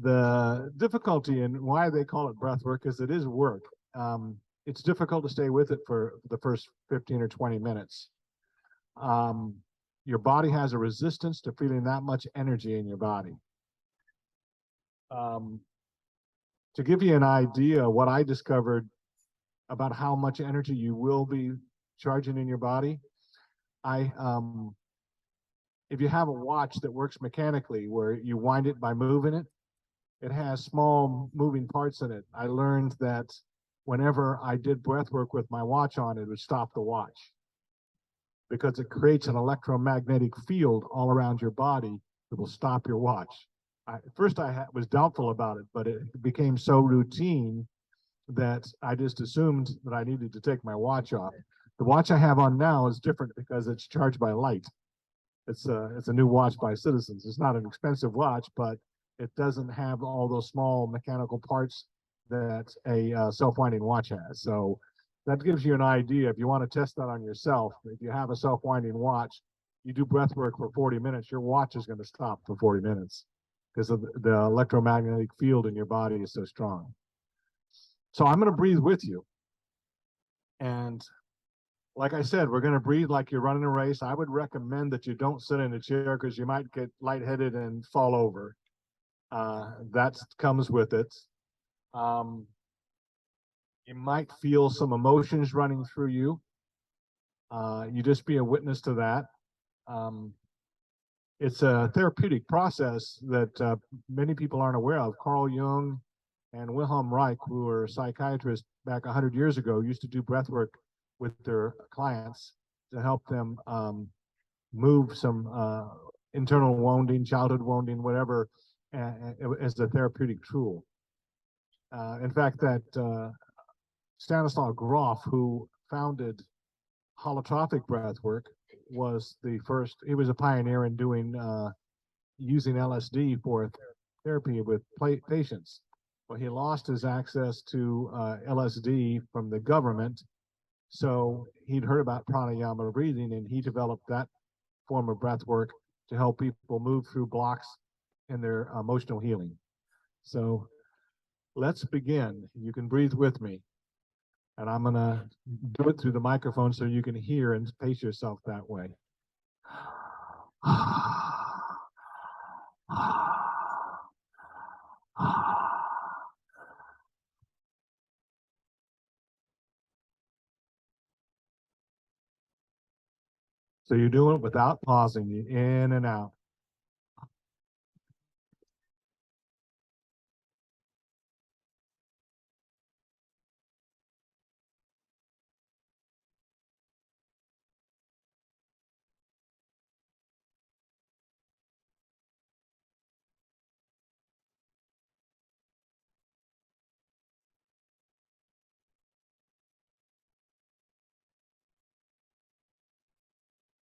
Speaker 14: The difficulty and why they call it breath work is it is work. It's difficult to stay with it for the first 15 or 20 minutes. Your body has a resistance to feeling that much energy in your body. To give you an idea, what I discovered about how much energy you will be charging in your body, if you have a watch that works mechanically where you wind it by moving it, it has small moving parts in it. I learned that whenever I did breath work with my watch on, it would stop the watch because it creates an electromagnetic field all around your body that will stop your watch. At first I was doubtful about it, but it became so routine that I just assumed that I needed to take my watch off. The watch I have on now is different because it's charged by light. It's a new watch by Citizens. It's not an expensive watch, but it doesn't have all those small mechanical parts that a self-winding watch has. So that gives you an idea. If you want to test that on yourself, if you have a self-winding watch, you do breath work for 40 minutes, your watch is going to stop for 40 minutes because of the electromagnetic field in your body is so strong. So I'm going to breathe with you. And like I said, we're going to breathe like you're running a race. I would recommend that you don't sit in a chair because you might get lightheaded and fall over. That comes with it. You might feel some emotions running through you. You just be a witness to that. It's a therapeutic process that many people aren't aware of. Carl Jung and Wilhelm Reich, who were psychiatrists back 100 years ago, used to do breath work with their clients to help them move some internal wounding, childhood wounding, whatever, as a therapeutic tool. In fact, that Stanislav Grof, who founded holotropic breath work, was the first. He was a pioneer in doing using LSD for therapy with patients. Well, he lost his access to LSD from the government. So he'd heard about pranayama breathing, and he developed that form of breath work to help people move through blocks in their emotional healing. So let's begin. You can breathe with me. And I'm going to do it through the microphone so you can hear and pace yourself that way. So you're doing it without pausing, you in and out.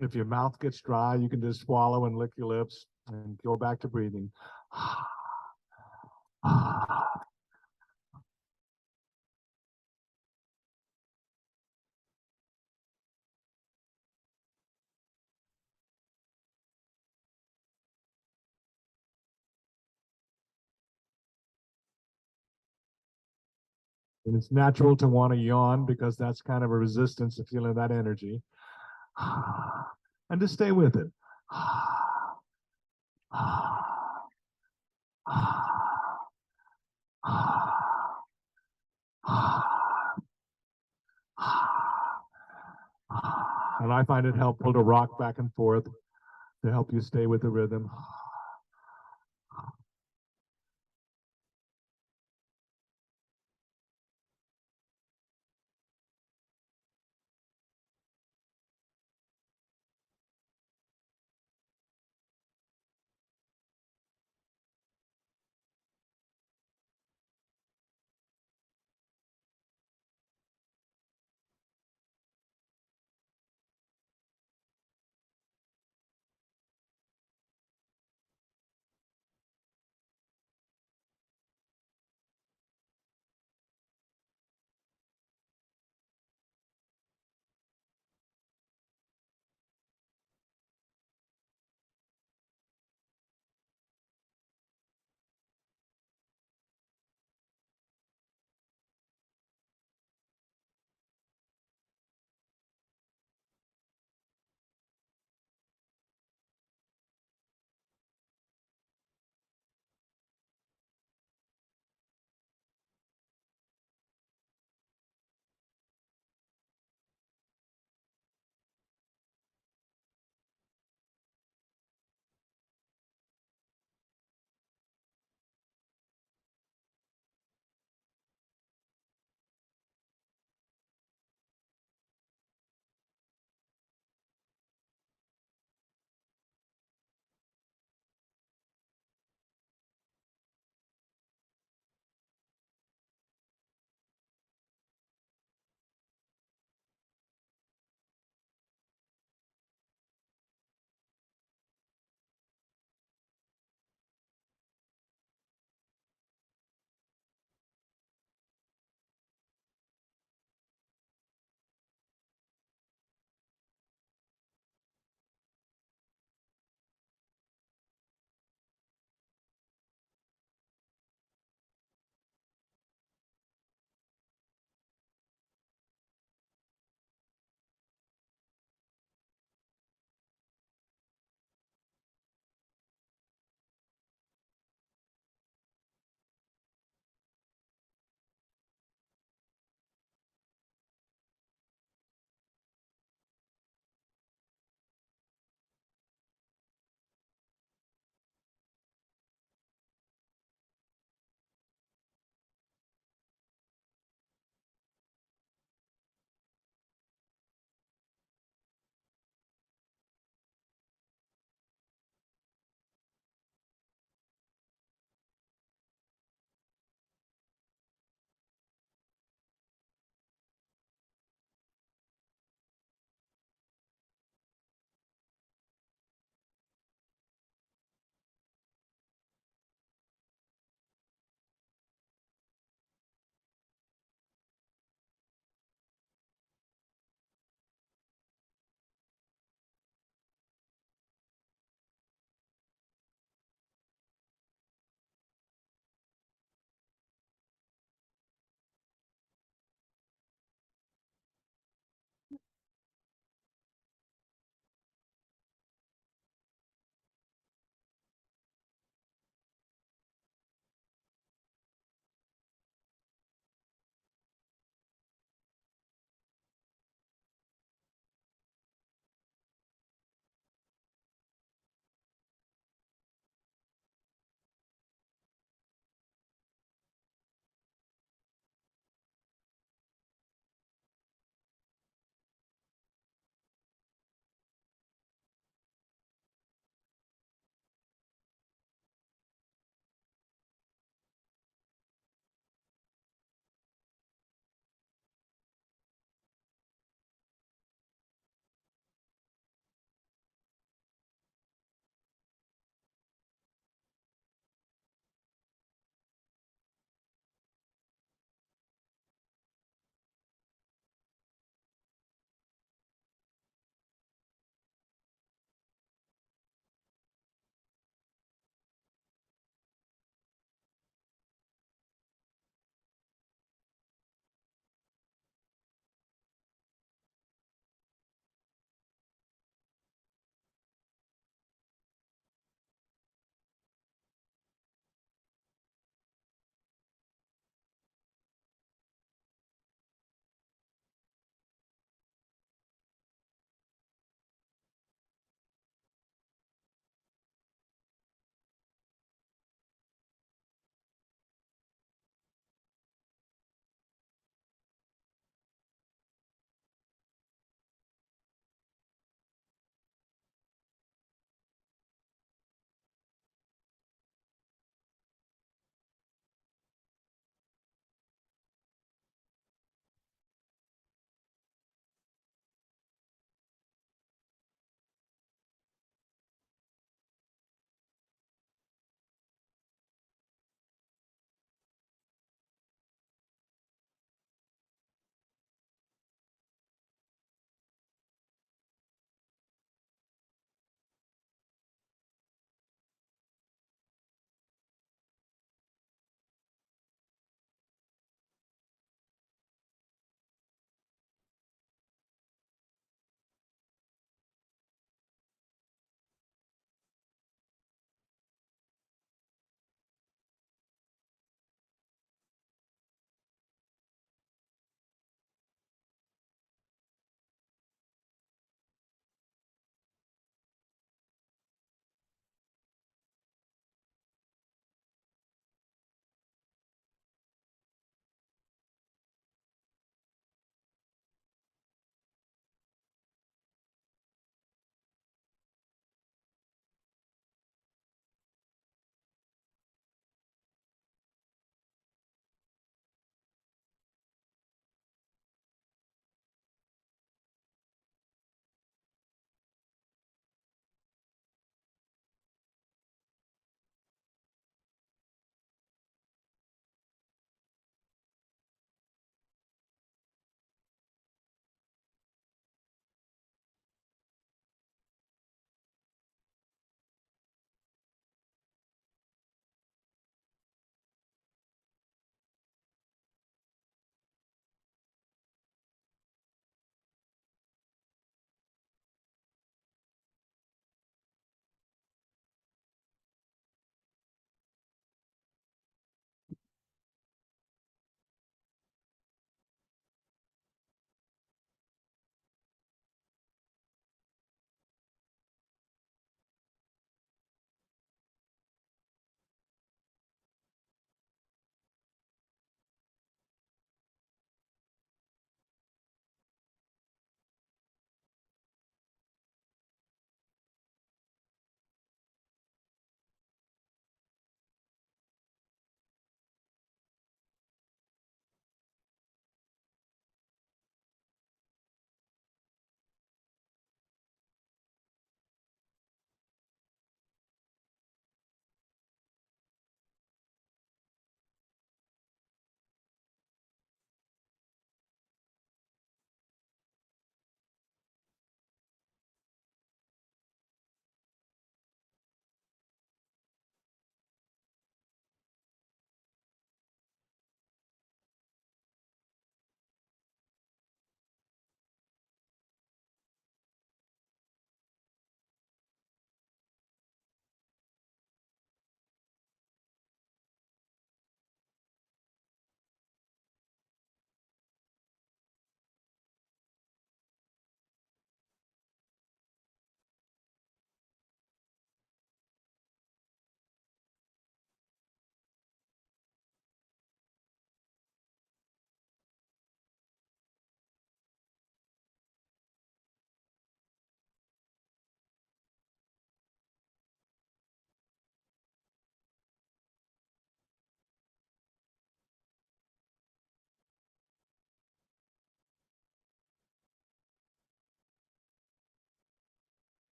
Speaker 14: If your mouth gets dry, you can just swallow and lick your lips and go back to breathing. And it's natural to want to yawn because that's kind of a resistance to feeling that energy. And just stay with it. And I find it helpful to rock back and forth to help you stay with the rhythm.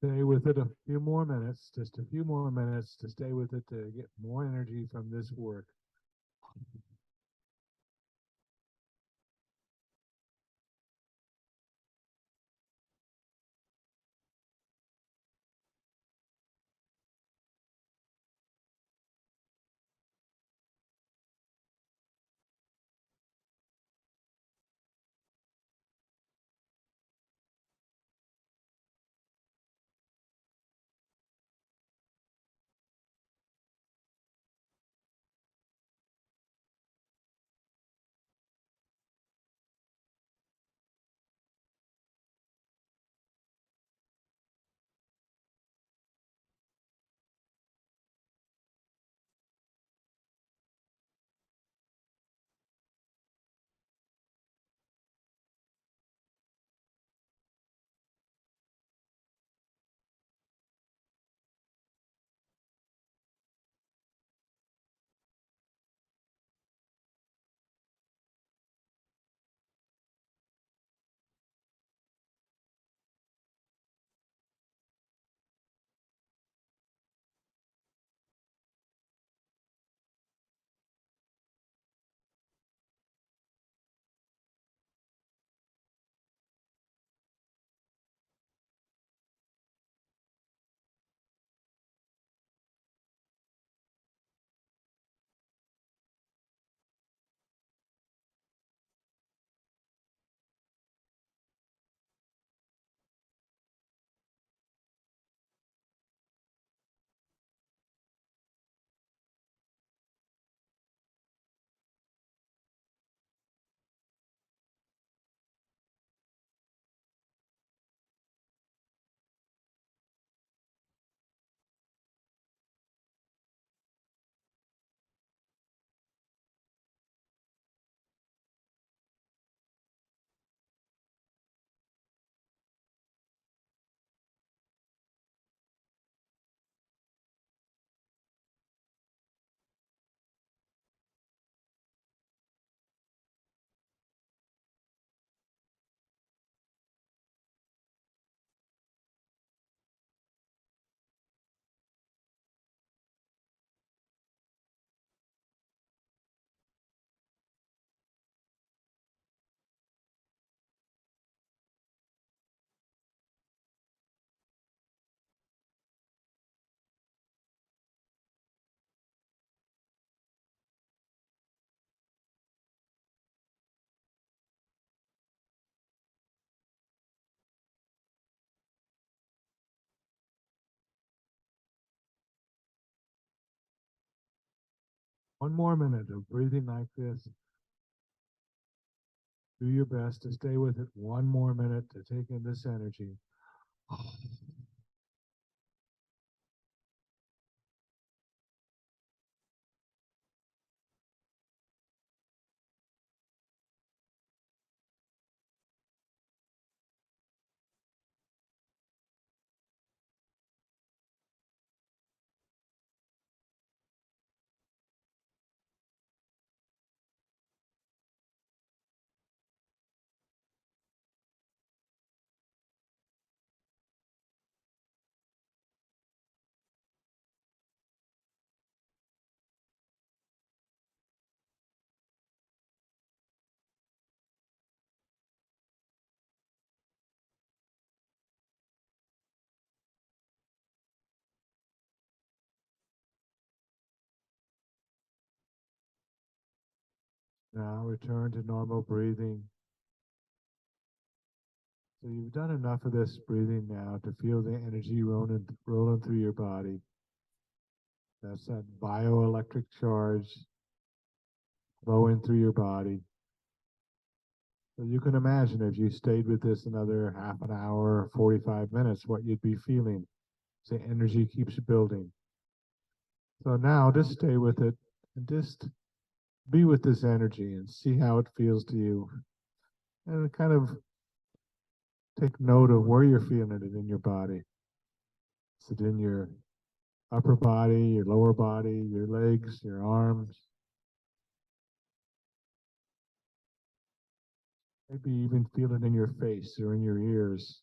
Speaker 14: Stay with it a few more minutes, just a few more minutes to stay with it to get more energy from this work. One more minute of breathing like this. Do your best to stay with it one more minute to take in this energy. Now return to normal breathing. So you've done enough of this breathing now to feel the energy rolling through your body. That's that bioelectric charge flowing through your body. So you can imagine if you stayed with this another half an hour, 45 minutes, what you'd be feeling. The energy keeps building. So now just stay with it and just be with this energy and see how it feels to you. And kind of take note of where you're feeling it in your body. Is it in your upper body, your lower body, your legs, your arms? Maybe even feel it in your face or in your ears.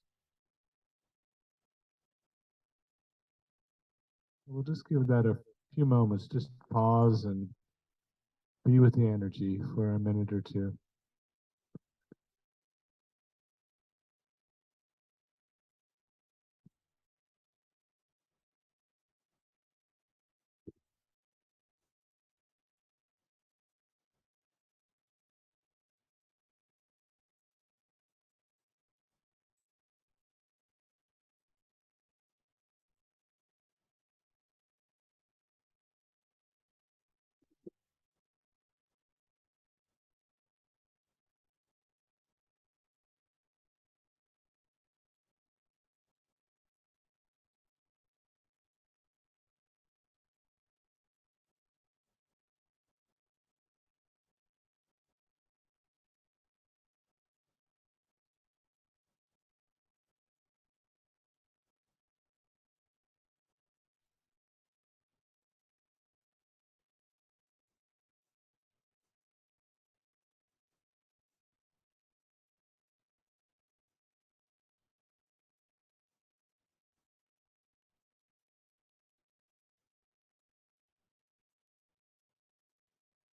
Speaker 14: We'll just give that a few moments, just pause and be with the energy for a minute or two.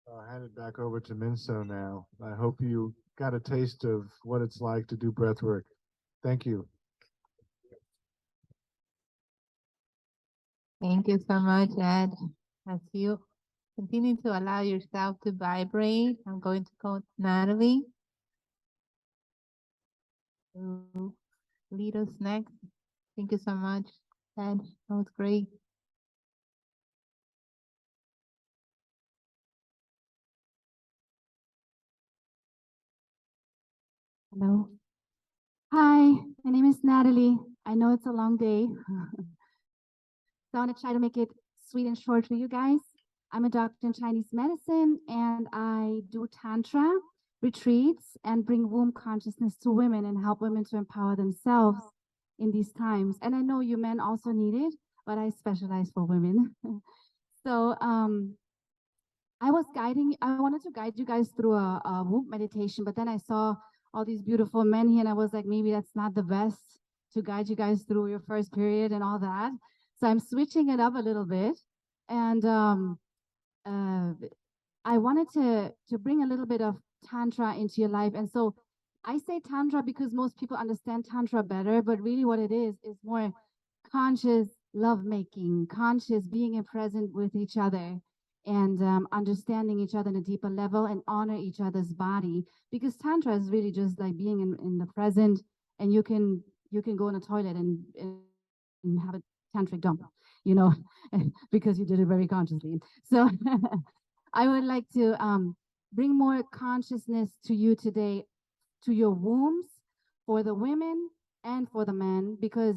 Speaker 14: I'll hand it back over to Minso now. I hope you got a taste of what it's like to do breath work. Thank you.
Speaker 2: Thank you so much, Ed. As you continue to allow yourself to vibrate, I'm going to call Natalie to lead us next. Thank you so much, Ed. That was great.
Speaker 7: Hello. Hi, my name is Natalie. I know it's a long day. So I want to try to make it sweet and short for you guys. I'm a doctor in Chinese medicine and I do Tantra retreats and bring womb consciousness to women and help women to empower themselves in these times. And I know you men also need it, but I specialize for women. So I wanted to guide you guys through a womb meditation, but then I saw all these beautiful men here and I was like, maybe that's not the best to guide you guys through your first period and all that. So I'm switching it up a little bit. And I wanted to bring a little bit of Tantra into your life. And so I say Tantra because most people understand Tantra better, but really what it is more conscious lovemaking, conscious being present with each other and understanding each other on a deeper level and honor each other's body. Because Tantra is really just like being in the present, and you can go in the toilet and have a tantric dump, you know, because you did it very consciously. So I would like to bring more consciousness to you today, to your wombs, for the women and for the men, because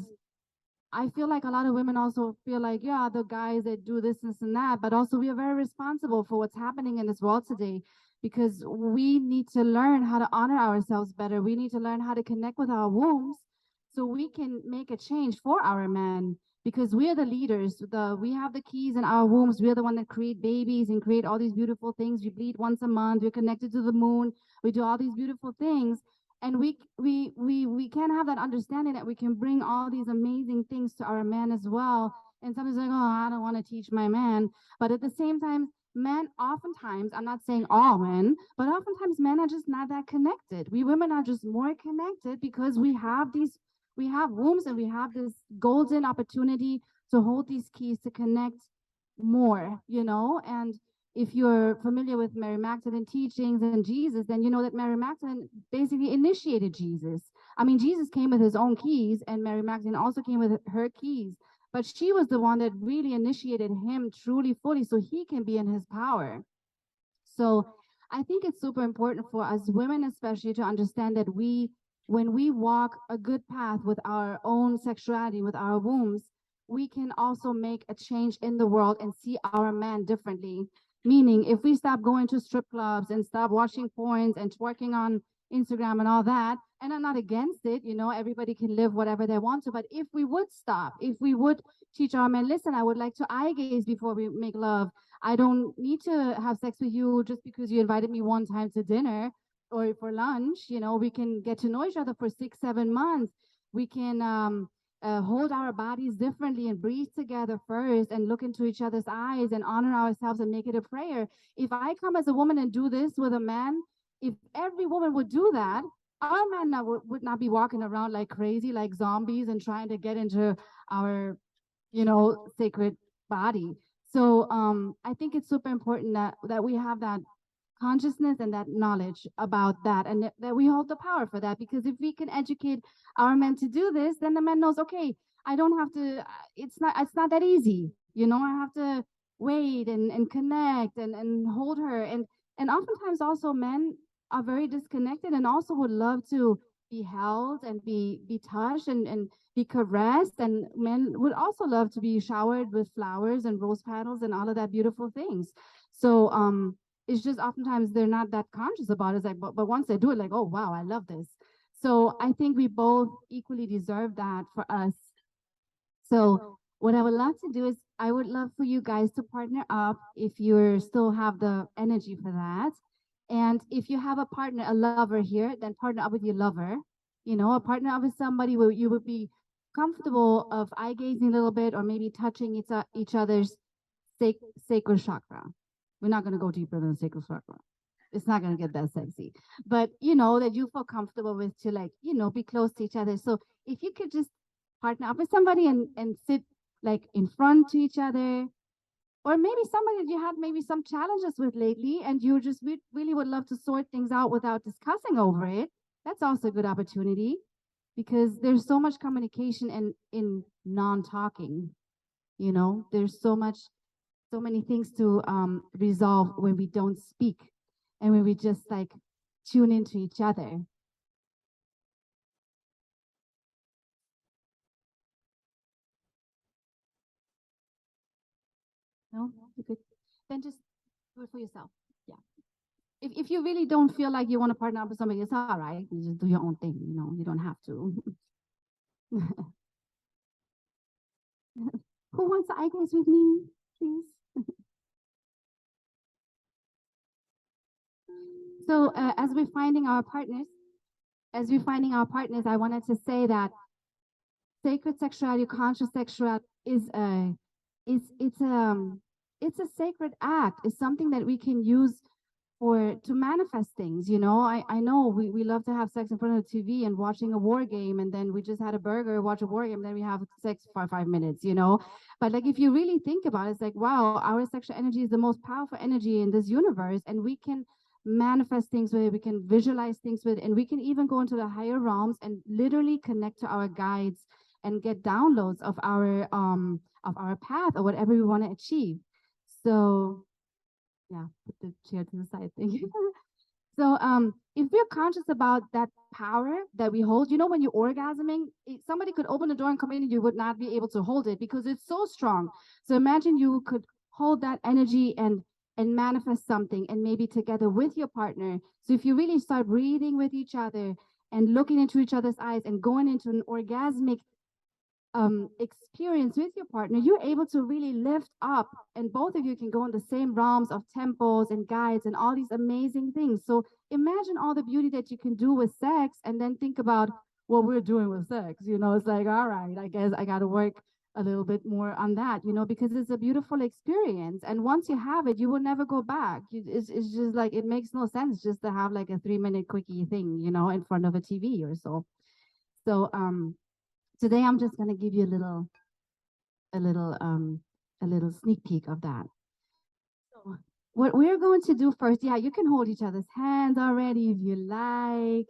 Speaker 7: I feel like a lot of women also feel like, yeah, the guys that do this and that, but also we are very responsible for what's happening in this world today, because we need to learn how to honor ourselves better. We need to learn how to connect with our wombs so we can make a change for our men, because we are the leaders. We have the keys in our wombs. We are the one that create babies and create all these beautiful things. We bleed once a month. We're connected to the moon. We do all these beautiful things. And we can't have that understanding that we can bring all these amazing things to our men as well. And somebody's like, oh, I don't want to teach my man. But at the same time, men oftentimes, I'm not saying all men, but oftentimes men are just not that connected. We women are just more connected because we have wombs and we have this golden opportunity to hold these keys to connect more, you know. And if you're familiar with Mary Magdalene teachings and Jesus, then you know that Mary Magdalene basically initiated Jesus. I mean, Jesus came with his own keys, and Mary Magdalene also came with her keys. But she was the one that really initiated him truly, fully, so he can be in his power. So I think it's super important for us women, especially, to understand that when we walk a good path with our own sexuality, with our wombs, we can also make a change in the world and see our man differently. Meaning, if we stop going to strip clubs and stop watching porns and twerking on Instagram and all that, and I'm not against it, you know, everybody can live whatever they want to, but if we would stop, if we would teach our men, listen, I would like to eye gaze before we make love. I don't need to have sex with you just because you invited me one time to dinner or for lunch. You know, we can get to know each other for 6, 7 months. We can hold our bodies differently and breathe together first and look into each other's eyes and honor ourselves and make it a prayer. If I come as a woman and do this with a man, if every woman would do that, our men now would not be walking around like crazy, like zombies and trying to get into our, sacred body. So I think it's super important that we have that consciousness and that knowledge about that, and that we hold the power for that, because if we can educate our men to do this, then the man knows, okay, I don't have to, it's not that easy, I have to wait and connect and hold her. And oftentimes also men are very disconnected and also would love to be held and be touched and be caressed, and men would also love to be showered with flowers and rose petals and all of that beautiful things. So it's just oftentimes they're not that conscious about it. It's like, but once they do it, like, oh wow, I love this. So I think we both equally deserve that for us. So what I would love to do is I would love for you guys to partner up if you still have the energy for that. And if you have a partner, a lover here, then partner up with your lover. A partner up with somebody where you would be comfortable of eye gazing a little bit, or maybe touching each other's sacred chakra. We're not going to go deeper than sacred chakra. It's not going to get that sexy, but that you feel comfortable with, to like, be close to each other. So if you could just partner up with somebody and sit like in front to each other, or maybe somebody that you had maybe some challenges with lately and you just really would love to sort things out without discussing over it. That's also a good opportunity, because there's so much communication in non-talking. There's so many things to resolve when we don't speak and when we just like tune into each other. No, you could then just do it for yourself. Yeah. If you really don't feel like you want to partner up with somebody, it's all right. You just do your own thing. You don't have to. Who wants to eye gaze with me, please? So as we're finding our partners, I wanted to say that sacred sexuality, conscious sexuality it's a sacred act. It's something that we can use to manifest things. I know we love to have sex in front of the TV and watching a war game, and then we just had a burger, watch a war game, and then we have sex for 5 minutes. But like, if you really think about it, it's like, wow, our sexual energy is the most powerful energy in this universe, and we can manifest things with it, we can visualize things with it, and we can even go into the higher realms and literally connect to our guides and get downloads of our path or whatever we want to achieve. So yeah, put the chair to the side. Thank you. So if we're conscious about that power that we hold, when you're orgasming, somebody could open the door and come in and you would not be able to hold it because it's so strong. So imagine you could hold that energy and manifest something, and maybe together with your partner. So if you really start breathing with each other and looking into each other's eyes and going into an orgasmic experience with your partner, you're able to really lift up, and both of you can go in the same realms of temples and guides and all these amazing things. So imagine all the beauty that you can do with sex, and then think about what we're doing with sex. It's like, all right, I guess I got to work a little bit more on that, because it's a beautiful experience. And once you have it, you will never go back. It's just like, it makes no sense just to have like a 3-minute quickie thing, in front of a TV or so. So, today I'm just going to give you a little sneak peek of that. So what we're going to do first, yeah, you can hold each other's hands already if you like.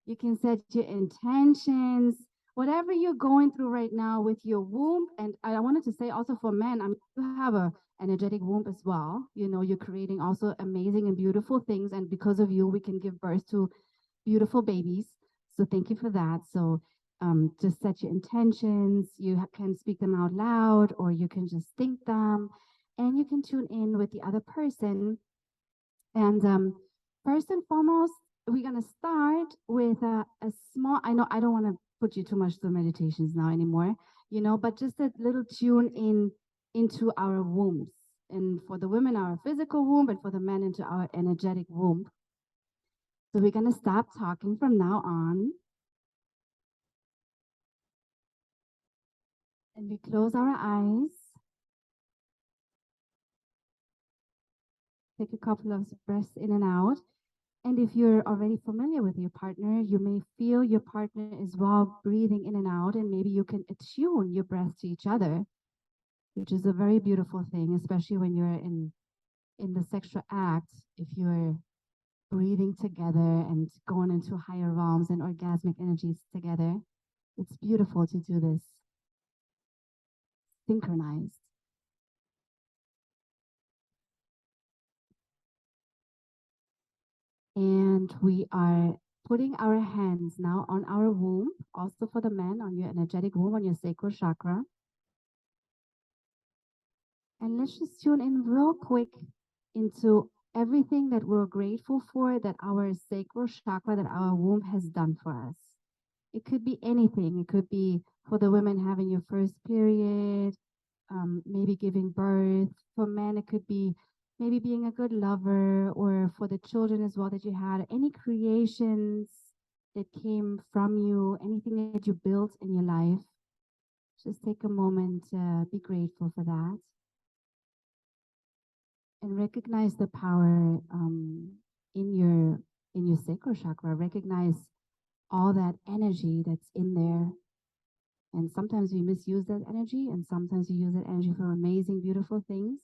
Speaker 7: You can set your intentions, whatever you're going through right now with your womb. And I wanted to say also for men, you have a energetic womb as well. You're creating also amazing and beautiful things. And because of you, we can give birth to beautiful babies. So thank you for that. So just set your intentions. You can speak them out loud, or you can just think them, and you can tune in with the other person. And first and foremost, we're going to start with a small, I know I don't want to put you too much to meditations now anymore, but just a little tune into our wombs. And for the women, our physical womb, and for the men, into our energetic womb. So we're going to stop talking from now on.
Speaker 5: And we close our eyes. Take a couple of breaths in and out. And if you're already familiar with your partner, you may feel your partner as well breathing in and out, and maybe you can attune your breath to each other, which is a very beautiful thing, especially when you're in the sexual act. If you're breathing together and going into higher realms and orgasmic energies together, it's beautiful to do this synchronized. And we are putting our hands now on our womb, also for the men, on your energetic womb, on your sacral chakra. And let's just tune in real quick into everything that we're grateful for that our sacral chakra, that our womb has done for us. It could be anything. It could be for the women having your first period, maybe giving birth. For men, it could be maybe being a good lover, or for the children as well that you had, any creations that came from you, anything that you built in your life. Just take a moment to be grateful for that. And recognize the power in your sacral chakra. Recognize all that energy that's in there. And sometimes we misuse that energy, and sometimes we use that energy for amazing, beautiful things.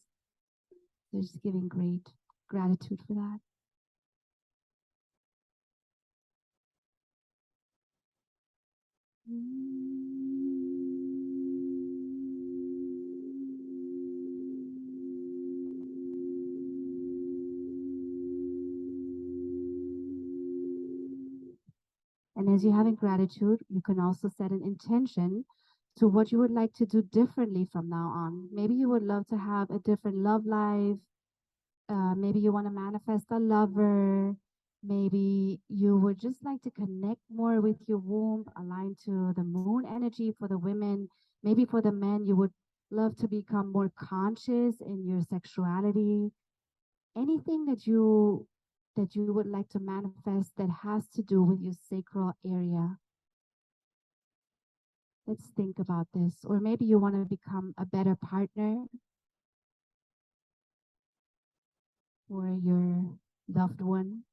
Speaker 5: So just giving great gratitude for that. And as you're having gratitude, you can also set an intention to what you would like to do differently from now on. Maybe you would love to have a different love life. Maybe you want to manifest a lover. Maybe you would just like to connect more with your womb, align to the moon energy for the women. Maybe for the men, you would love to become more conscious in your sexuality. Anything that you would like to manifest that has to do with your sacral area. Let's think about this. Or maybe you want to become a better partner for your loved one.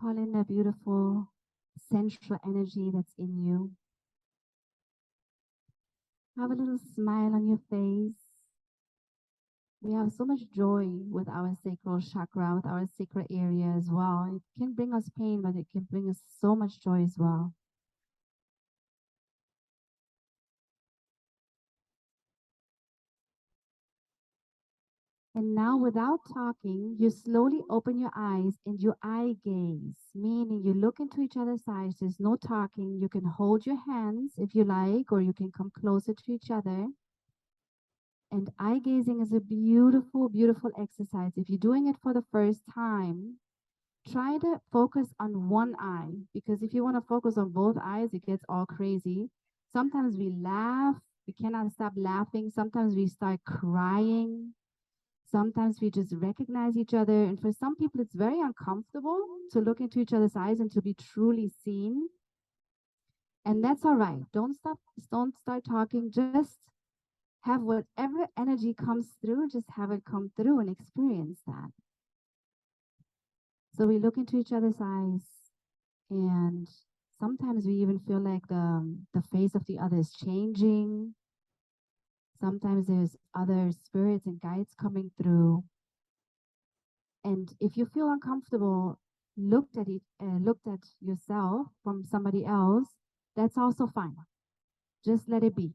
Speaker 5: Call in the beautiful sensual energy that's in you. Have a little smile on your face. We have so much joy with our sacral chakra, with our sacral area as well. It can bring us pain, but it can bring us so much joy as well. And now, without talking, you slowly open your eyes and you eye gaze, meaning you look into each other's eyes. There's no talking. You can hold your hands if you like, or you can come closer to each other. And eye gazing is a beautiful, beautiful exercise. If you're doing it for the first time, try to focus on one eye, because if you want to focus on both eyes, it gets all crazy. Sometimes we laugh. We cannot stop laughing. Sometimes we start crying. Sometimes we just recognize each other. And for some people, it's very uncomfortable to look into each other's eyes and to be truly seen. And that's all right. Don't start talking. Just have whatever energy comes through, just have it come through and experience that. So we look into each other's eyes, and sometimes we even feel like the face of the other is changing. Sometimes there's other spirits and guides coming through. And if you feel uncomfortable, looked at yourself from somebody else, that's also fine. Just let it be.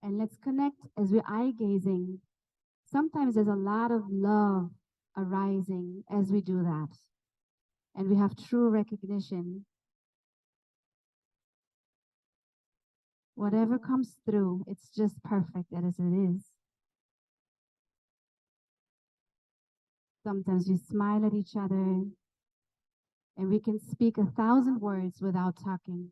Speaker 5: And let's connect as we're eye gazing. Sometimes there's a lot of love arising as we do that. And we have true recognition.
Speaker 7: Whatever comes through, it's just perfect as it is. Sometimes we smile at each other and we can speak 1,000 words without talking.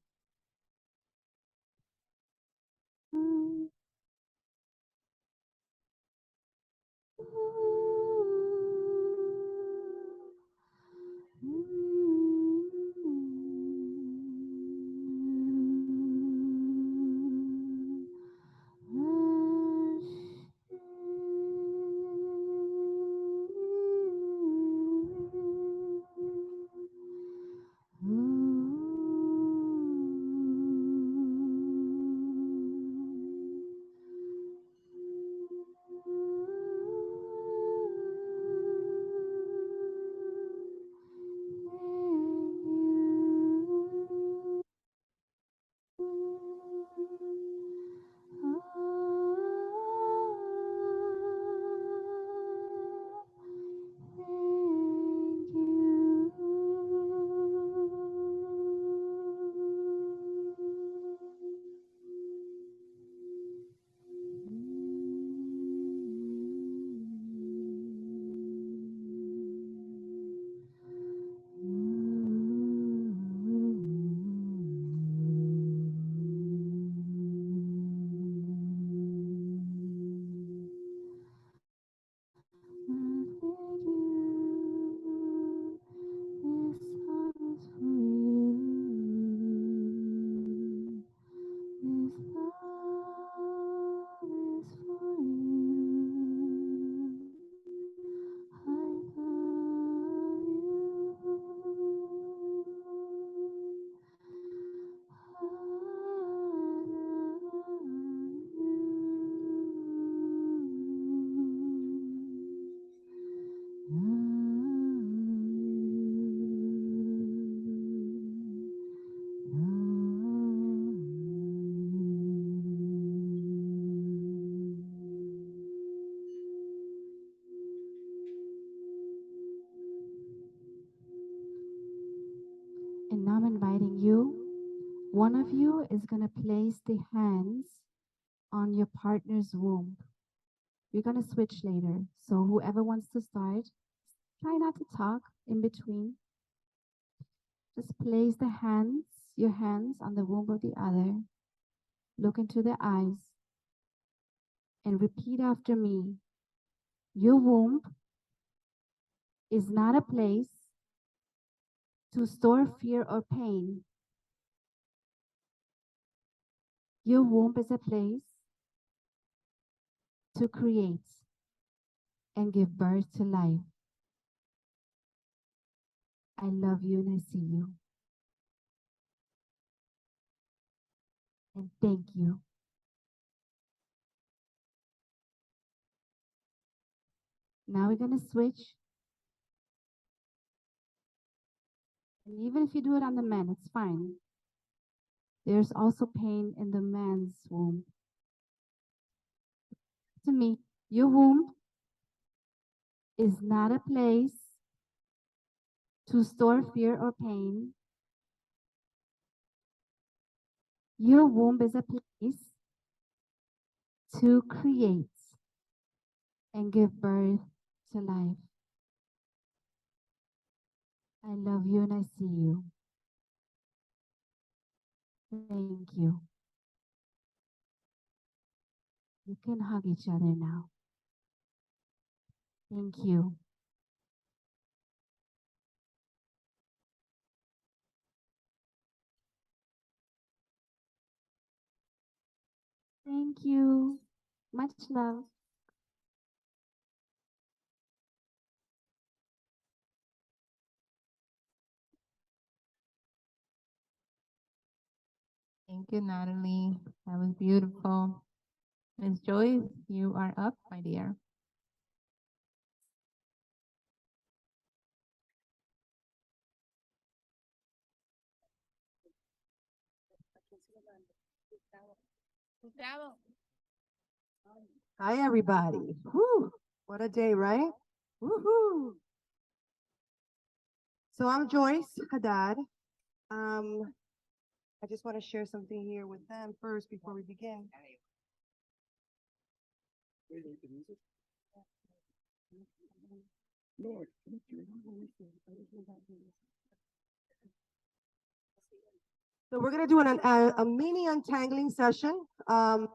Speaker 7: And now I'm inviting you. One of you is going to place the hands on your partner's womb. We're going to switch later. So whoever wants to start, try not to talk in between. Just place your hands on the womb of the other. Look into their eyes and repeat after me. Your womb is not a place to store fear or pain. Your womb is a place to create and give birth to life. I love you and I see you. And thank you. Now we're going to switch. And even if you do it on the man, it's fine. There's also pain in the man's womb. To me, your womb is not a place to store fear or pain. Your womb is a place to create and give birth to life. I love you and I see you. Thank you. You can hug each other now. Thank you. Thank you. Much love.
Speaker 2: Thank you, Natalie. That was beautiful. Miss Joyce, you are up, my dear.
Speaker 15: Hi, everybody. Whew, what a day, right? Woohoo! So I'm Joyce Haddad. I just want to share something here with them first before we begin. So we're gonna do a mini untangling session. Um,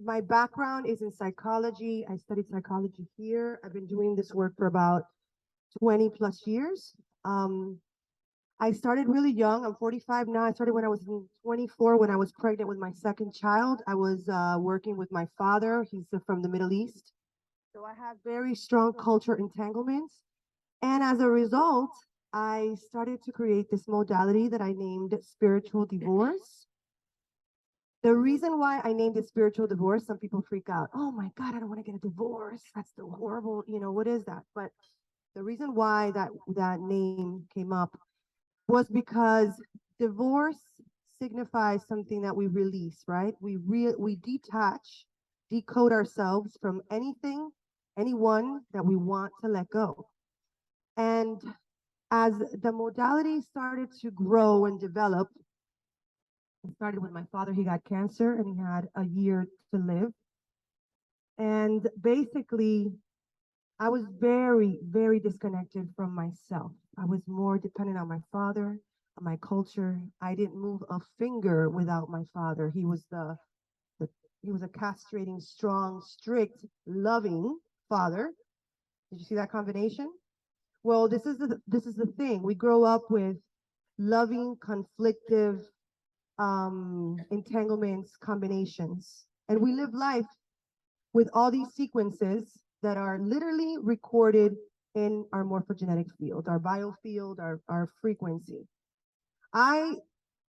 Speaker 15: my background is in psychology. I studied psychology here. I've been doing this work for about 20 plus years. I started really young. I'm 45 now. I started when I was 24, when I was pregnant with my second child. I was working with my father. He's from the Middle East. So I have very strong culture entanglements. And as a result, I started to create this modality that I named spiritual divorce. The reason why I named it spiritual divorce, some people freak out. Oh my God, I don't want to get a divorce. That's the horrible, what is that? But the reason why that name came up was because divorce signifies something that we release, right? We detach, decode ourselves from anything, anyone that we want to let go. And as the modality started to grow and develop, it started with my father. He got cancer and he had a year to live. And basically, I was very, very disconnected from myself. I was more dependent on my father, on my culture. I didn't move a finger without my father. He was he was a castrating, strong, strict, loving father. Did you see that combination? Well, this is the thing. We grow up with loving, conflictive, entanglements, combinations, and we live life with all these sequences that are literally recorded in our morphogenetic field, our biofield, our frequency. I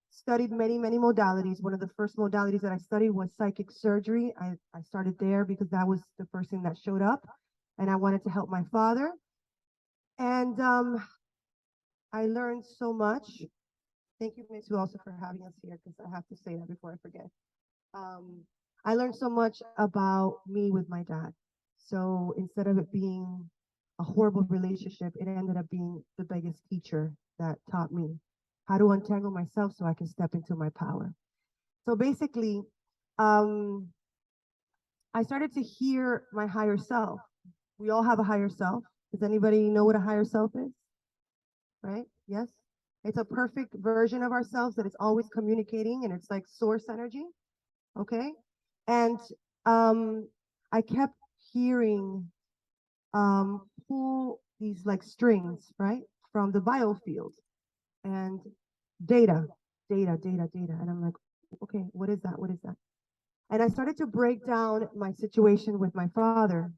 Speaker 15: studied many, many modalities. One of the first modalities that I studied was psychic surgery. I started there because that was the first thing that showed up, and I wanted to help my father. And I learned so much. Thank you, Ms. Hu, also for having us here, because I have to say that before I forget. I learned so much about me with my dad. So instead of it being a horrible relationship, it ended up being the biggest teacher that taught me how to untangle myself so I can step into my power. So basically, I started to hear my higher self. We all have a higher self. Does anybody know what a higher self is? Right? Yes? It's a perfect version of ourselves that is always communicating, and it's like source energy. Okay? And I kept hearing pull these like strings, right, from the biofield and data. And I'm like, okay, what is that? What is that? And I started to break down my situation with my father.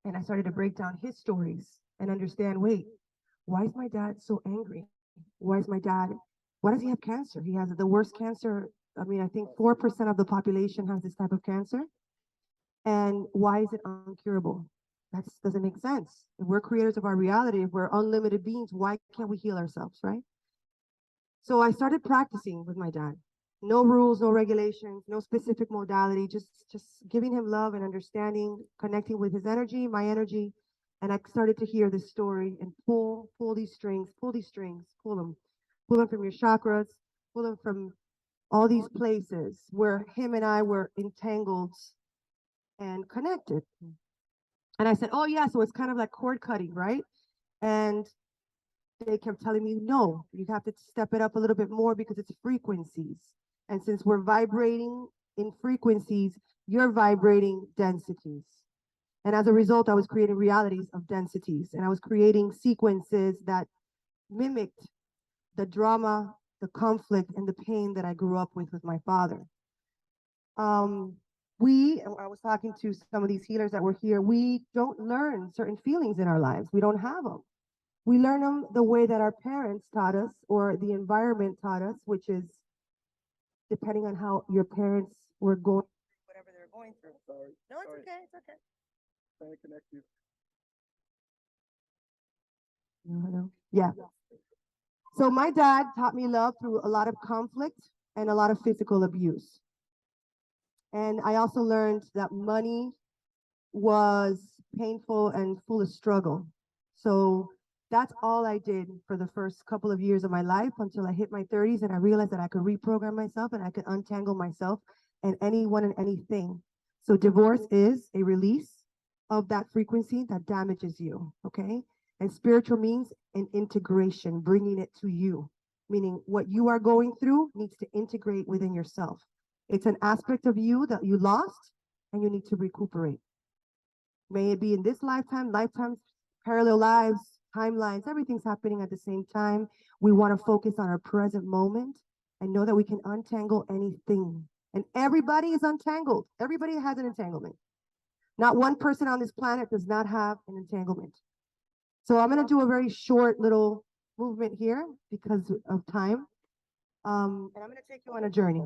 Speaker 15: And I started to break down his stories and understand, wait, why is my dad so angry? Why does he have cancer? He has the worst cancer. I mean, I think 4% of the population has this type of cancer. And why is it uncurable? That doesn't make sense. If we're creators of our reality, if we're unlimited beings, why can't we heal ourselves, right? So I started practicing with my dad. No rules, no regulations, no specific modality, just giving him love and understanding, connecting with his energy, my energy. And I started to hear this story and pull these strings, pull them from your chakras, pull them from all these places where him and I were entangled and connected. And I said, oh yeah, so it's kind of like cord cutting, right? And they kept telling me, no, you have to step it up a little bit more because it's frequencies. And since we're vibrating in frequencies, you're vibrating densities. And as a result, I was creating realities of densities, and I was creating sequences that mimicked the drama, the conflict, and the pain that I grew up with my father. I was talking to some of these healers that were here, we don't learn certain feelings in our lives. We don't have them. We learn them the way that our parents taught us or the environment taught us, which is depending on how your parents were going, whatever they're going through.
Speaker 3: Sorry.
Speaker 15: No, it's okay. It's okay.
Speaker 3: Trying to connect you.
Speaker 15: No. Yeah. So my dad taught me love through a lot of conflict and a lot of physical abuse. And I also learned that money was painful and full of struggle. So That's all I did for the first couple of years of my life until I hit my 30s and I realized that I could reprogram myself and I could untangle myself and anyone and anything. So divorce is a release of that frequency that damages you, okay? And spiritual means an integration, bringing it to you, meaning what you are going through needs to integrate within yourself. It's an aspect of you that you lost and you need to recuperate. May it be in this lifetime, lifetimes, parallel lives, timelines, everything's happening at the same time. We want to focus on our present moment and know that we can untangle anything. And everybody is untangled. Everybody has an entanglement. Not one person on this planet does not have an entanglement. So I'm going to do a very short little movement here because of time. And I'm going to take you on a journey.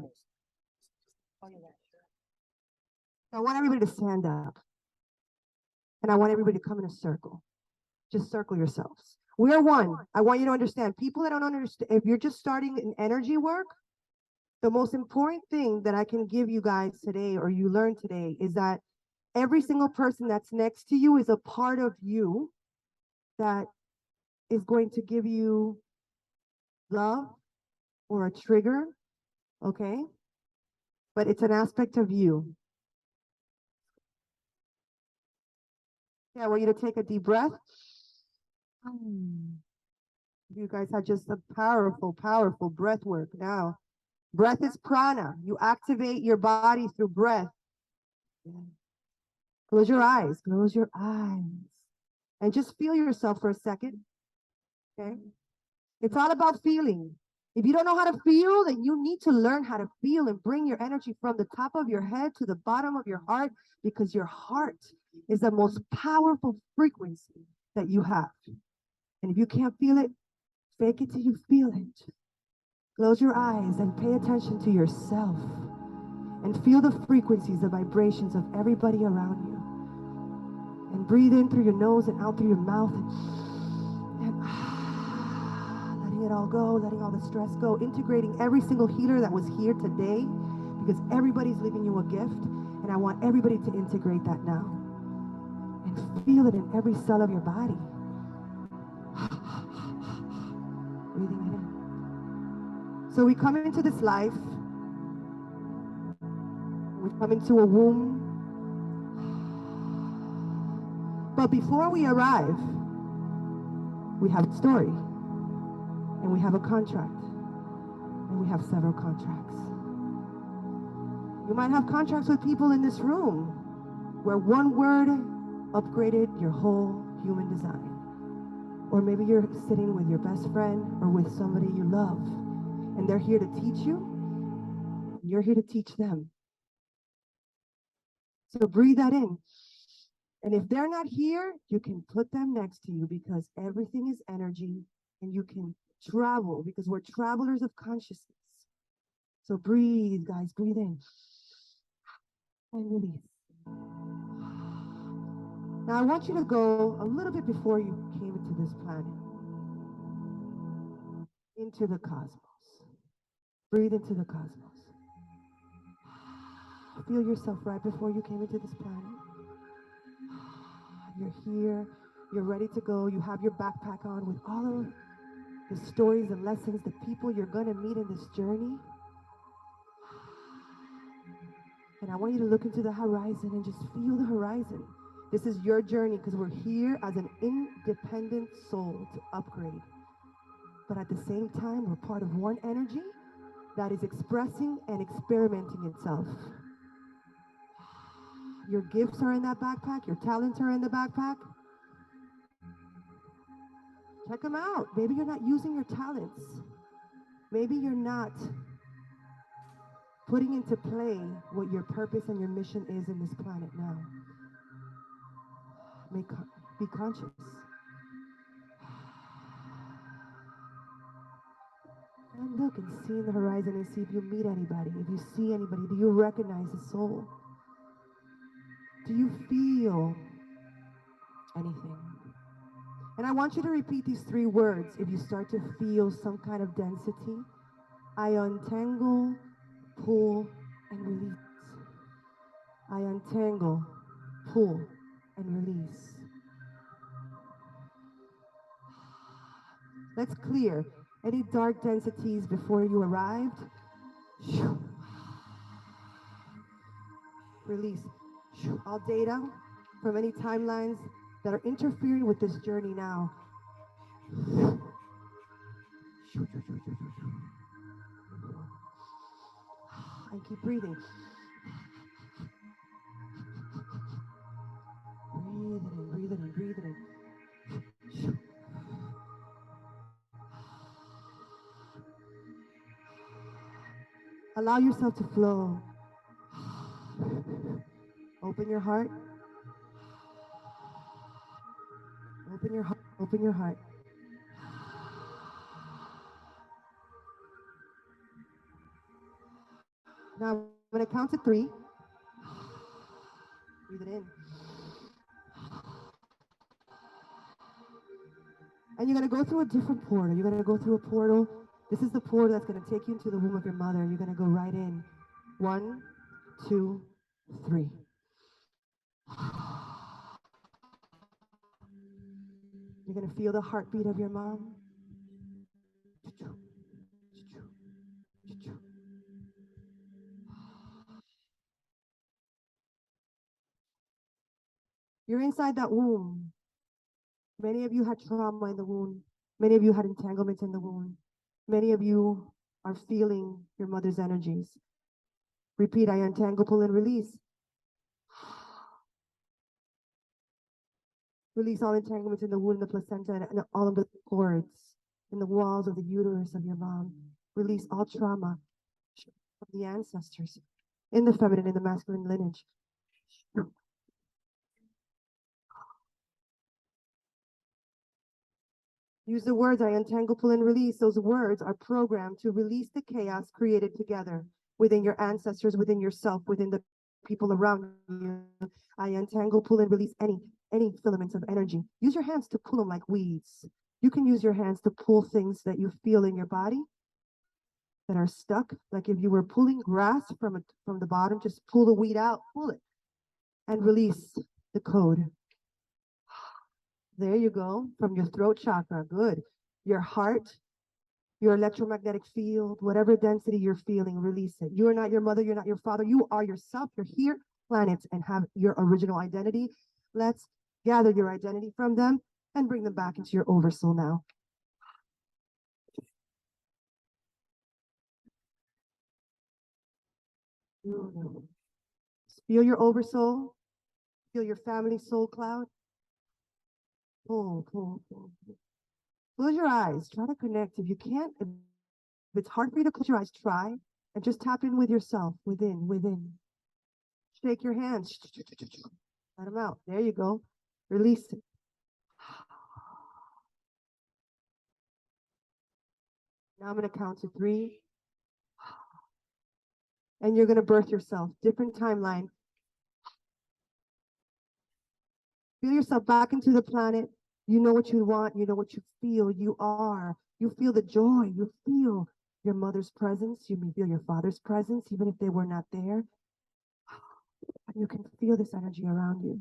Speaker 15: I want everybody to stand up. And I want everybody to come in a circle. Just circle yourselves. We're one. I want you to understand. People that don't understand, if you're just starting in energy work, the most important thing that I can give you guys today or you learn today is that every single person that's next to you is a part of you that is going to give you love or a trigger, okay? But it's an aspect of you. Yeah, I want you to take a deep breath. You guys had just a powerful, powerful breath work now. Breath is prana. You activate your body through breath. Close your eyes. Close your eyes. And just feel yourself for a second. Okay? It's all about feeling. If you don't know how to feel, then you need to learn how to feel and bring your energy from the top of your head to the bottom of your heart, because your heart is the most powerful frequency that you have. And if you can't feel it, fake it till you feel it. Close your eyes and pay attention to yourself and feel the frequencies, the vibrations of everybody around you. And breathe in through your nose and out through your mouth. And letting it all go, letting all the stress go, integrating every single healer that was here today, because everybody's leaving you a gift. And I want everybody to integrate that now. And feel it in every cell of your body. Breathing it in. So we come into this life, we come into a womb, but before we arrive, we have a story, and we have a contract, and we have several contracts. You might have contracts with people in this room where one word upgraded your whole human design. Or maybe you're sitting with your best friend or with somebody you love, and they're here to teach you, and you're here to teach them. So breathe that in. And if they're not here, you can put them next to you, because everything is energy, and you can travel, because we're travelers of consciousness. So breathe, guys, breathe in and release. Now I want you to go a little bit before you came into this planet, into the cosmos. Breathe into the cosmos. Feel yourself right before you came into this planet. You're here, you're ready to go. You have your backpack on with all of the stories and lessons, the people you're going to meet in this journey. And I want you to look into the horizon and just feel the horizon. This is your journey, because we're here as an independent soul to upgrade. But at the same time, we're part of one energy that is expressing and experimenting itself. Your gifts are in that backpack. Your talents are in the backpack. Check them out. Maybe you're not using your talents. Maybe you're not putting into play what your purpose and your mission is in this planet now. Be conscious. And look and see in the horizon and see if you meet anybody. If you see anybody, do you recognize a soul? Do you feel anything? And I want you to repeat these 3 words if you start to feel some kind of density. I untangle, pull, and release. I untangle, pull, and release. Let's clear any dark densities before you arrived. Release all data from any timelines that are interfering with this journey now. And keep breathing. Breathe it in, breathe it in, breathe it in. Allow yourself to flow. Open your heart. Open your heart. Open your heart. Now I'm going to count to 3. Breathe it in. And you're going to go through a different portal. You're going to go through a portal. This is the portal that's going to take you into the womb of your mother. You're going to go right in. 1, 2, 3. You're going to feel the heartbeat of your mom. You're inside that womb. Many of you had trauma in the womb. Many of you had entanglements in the womb. Many of you are feeling your mother's energies. Repeat, I untangle, pull, and release. Release all entanglements in the womb, the placenta, and all of the cords in the walls of the uterus of your mom. Release all trauma from the ancestors in the feminine and the masculine lineage. Use the words, I untangle, pull, and release. Those words are programmed to release the chaos created together within your ancestors, within yourself, within the people around you. I untangle, pull, and release any filaments of energy. Use your hands to pull them like weeds. You can use your hands to pull things that you feel in your body that are stuck. Like if you were pulling grass from the bottom, just pull the weed out, pull it, and release the code. There you go, from your throat chakra, good. Your heart, your electromagnetic field, whatever density you're feeling, release it. You are not your mother, you're not your father, you are yourself. You're here, planets, and have your original identity. Let's gather your identity from them and bring them back into your oversoul now. Feel your oversoul, feel your family soul cloud. Pull, pull, pull. Close your eyes, try to connect. If you can't, if it's hard for you to close your eyes, try and just tap in with yourself, within. Shake your hands. Let them out. There you go. Release it. Now I'm going to count to 3. And you're going to birth yourself. Different timeline. Feel yourself back into the planet. You know what you want. You know what you feel. You are. You feel the joy. You feel your mother's presence. You may feel your father's presence, even if they were not there. You can feel this energy around you.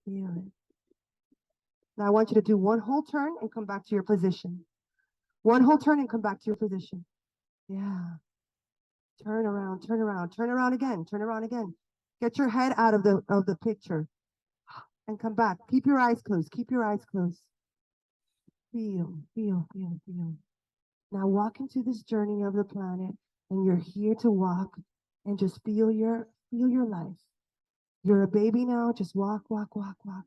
Speaker 15: Feel it. Now I want you to do one whole turn and come back to your position. One whole turn and come back to your position. Yeah. Turn around, turn around, turn around again, turn around again. Get your head out of the picture and come back. Keep your eyes closed. Keep your eyes closed. Feel, feel, feel, feel. Now walk into this journey of the planet, and you're here to walk and just feel your life. You're a baby now. Just walk, walk, walk, walk.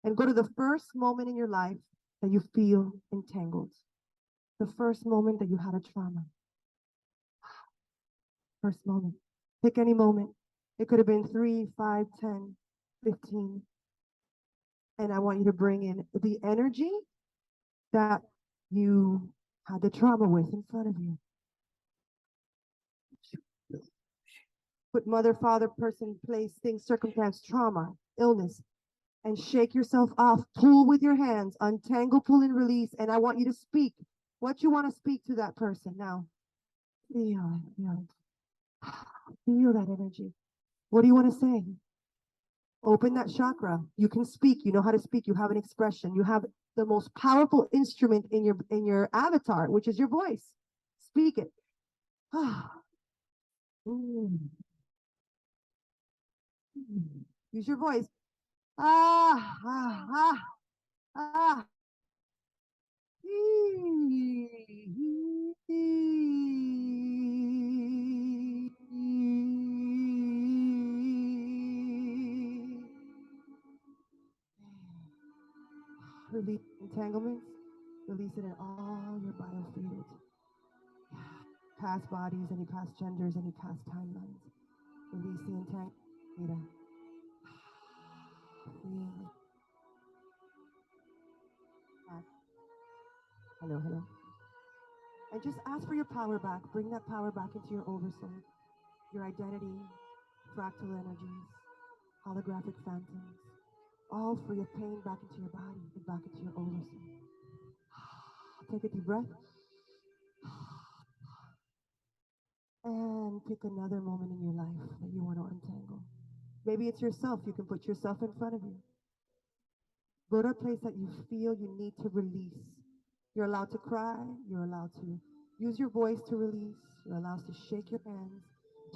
Speaker 15: And go to the first moment in your life that you feel entangled. The first moment that you had a trauma. First moment. Pick any moment. It could have been 3, 5, 10, 15. And I want you to bring in the energy that you had the trauma with in front of you. Put mother, father, person, place, thing, circumstance, trauma, illness, and shake yourself off. Pull with your hands, untangle, pull, and release. And I want you to speak what you want to speak to that person now. Feel it, feel it. Feel that energy. What do you want to say? Open that chakra. You can speak. You know how to speak. You have an expression. You have the most powerful instrument in your avatar, which is your voice. Speak it. Use your voice. Ah, ah, ah, ah. Release entanglements. Release it in all your biofields. Past bodies, any past genders, any past timelines. Release the entanglement. Hello, hello. And just ask for your power back. Bring that power back into your oversoul, your identity, fractal energies, holographic phantoms, all free of pain back into your body and back into your oversoul. Take a deep breath. And pick another moment in your life that you want to untangle. Maybe it's yourself. You can put yourself in front of you. Go to a place that you feel you need to release. You're allowed to cry. You're allowed to use your voice to release. You're allowed to shake your hands.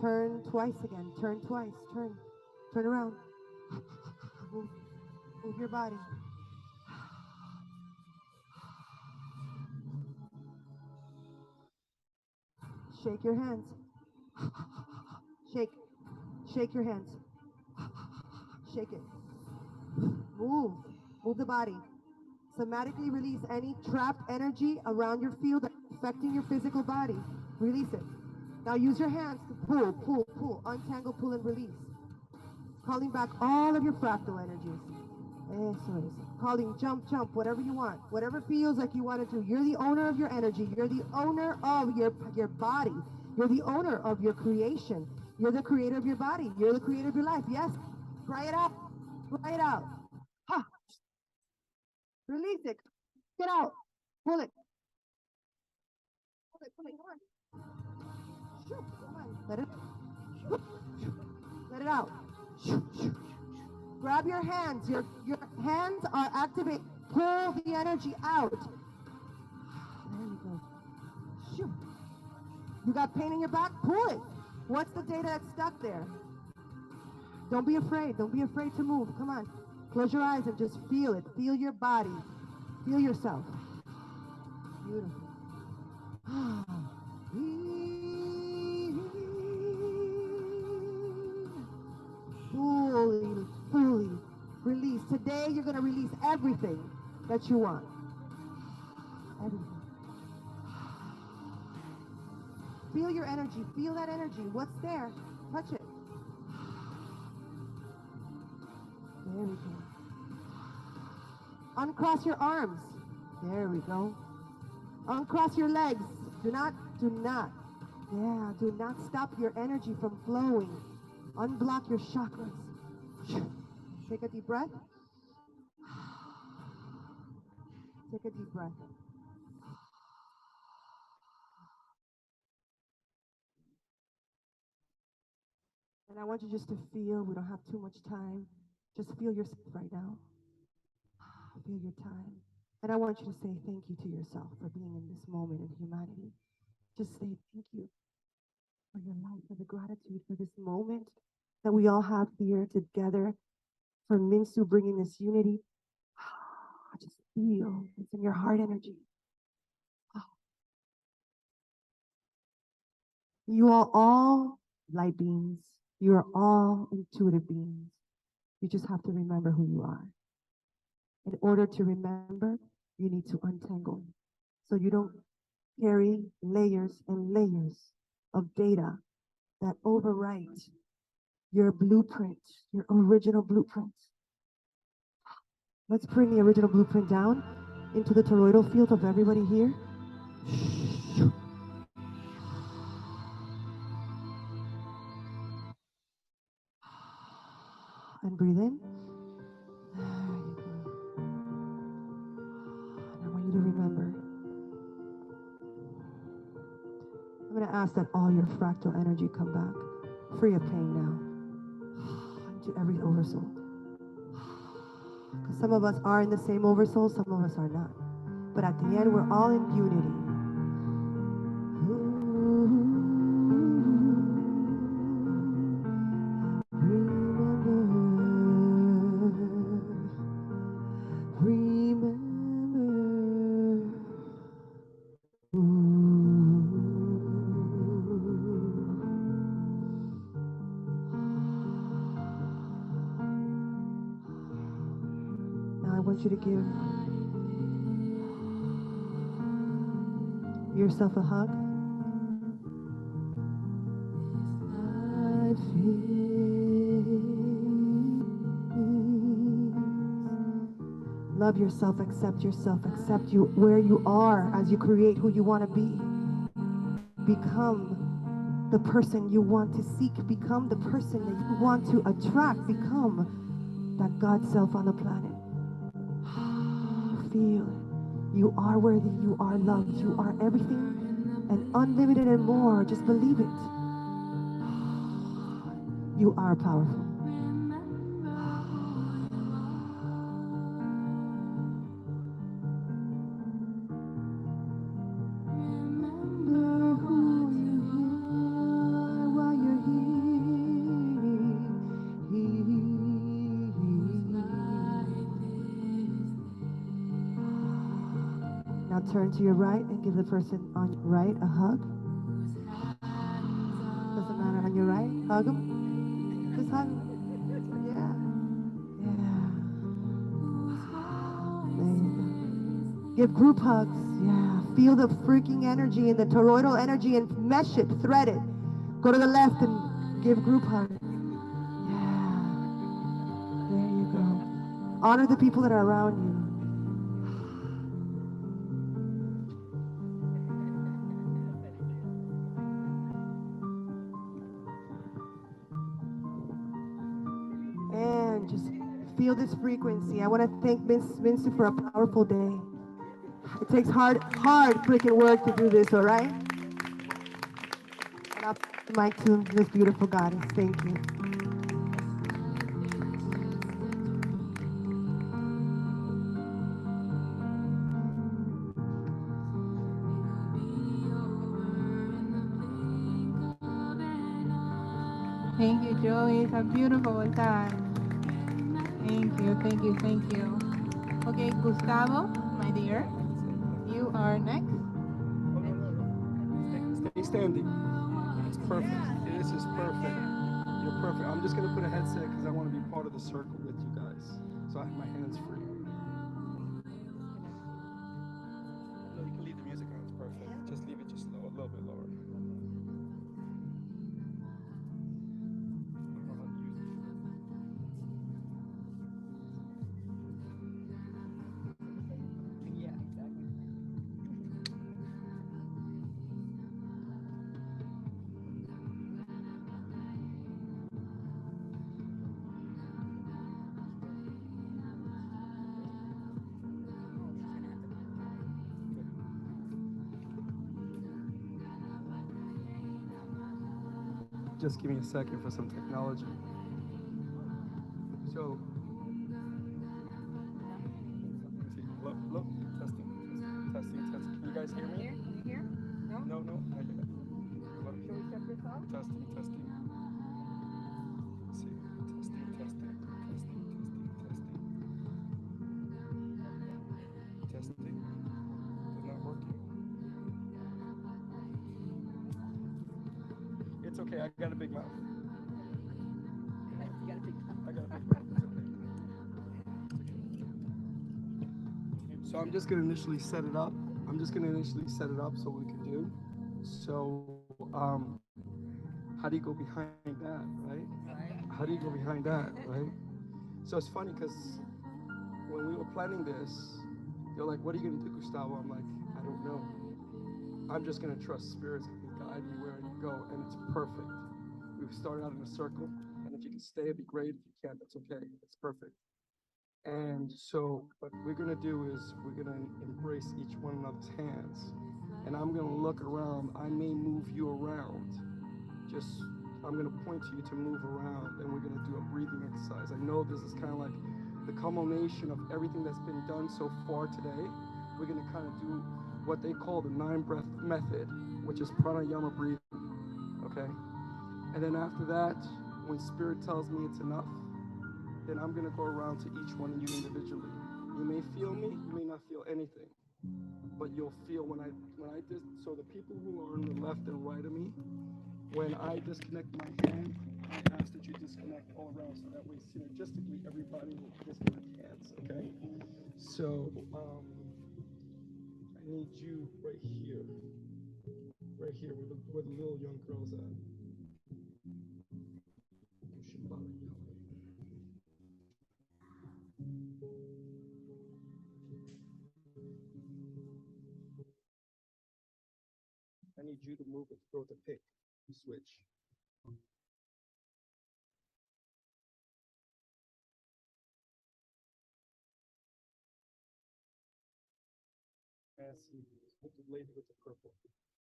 Speaker 15: Turn twice again. Turn twice. Turn. Turn around. Move your body. Shake your hands. Shake. Shake your hands. Shake it. Move. Move the body. Somatically release any trapped energy around your field that's affecting your physical body. Release it. Now use your hands to pull, pull, pull, untangle, pull, and release. Calling back all of your fractal energies. Eso es. Calling, jump, jump, whatever you want. Whatever feels like you want to do. You're the owner of your energy. You're the owner of your body. You're the owner of your creation. You're the creator of your body. You're the creator of your life. Yes? Cry it out. Cry it out. Ha! Release it. Get out. Pull it. Pull it, pull it. Come on. Shoot. Come on. Let it. Let it out. Grab your hands. Your hands are activated. Pull the energy out. There you go. Shoot. You got pain in your back? Pull it. What's the data that's stuck there? Don't be afraid. Don't be afraid to move. Come on. Close your eyes and just feel it. Feel your body. Feel yourself. Beautiful. Fully release. Today you're going to release everything that you want. Everything. Feel your energy. Feel that energy. What's there? Touch it. There we go. Uncross your arms. There we go. Uncross your legs. Do not. Yeah, do not stop your energy from flowing. Unblock your chakras. Take a deep breath. Take a deep breath. And I want you just to feel, we don't have too much time. Just feel yourself right now. Feel your time. And I want you to say thank you to yourself for being in this moment in humanity. Just say thank you for your life, for the gratitude for this moment that we all have here together, for Minsu bringing this unity. Just feel it's in your heart energy. You are all light beings. You are all intuitive beings. You just have to remember who you are. In order to remember, you need to untangle. So you don't carry layers and layers of data that overwrite your blueprint, your original blueprint. Let's bring the original blueprint down into the toroidal field of everybody here. And breathe in. There you go. And I want you to remember. I'm going to ask that all your fractal energy come back, free of pain now, into every oversoul. Because some of us are in the same oversoul, some of us are not. But at the end, we're all in unity. Now I want you to give yourself a hug. Love yourself, accept you where you are as you create who you want to be. Become the person you want to seek. Become the person that you want to attract. Become that God self on the planet. Feel it. You are worthy. You are loved. You are everything and unlimited and more. Just believe it. You are powerful. Remember who you are while you're here. Now turn to your right and give the person on your right a hug. Doesn't matter, on your right, hug them. Just hug them. Yeah. Yeah. There you go. Give group hugs. Yeah. Feel the freaking energy and the toroidal energy and mesh it, thread it. Go to the left and give group hugs. Yeah. There you go. Honor the people that are around you. And just feel this frequency. I want to thank Miss Minsu for a powerful day. It takes hard freaking work to do this, all right? And I'll pass the mic to this beautiful goddess. Thank you.
Speaker 2: Thank you, Joey. How beautiful was that? Thank you, thank you, thank you. Okay, Gustavo, my dear, you are next.
Speaker 3: Stay standing. It's perfect. This is perfect. You're perfect. I'm just gonna put a headset because I want to be part of the circle with you guys. So I have my hands free. No, you can leave the music on. It's perfect. Just leave it just low, a little bit lower. Just give me a second for some technology. So, look, testing. Can you guys hear me?
Speaker 9: Can you hear? No?
Speaker 3: No, not yet.
Speaker 9: Can we check this out?
Speaker 3: Testing. Let's see, testing. It's not working. It's okay, I got a big mouth. I got a big mouth. So I'm just gonna initially set it up. So we can do. So, how do you go behind that, right? How do you go behind that, right? So it's funny because when we were planning this, they're like, what are you gonna do, Gustavo? I'm like, I don't know. I'm just gonna trust spirits to guide me where I go, and it's perfect. We've started out in a circle, and if you can stay, it'd be great. If you can't, that's okay. It's perfect. And so what we're gonna do is we're gonna embrace each one another's hands. And I'm gonna look around. I may move you around. Just, I'm gonna point to you to move around, and we're gonna do a breathing exercise. I know this is kind of like the culmination of everything that's been done so far today. We're going to kind of do what they call the 9-breath method, which is pranayama breathing. Okay? And then after that, when spirit tells me it's enough, then I'm going to go around to each one of you individually. You may feel me, you may not feel anything, but you'll feel when I so the people who are on the left and right of me, when I disconnect my hand, I ask that you disconnect all around so that way synergistically everybody will disconnect hands, okay? So I need you right here where the little young girl's at. I need you to move it, throw the pick, switch. And see, with the lady with the purple.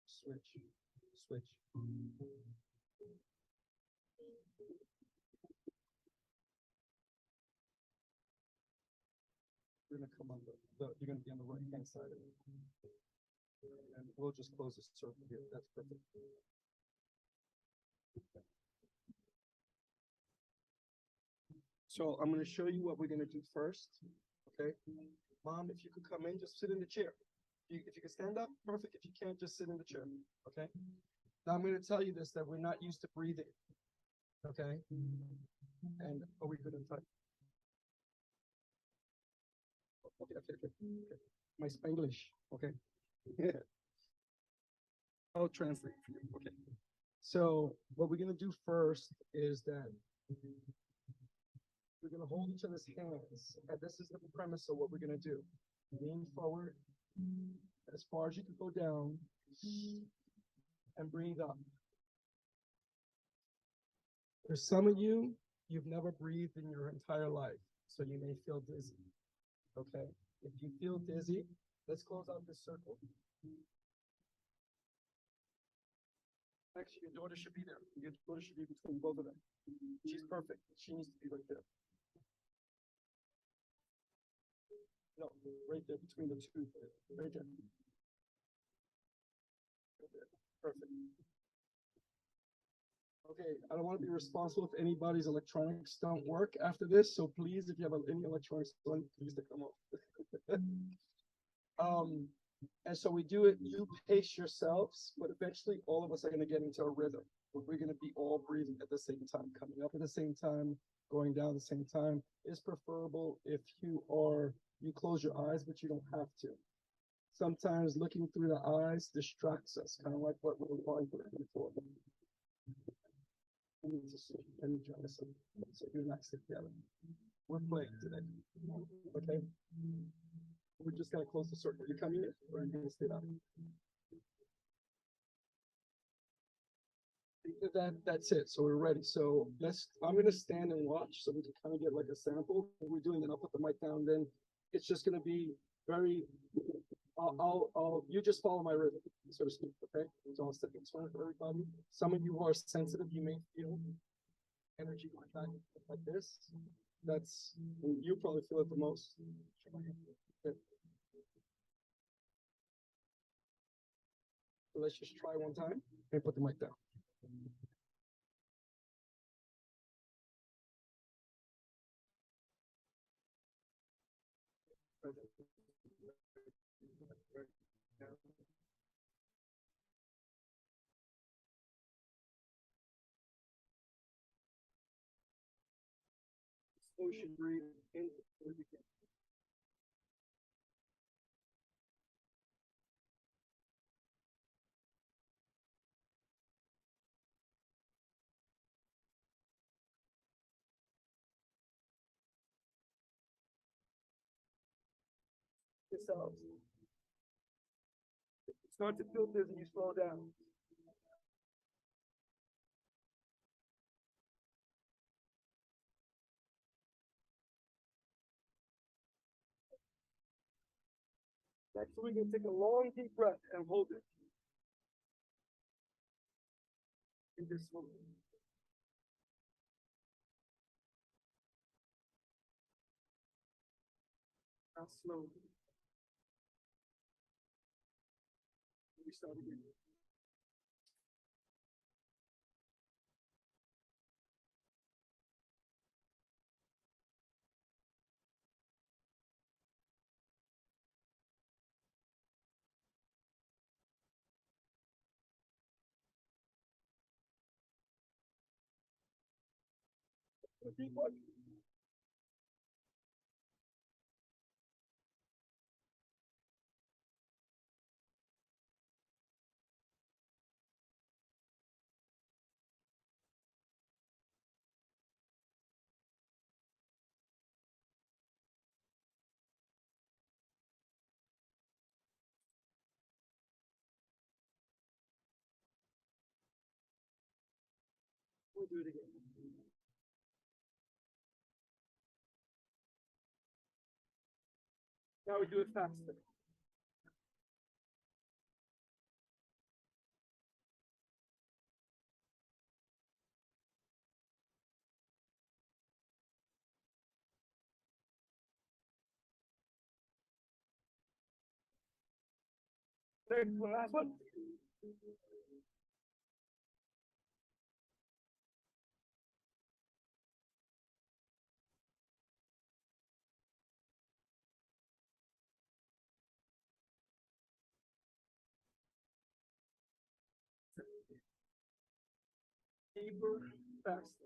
Speaker 3: Switch, switch. You're gonna come on you're gonna be on the right hand side of it. And we'll just close the circle here. That's perfect. So I'm gonna show you what we're gonna do first. Okay. Mom, if you could come in, just sit in the chair. If you can stand up, perfect. If you can't, just sit in the chair. Okay. Now I'm gonna tell you this, that we're not used to breathing. Okay. And are we good in time? Okay. My Spanglish, okay. I'll translate for you. Okay. So what we're gonna do first is that we're gonna hold each other's hands, and this is the premise of what we're gonna do. Lean forward as far as you can go down, and breathe up. For some of you, you've never breathed in your entire life, so you may feel dizzy. Okay. If you feel dizzy, let's close out this circle. Actually, your daughter should be there. Your daughter should be between both of them. She's perfect. She needs to be right there. No, right there between the two. Right there. Perfect. Okay, I don't want to be responsible if anybody's electronics don't work after this, so please, if you have any electronics on, please to come off. And so we do it, you pace yourselves, but eventually all of us are going to get into a rhythm. We're going to be all breathing at the same time, coming up at the same time, going down at the same time. It's preferable if you close your eyes, but you don't have to. Sometimes looking through the eyes distracts us, kind of like what we were going through before. Let me join us so you're not sit together. We're playing today. Okay? We're just gonna close the circle. You come here or are you gonna stay down? That's it. So we're ready. So I'm gonna stand and watch so we can kind of get like a sample. What we're doing, then I'll put the mic down. Then it's just gonna be very. You just follow my rhythm, so to speak. Okay. So I'll step in front of everybody. Some of you who are sensitive, you may feel energy like that, like this. You probably feel it the most. Okay. So let's just try one time and put the mic down. Ocean breathe in. Yourselves. Start to feel dizzy, you slow down. Next, we're going to take a long, deep breath and hold it. In this one. Now slowly. We start again. Repeat one. We'll do it again. Now we do it faster. Next one, last one. Deeper, faster.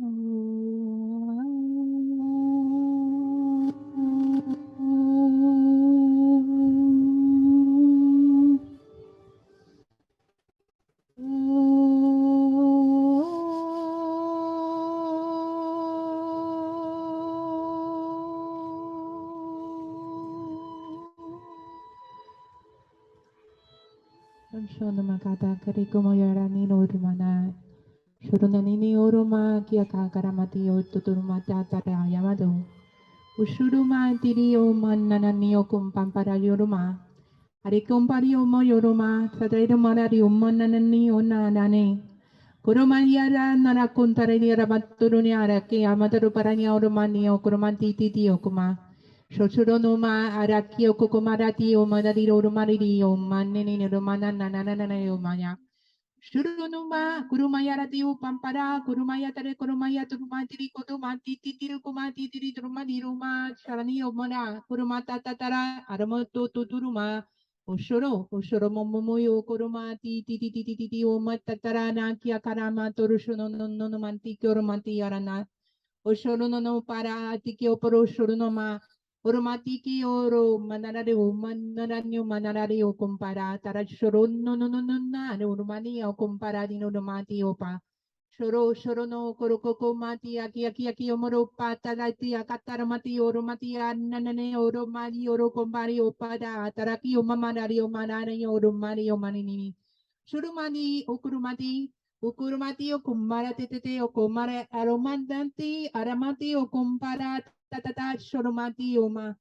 Speaker 2: Shona makata kari kumoyara ni norumana. Shuruna ni oruma kia kakaramati o tuturumata tara yamado. Ushuruma tiri o manana ni o kumpampara yoruma. Hari kumpari o mo yoruma. Sadaido marari o manana ni o nanane. Kuruma yara nara kuntare yara baturuni ara ki amadaru parani oruma ni o kurumanti titi o kuma. Shoshurunuma araki o kukumarati o madari orumari o manini romana nanana o maya. Shurunuma, Kurumaya Ratiu Pampara, Kurumaya Tare Kurumaya Turumatiri Kotumati Titiru Kumati Tiri Turumadiruma, Sharani Omana, Kurumata Tatara, Aramoto Tuturuma, Oshoro Momoyo, Kurumati Titi Oma Tatarana, Kia Karama, Torushono no Manti Kurumati Arana, Oshoro no para Tikio Poro Shurunoma. Oromatiki oro manarare o manaranyo manarare o compara tara shoron no na urmani o compara di no mati o pa shoro no koroko mati aki o moro pata dati akatara mati oro mati nanane oro mari oro compari o pada taraki o mamanari o manare oro mari o manini shurumani o kurumati Ukurumati o kumbara tete o kumare aromandanti aramati o kumpara tatata shoromati oma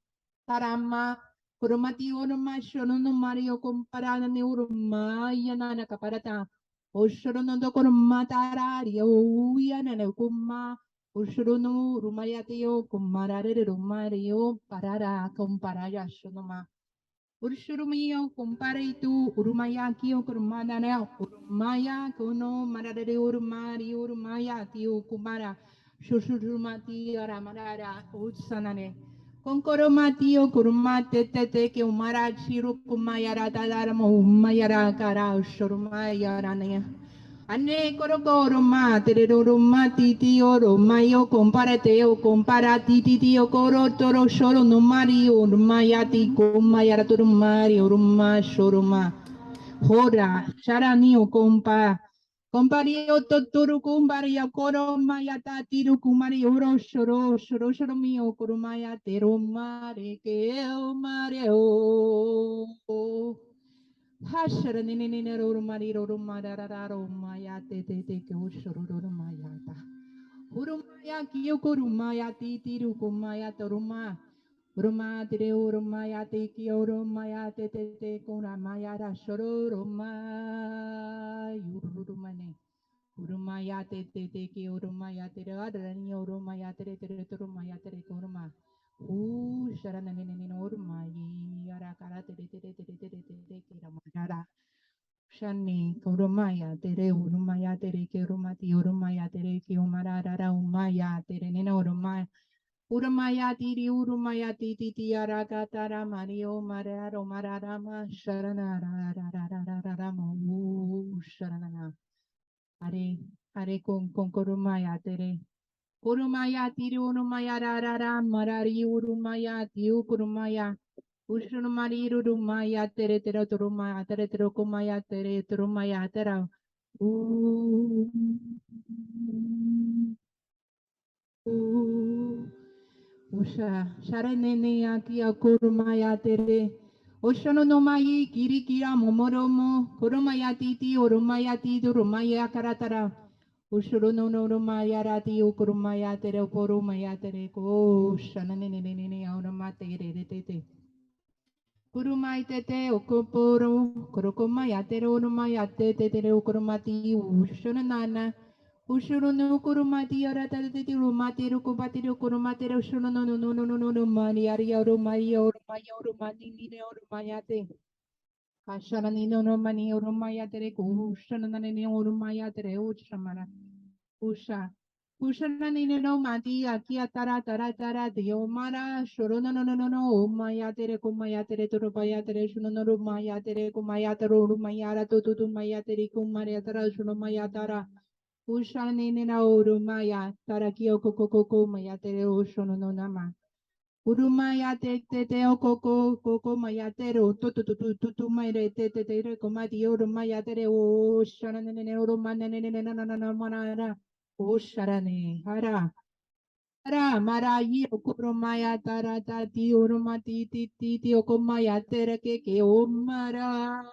Speaker 2: tarama kurumati oroma shorono mario kumparana ne uruma yana kaparata o shorono do kurumata rario yana ne kumma o shorono rumayati o kumarare rumario parara kumparaya shonoma Urshurumia compare tu urumaya kio kurmana urumaya kono marade urumari urumaya tio kumara shushurumati aramarara utsanane konkoromati o kurumate tete ke umara chiru kumaya radara mo umayara kara ushurumaya rane Ane korokoro ma terero ma titi oro mayo comparate o comparati titi o coro toro shoro no mario mayati kumayara toro mario ruma shoroma hora sharani o compa compario totoro compario coro mayata tiru kumari oro shoro mio coro maya tero mare que o mario Hashara nini nini ro mari ro mara ro maya te ke ushuru ro maya ta. Urumaya kiyo kurumaya ti tiru kumaya toruma. Uruma tire urumaya te kiyo urumaya te kuramaya ra shoro roma yurumane. Urumaya te ke urumaya tere adarani urumaya tere turumaya tere kuruma. Sharana nini urumaya ara kara tere kiramaya. Shani Kurumaya Tere Urumaya Tere Kirumati Urumaya Tere Kiumarara Umaya Tere Nina Urumaya Tiri Urumaya Titi Tiarakatara Mario Mararo Mararama Sharanara Sharanana Are con Kurumaya Tere Kurumaya Tiri Urumaya Rara Marari Urumaya Tiu Kurumaya Ushurumari rumaya tere tere turumaya tere tere kumaya tere turumaya tera. Usha sharanene aki akurumaya tere. Oshono no mai kiri kira momoromo kurumaya titi urumaya titi urumaya karatara. Ushuru no no rumaya rati ukurumaya tere ukurumaya tere ko shananene urumaya tere tere. Kurumai tete okoporo, korokomai atero rumai atete tere okoromati ushunana. Ushurunu kurumati arata tete rumati rukupati rukurumati ushurunu no no no no no no mari aria rumai rumati nine rumayate. Kasharani no no mani rumayate kushunana ne rumayate ushamara. Usha. Ushanani no mati aquí atara tara tara dio mara shoro no no no no no maya tere kumaya tere turu paya tere shuno no maya tere kumaya tere maya ra tu maya tere kumaya tara shuno maya tara Ushanine na urumaya tarakio koko maya tere ushono no nama. Urumaya te koko maya tere tu maire te komati urumaya tere ushanane urumanane na manara. Usharane hara. Hara marayi okurumaya taratati urumati titi okumaya tere ke omara.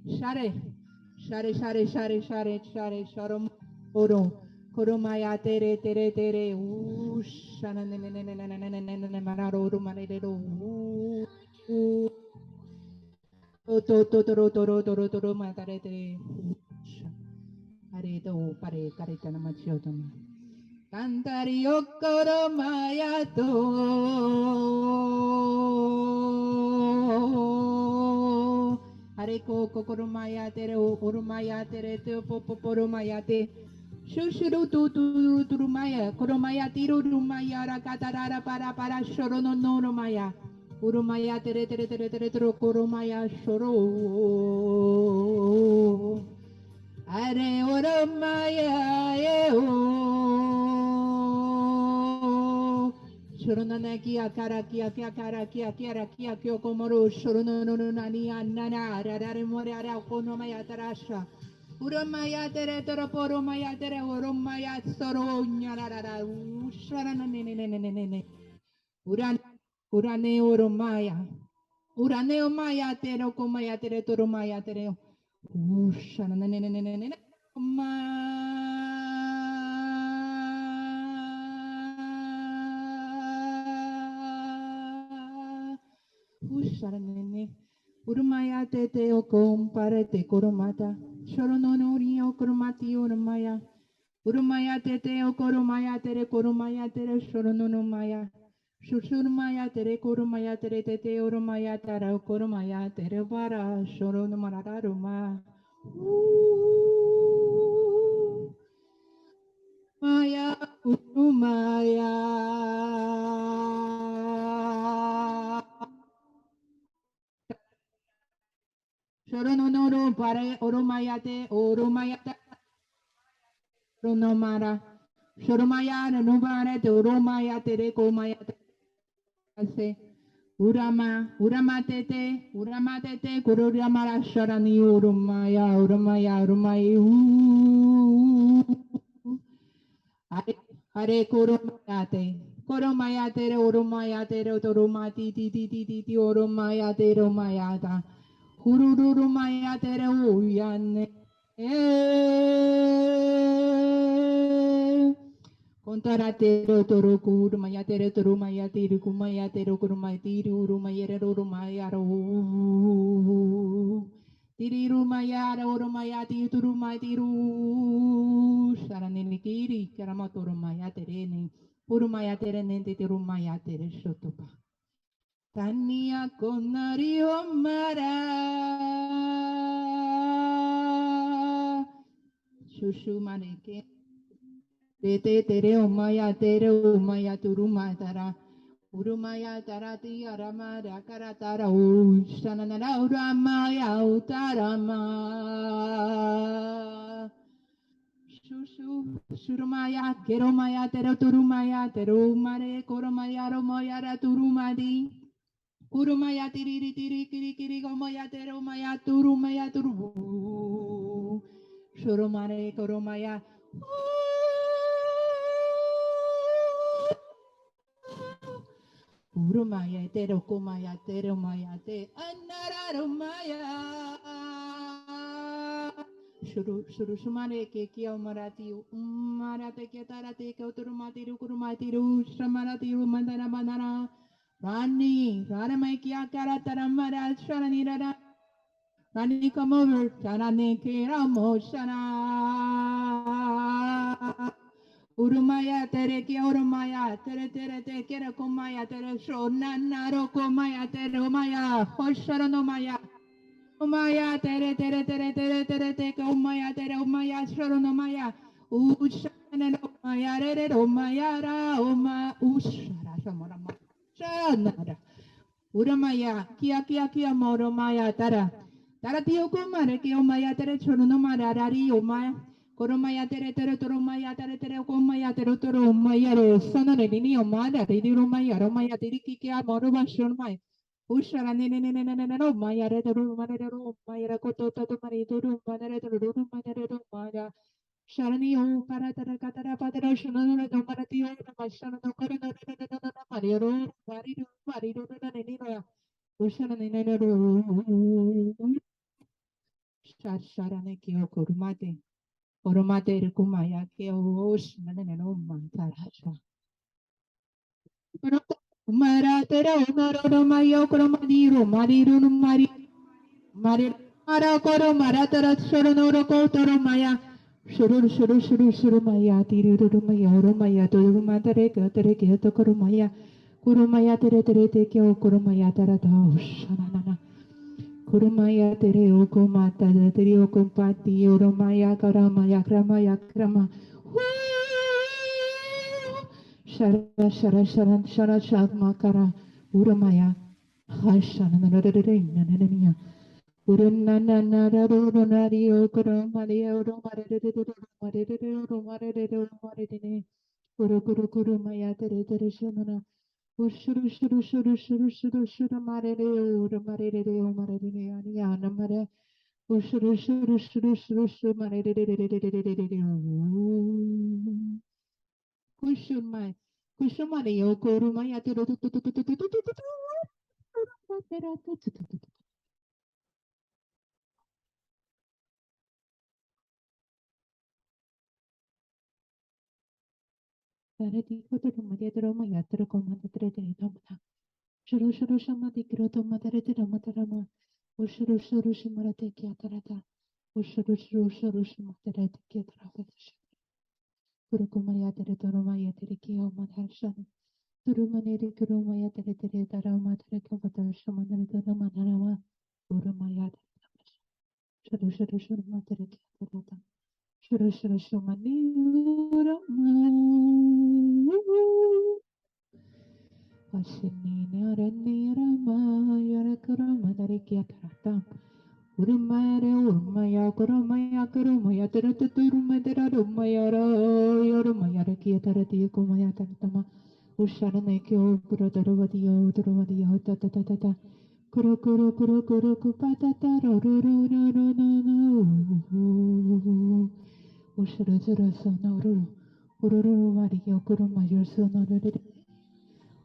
Speaker 2: Share, sharom, oro, koromaya tere, shana manaro, manero, toro, matare, aredo, pare, caritana machiotama. Cantario koromaya to. Hare ko kokoromaya tere oromaya tere te poporomaya te. Shushuru tu turumaya koromaya tiru rumaya rakatarara para shoro no romaya. Urumaya tere koromaya shoro. Are oromaya Shurunana kia kara kia kyo komoro shurunano nani anana rarare morara konomaya tarasha. Uromaya tere toroporo maya tere oromaya soro nyarara usharana ne. Urane oromaya. Urane omaya tere komaya tere toromaya tere. Usharana ne. Usharanene. Urumaya te o compare te koromata. Shorononori o koromati urumaya. Urumaya te o koromaya tere koromaya tere shorononomaya. Shushurumaya tere koromaya tere te urumaya tara o koromaya tere vara shoronomarara ruma. Maya urumaya. Shorononoro pare oromayate oromayata ronomara. Shoromaya nubare te oromayate rekomayate se. Uramate kururamara sharani urumaya. Hare koromayate oromayate toromati oromayate romayata. Hururumaya tere uyane. Kontaratero toro kurumaya tere torumaya tiru kumaya tero kurumaya tiru urumaya rumaya ro. Tiri rumaya urumaya tiru rumaya tiru. Sharanini kiri karamato rumaya tere ne. Urumaya tere nente rumaya tere shotopa. Tania konari omara. Shushu maneke. Tete tere omaya turumatara. Urumaya tarati aramara karatara ushananara uramaya utarama. Shushu shurumaya keromaya turumaya terumare koromaya romaya turumadi. Urumaya tiri kiri gomaya teromaya turu. Shurumare koromaya. Urumaya tero komaya teromaya te anararumaya. Shuru shumare ke kia marati marate ke tarate ke uturumati rukurumati ru shamarati mandana. Rani, Ranamai kia karatara mara sharani rara. Rani come over, Sharani kiramo shana. Urumaya tere kia urumaya tere te kera komaya tere shona naro komaya tere umaya hoshara maya. Umaya tere te komaya tere umaya shara maya. Ushana umaya re umaya ra uma ushara shamara. Shanara. Uramaya, kia moromaya tara. Taratio kumare ke o maya tere chono mararari o maya. Koromaya tere tere toromaya tere tere komaya tere toro maya ro sono ne ni o maya tere romaya romaya tere ki a moro bashon maya. Ushara ne ne ne ne ne ne ne ro maya re ro mare ro maya ra koto to mare to ro mare ro mare ro maya. Sharani o para tere katara patara shono ne to mare ti o mashana to koro ne ne ne ne mare ro mari ro ne ne ne Ushara ne ne ne ro Sharane ke o korumate. Korumate rekumaya ke o osh manene no mantarasha. Maratera onoro mayo kromadiro mariru mari mari mara koro maratara shoronoro kotoro maya. Shuru maya tiriru maya oro maya toru matere katere ke to korumaya. Kurumaya tere tere te ke o kurumaya tarata oshanana. Kurumaya tere oko mata tere oko pati oromaya karamaya kramaya krama. Shara shara shara shara shama kara uramaya. Hashana nanarararina. Urunana nararunari okurumari oromare Kurumaya tere tere shamana. Ushuru shuru shuru shuru shuru shuru marere ura marere o marere aniana mare. Ushuru shuru shuru shuru shuru marere kushumai kushumani o korumaya tero tu tu tu tu tu tu tu tu tu tu. Tare di koto rumaya tero maya tero komanda tere tere tamata. Shuru shuru shamati kiro tomatare tere matarama. Ushuru shuru shimarate kya tarata. Ushuru shuru shuru shimarate kya tarata. Kurukumaya tere toromaya tere kya madharshan. Turumanere kurumaya tere tere tarama tere kavata shamanare taramanarama. Urumaya tere tamasha. Shuru shuru shuru matere kya tarata. Shuru shuru shumani urama. Ashinini arani rama yara kuramadare kya tarata. Urumare urumaya kurumaya kurumaya taraturumaya rumaya yorumaya rakia tarati kumaya taratama usharane kyo puradaravadiyo duravadiyo tatatata kuru kuru kuru kuru kupata tararuru usharazara sonaru ururu variyo kurumaya sonaru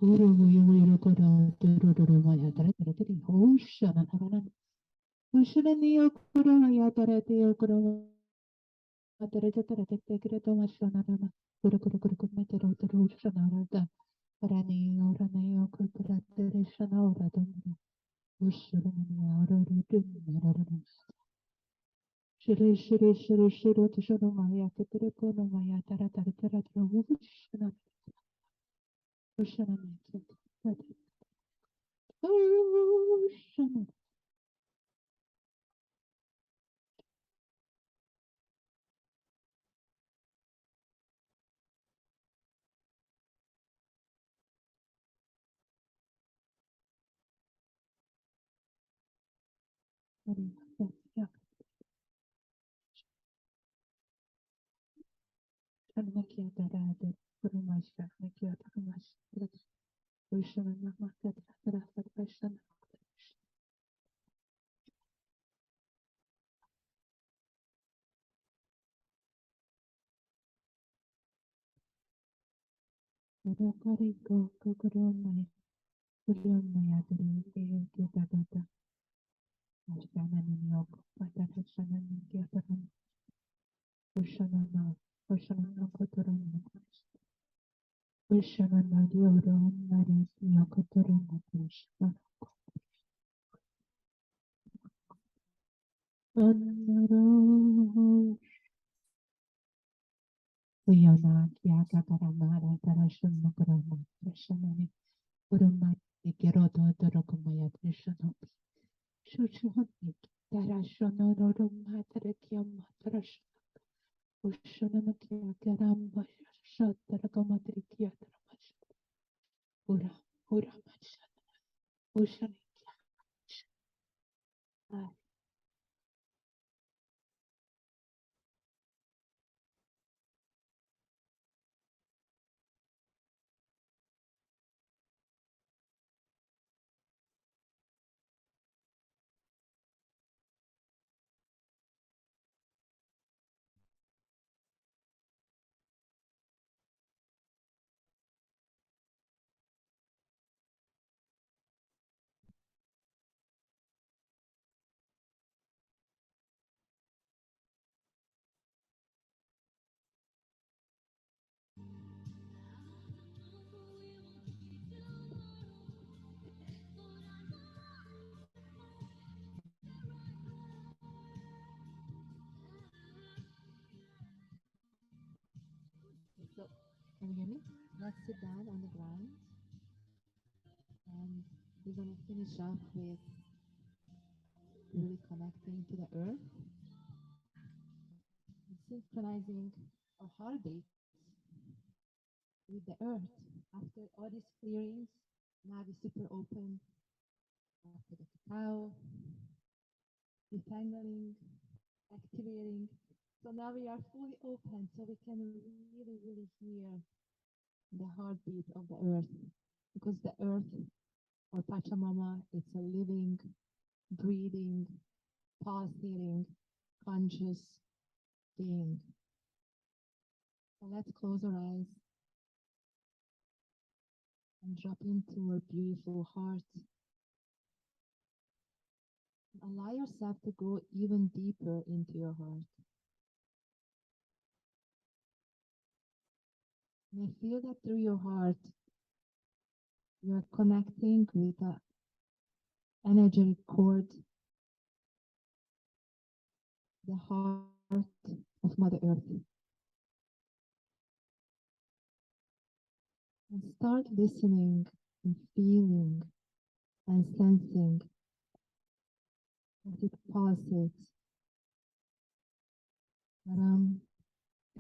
Speaker 2: uru uru kuru tururumaya taratari usharana Ushananiyo kurumaya taratiyo kurumaya tarate kira tomashanarama kuru kuru kuru kuru metero turu shanarada parani oranayo kurpuratere shanauradomra Ushananiyo ororitum nararama Shuru shuru shuru shuru tushanumaya kituru kunumaya taratara taratara ushanana Ushananiyo Ushanana Makia darada kurumasha makia tarumasha Ushanana makia darada pashan Kurakari go kukurumai kurumaya diri kita data Ashana niyoko patata shana nikia tarum Ushanana kuturumai Ushanana diorum mari niyoko turumai Anaro Uyona kia kakaramara tarashun makarama Tashanani kurumai Keroto Dorokumaya Trishano Shuchuhani Tarashonorum Matarakiam Matarash Ushanakia Karamba Shatarakamatikia Taramash Ura Ura Machana Ushanikia
Speaker 16: you hear me? Let's sit down on the ground. And we're going to finish off with really connecting to the earth and synchronizing our heartbeats with the earth. After all these clearings, now we're super open after the cacao, detangling, activating. So now we are fully open so we can really, really hear the heartbeat of the earth. Because the earth, or Pachamama, it's a living, breathing, pulsating, conscious being. So let's close our eyes and drop into our beautiful heart. Allow yourself to go even deeper into your heart. And I feel that through your heart, you're connecting with the energetic cord, the heart of Mother Earth. And start listening and feeling and sensing as it pulsates. Param,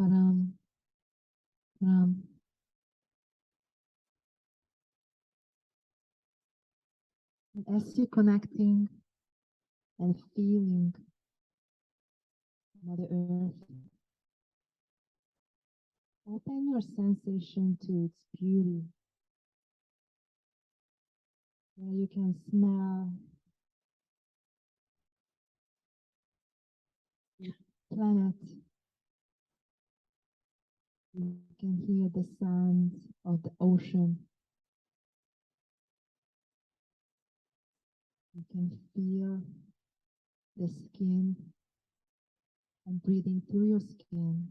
Speaker 16: param, param. And as you're connecting and feeling Mother Earth, open your sensation to its beauty, where you can smell the planet. You can hear the sounds of the ocean. You can feel the skin and breathing through your skin.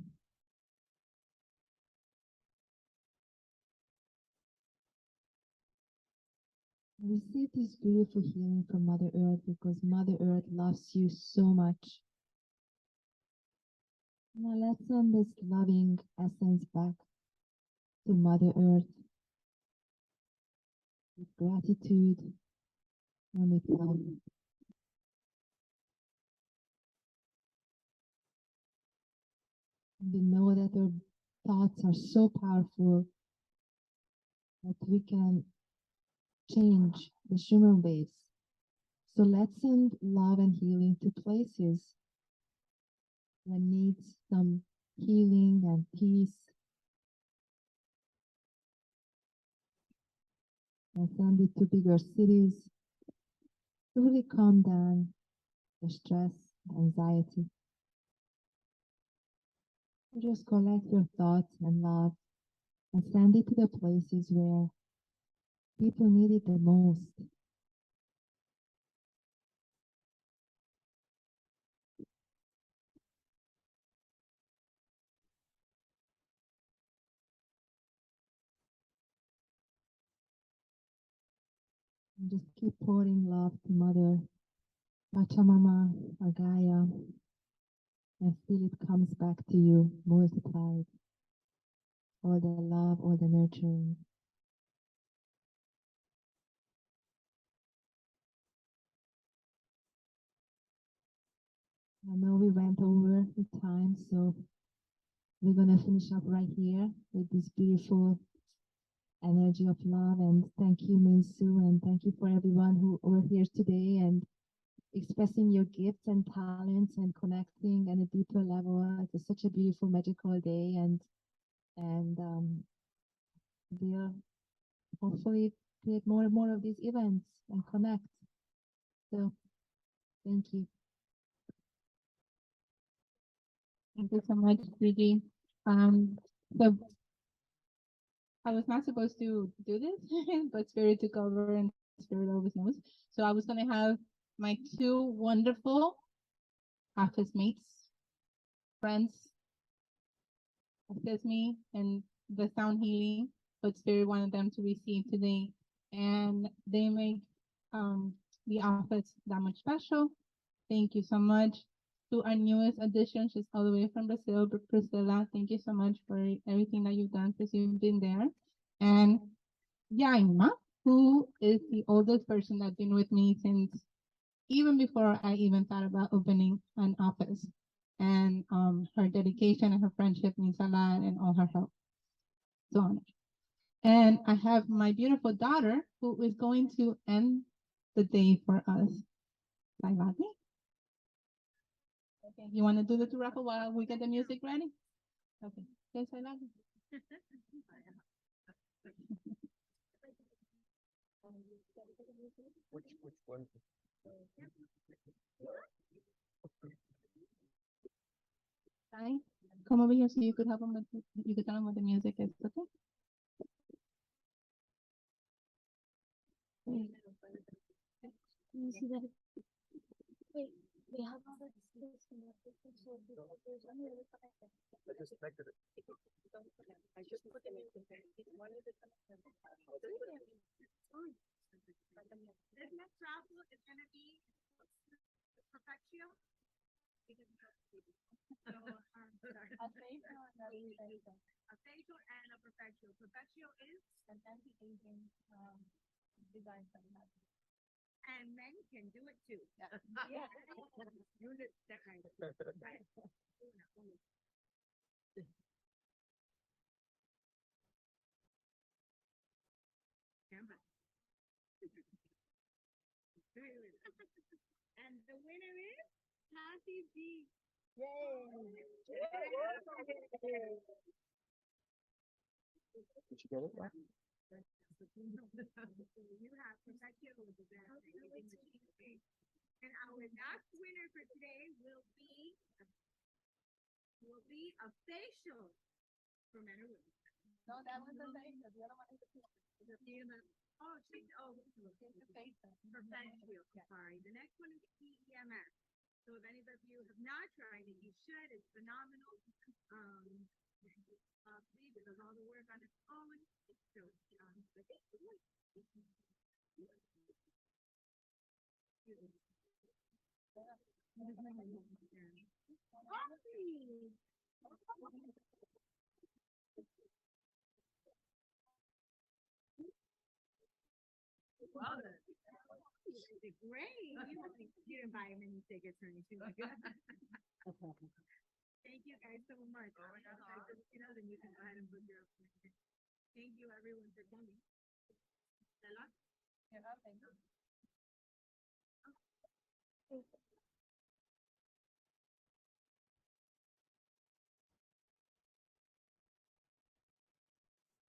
Speaker 16: Receive this beautiful healing from Mother Earth because Mother Earth loves you so much. Now let's send this loving essence back to Mother Earth with gratitude and with love. And we know that our thoughts are so powerful that we can change the Schumann waves. So let's send love and healing to places that needs some healing and peace. And send it to bigger cities to really calm down the stress, anxiety. Just collect your thoughts and love and send it to the places where people need it the most. And just keep pouring love to Mother Pachamama or Gaia and feel it comes back to you multiplied. All the love, all the nurturing. I know we went over the time, so we're going to finish up right here with this beautiful energy of love. And thank you, Minsu, and thank you for everyone who were here today and expressing your gifts and talents and connecting at a deeper level. It was such a beautiful, magical day, and we'll hopefully create more and more of these events and connect. So thank you.
Speaker 2: Thank you so much, Gigi. So I was not supposed to do this, but Spirit took over and Spirit always knows. So I was going to have my two wonderful office mates, friends, assist me in the sound healing, but Spirit wanted them to receive today. And they make the office that much special. Thank you so much. to our newest addition. She's all the way from Brazil, Priscilla. Thank you so much for everything that you've done since you've been there. And Yaima, who is the oldest person that's been with me since even before I even thought about opening an office. And her dedication and her friendship means a lot, and all her help. So honored. And I have my beautiful daughter who is going to end the day for us. Lailati? Okay, you want to do the two raffle while we get the music ready? Okay, yes, Lailati.
Speaker 3: Which one?
Speaker 2: Hi, come over here so you could help them with, you could tell them what the music is, okay?
Speaker 1: Can you see that? Wait, they have all that space in the picture, so there's only a little bit.
Speaker 3: I just connected it.
Speaker 9: I just put them in the one of the. This next raffle is gonna be Perfectio. A facial and a perfectio. Perfectio is an anti-aging design center. And men can do it too. Yeah. Unit that kind of. Right. And the winner is Kathy B. Yay!
Speaker 3: Did you get it? Yeah?
Speaker 9: You have Perfectio with the best. And our last winner for today will be a facial for men or women. No, that was a facial. The other one is a facial. Oh, she's the facial. Perfectio. Sorry. The next one is EMS. So if any of you have not tried it, you should. It's phenomenal. Please, it does all the work on its own. So, well, they're great. You didn't buy them any tickets or anything like that. Thank you guys so much. Then you can go ahead and book your appointment. Thank you everyone for coming. Stella? Yeah, thank you.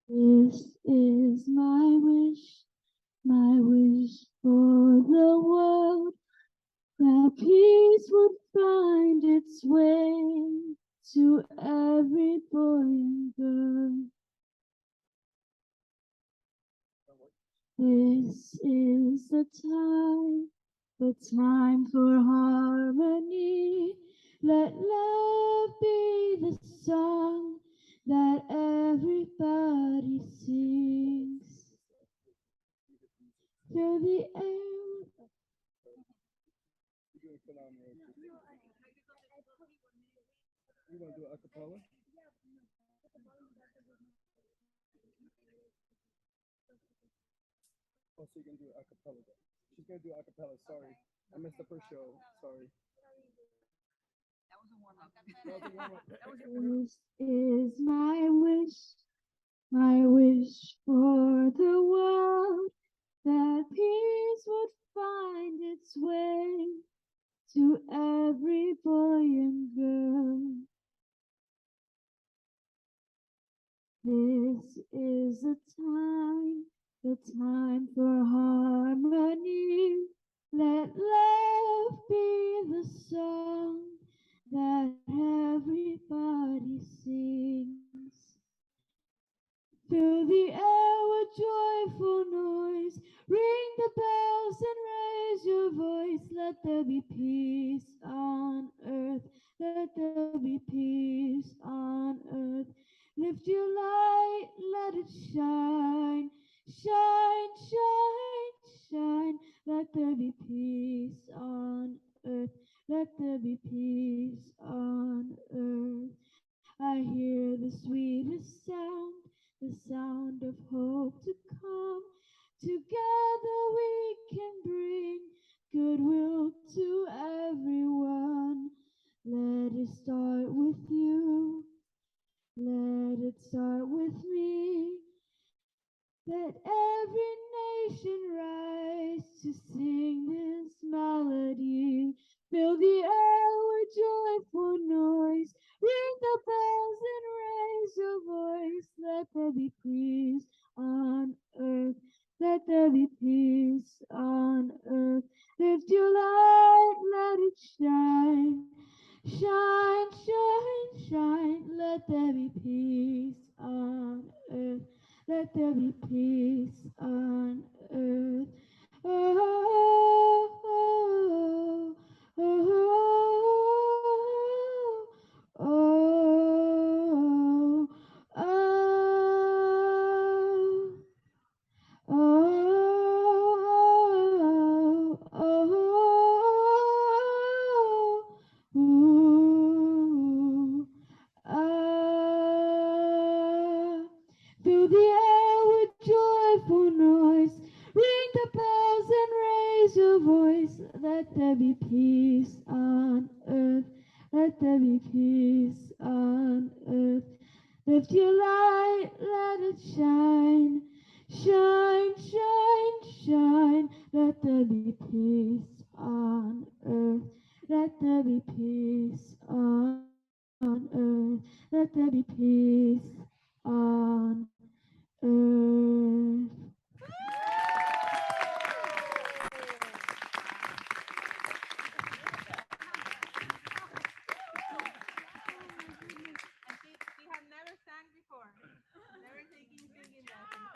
Speaker 1: This is my wish for the world, that peace would find its way to every boy and girl. This is the time for harmony. Let love be the song that everybody sings. Fill the air.
Speaker 3: You want to do a cappella? Oh, so you're going to do a cappella. She's going to do a cappella. Sorry. I messed up her show. Sorry.
Speaker 9: That was a warm-up.
Speaker 1: This is my wish for the world, that peace would find its way to every boy and girl. This is the time for harmony. Let love be the song that everybody sings. Fill the air with joyful noise. Ring the bells and raise your voice. Let there be peace on earth. Let there be peace on earth. Lift your light, let it shine. Shine, shine, shine. Let there be peace on earth. Let
Speaker 16: let there be peace on earth. I hear the sweetest sound, the sound of hope to come. Together we can bring goodwill to everyone. Let it start with you. Let it start with me. Let every nation rise to sing this melody. Fill the air with joyful noise. Ring the bells and raise your voice. Let there be peace on earth. Let there be peace on earth. Lift your light, let it shine. Shine, shine, shine. Let there be peace on earth. Let there be peace on earth. Oh, oh, oh, oh, oh, oh, oh, oh, ooh, ah. Fill the air with joyful noise. Ring the bells and raise your voice. Let there be peace on earth. Let there be peace on earth. Lift your light, let it shine. Shine, shine, shine. Let there be peace on earth. Let there be peace on earth. Let there be peace on earth.
Speaker 2: She had never sang before. Never taking singing lessons.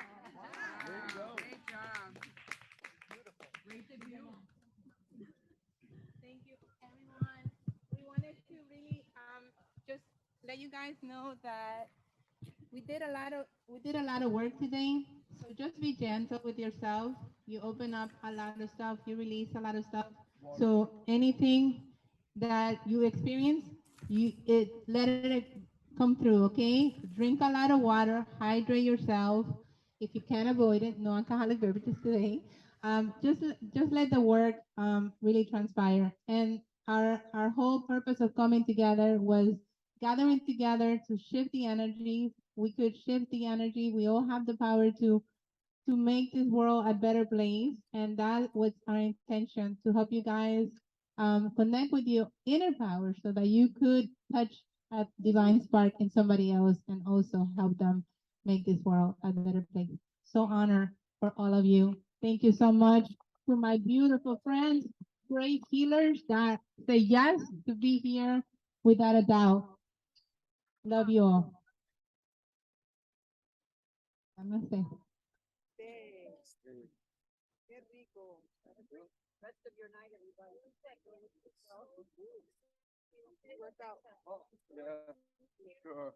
Speaker 3: There you go.
Speaker 2: Great job. Great debut. Thank you, everyone. We wanted to really just let you guys know that we did a lot of work today. So just be gentle with yourself. You open up a lot of stuff. You release a lot of stuff. So anything that you experience, let it come through. Okay. Drink a lot of water. Hydrate yourself. If you can avoid it, no alcoholic beverages today. Just let the work really transpire. And our whole purpose of coming together was gathering together to shift the energy. We could shift the energy. We all have the power to make this world a better place, and that was our intention to help you guys connect with your inner power so that you could touch a divine spark in somebody else and also help them make this world a better place. So honor for all of you. Thank you so much to my beautiful friends, great healers that say yes to be here without a doubt. Love you all. Namaste.
Speaker 6: Qué rico. Rest of your night, everybody. Work out.
Speaker 3: Yeah, sure.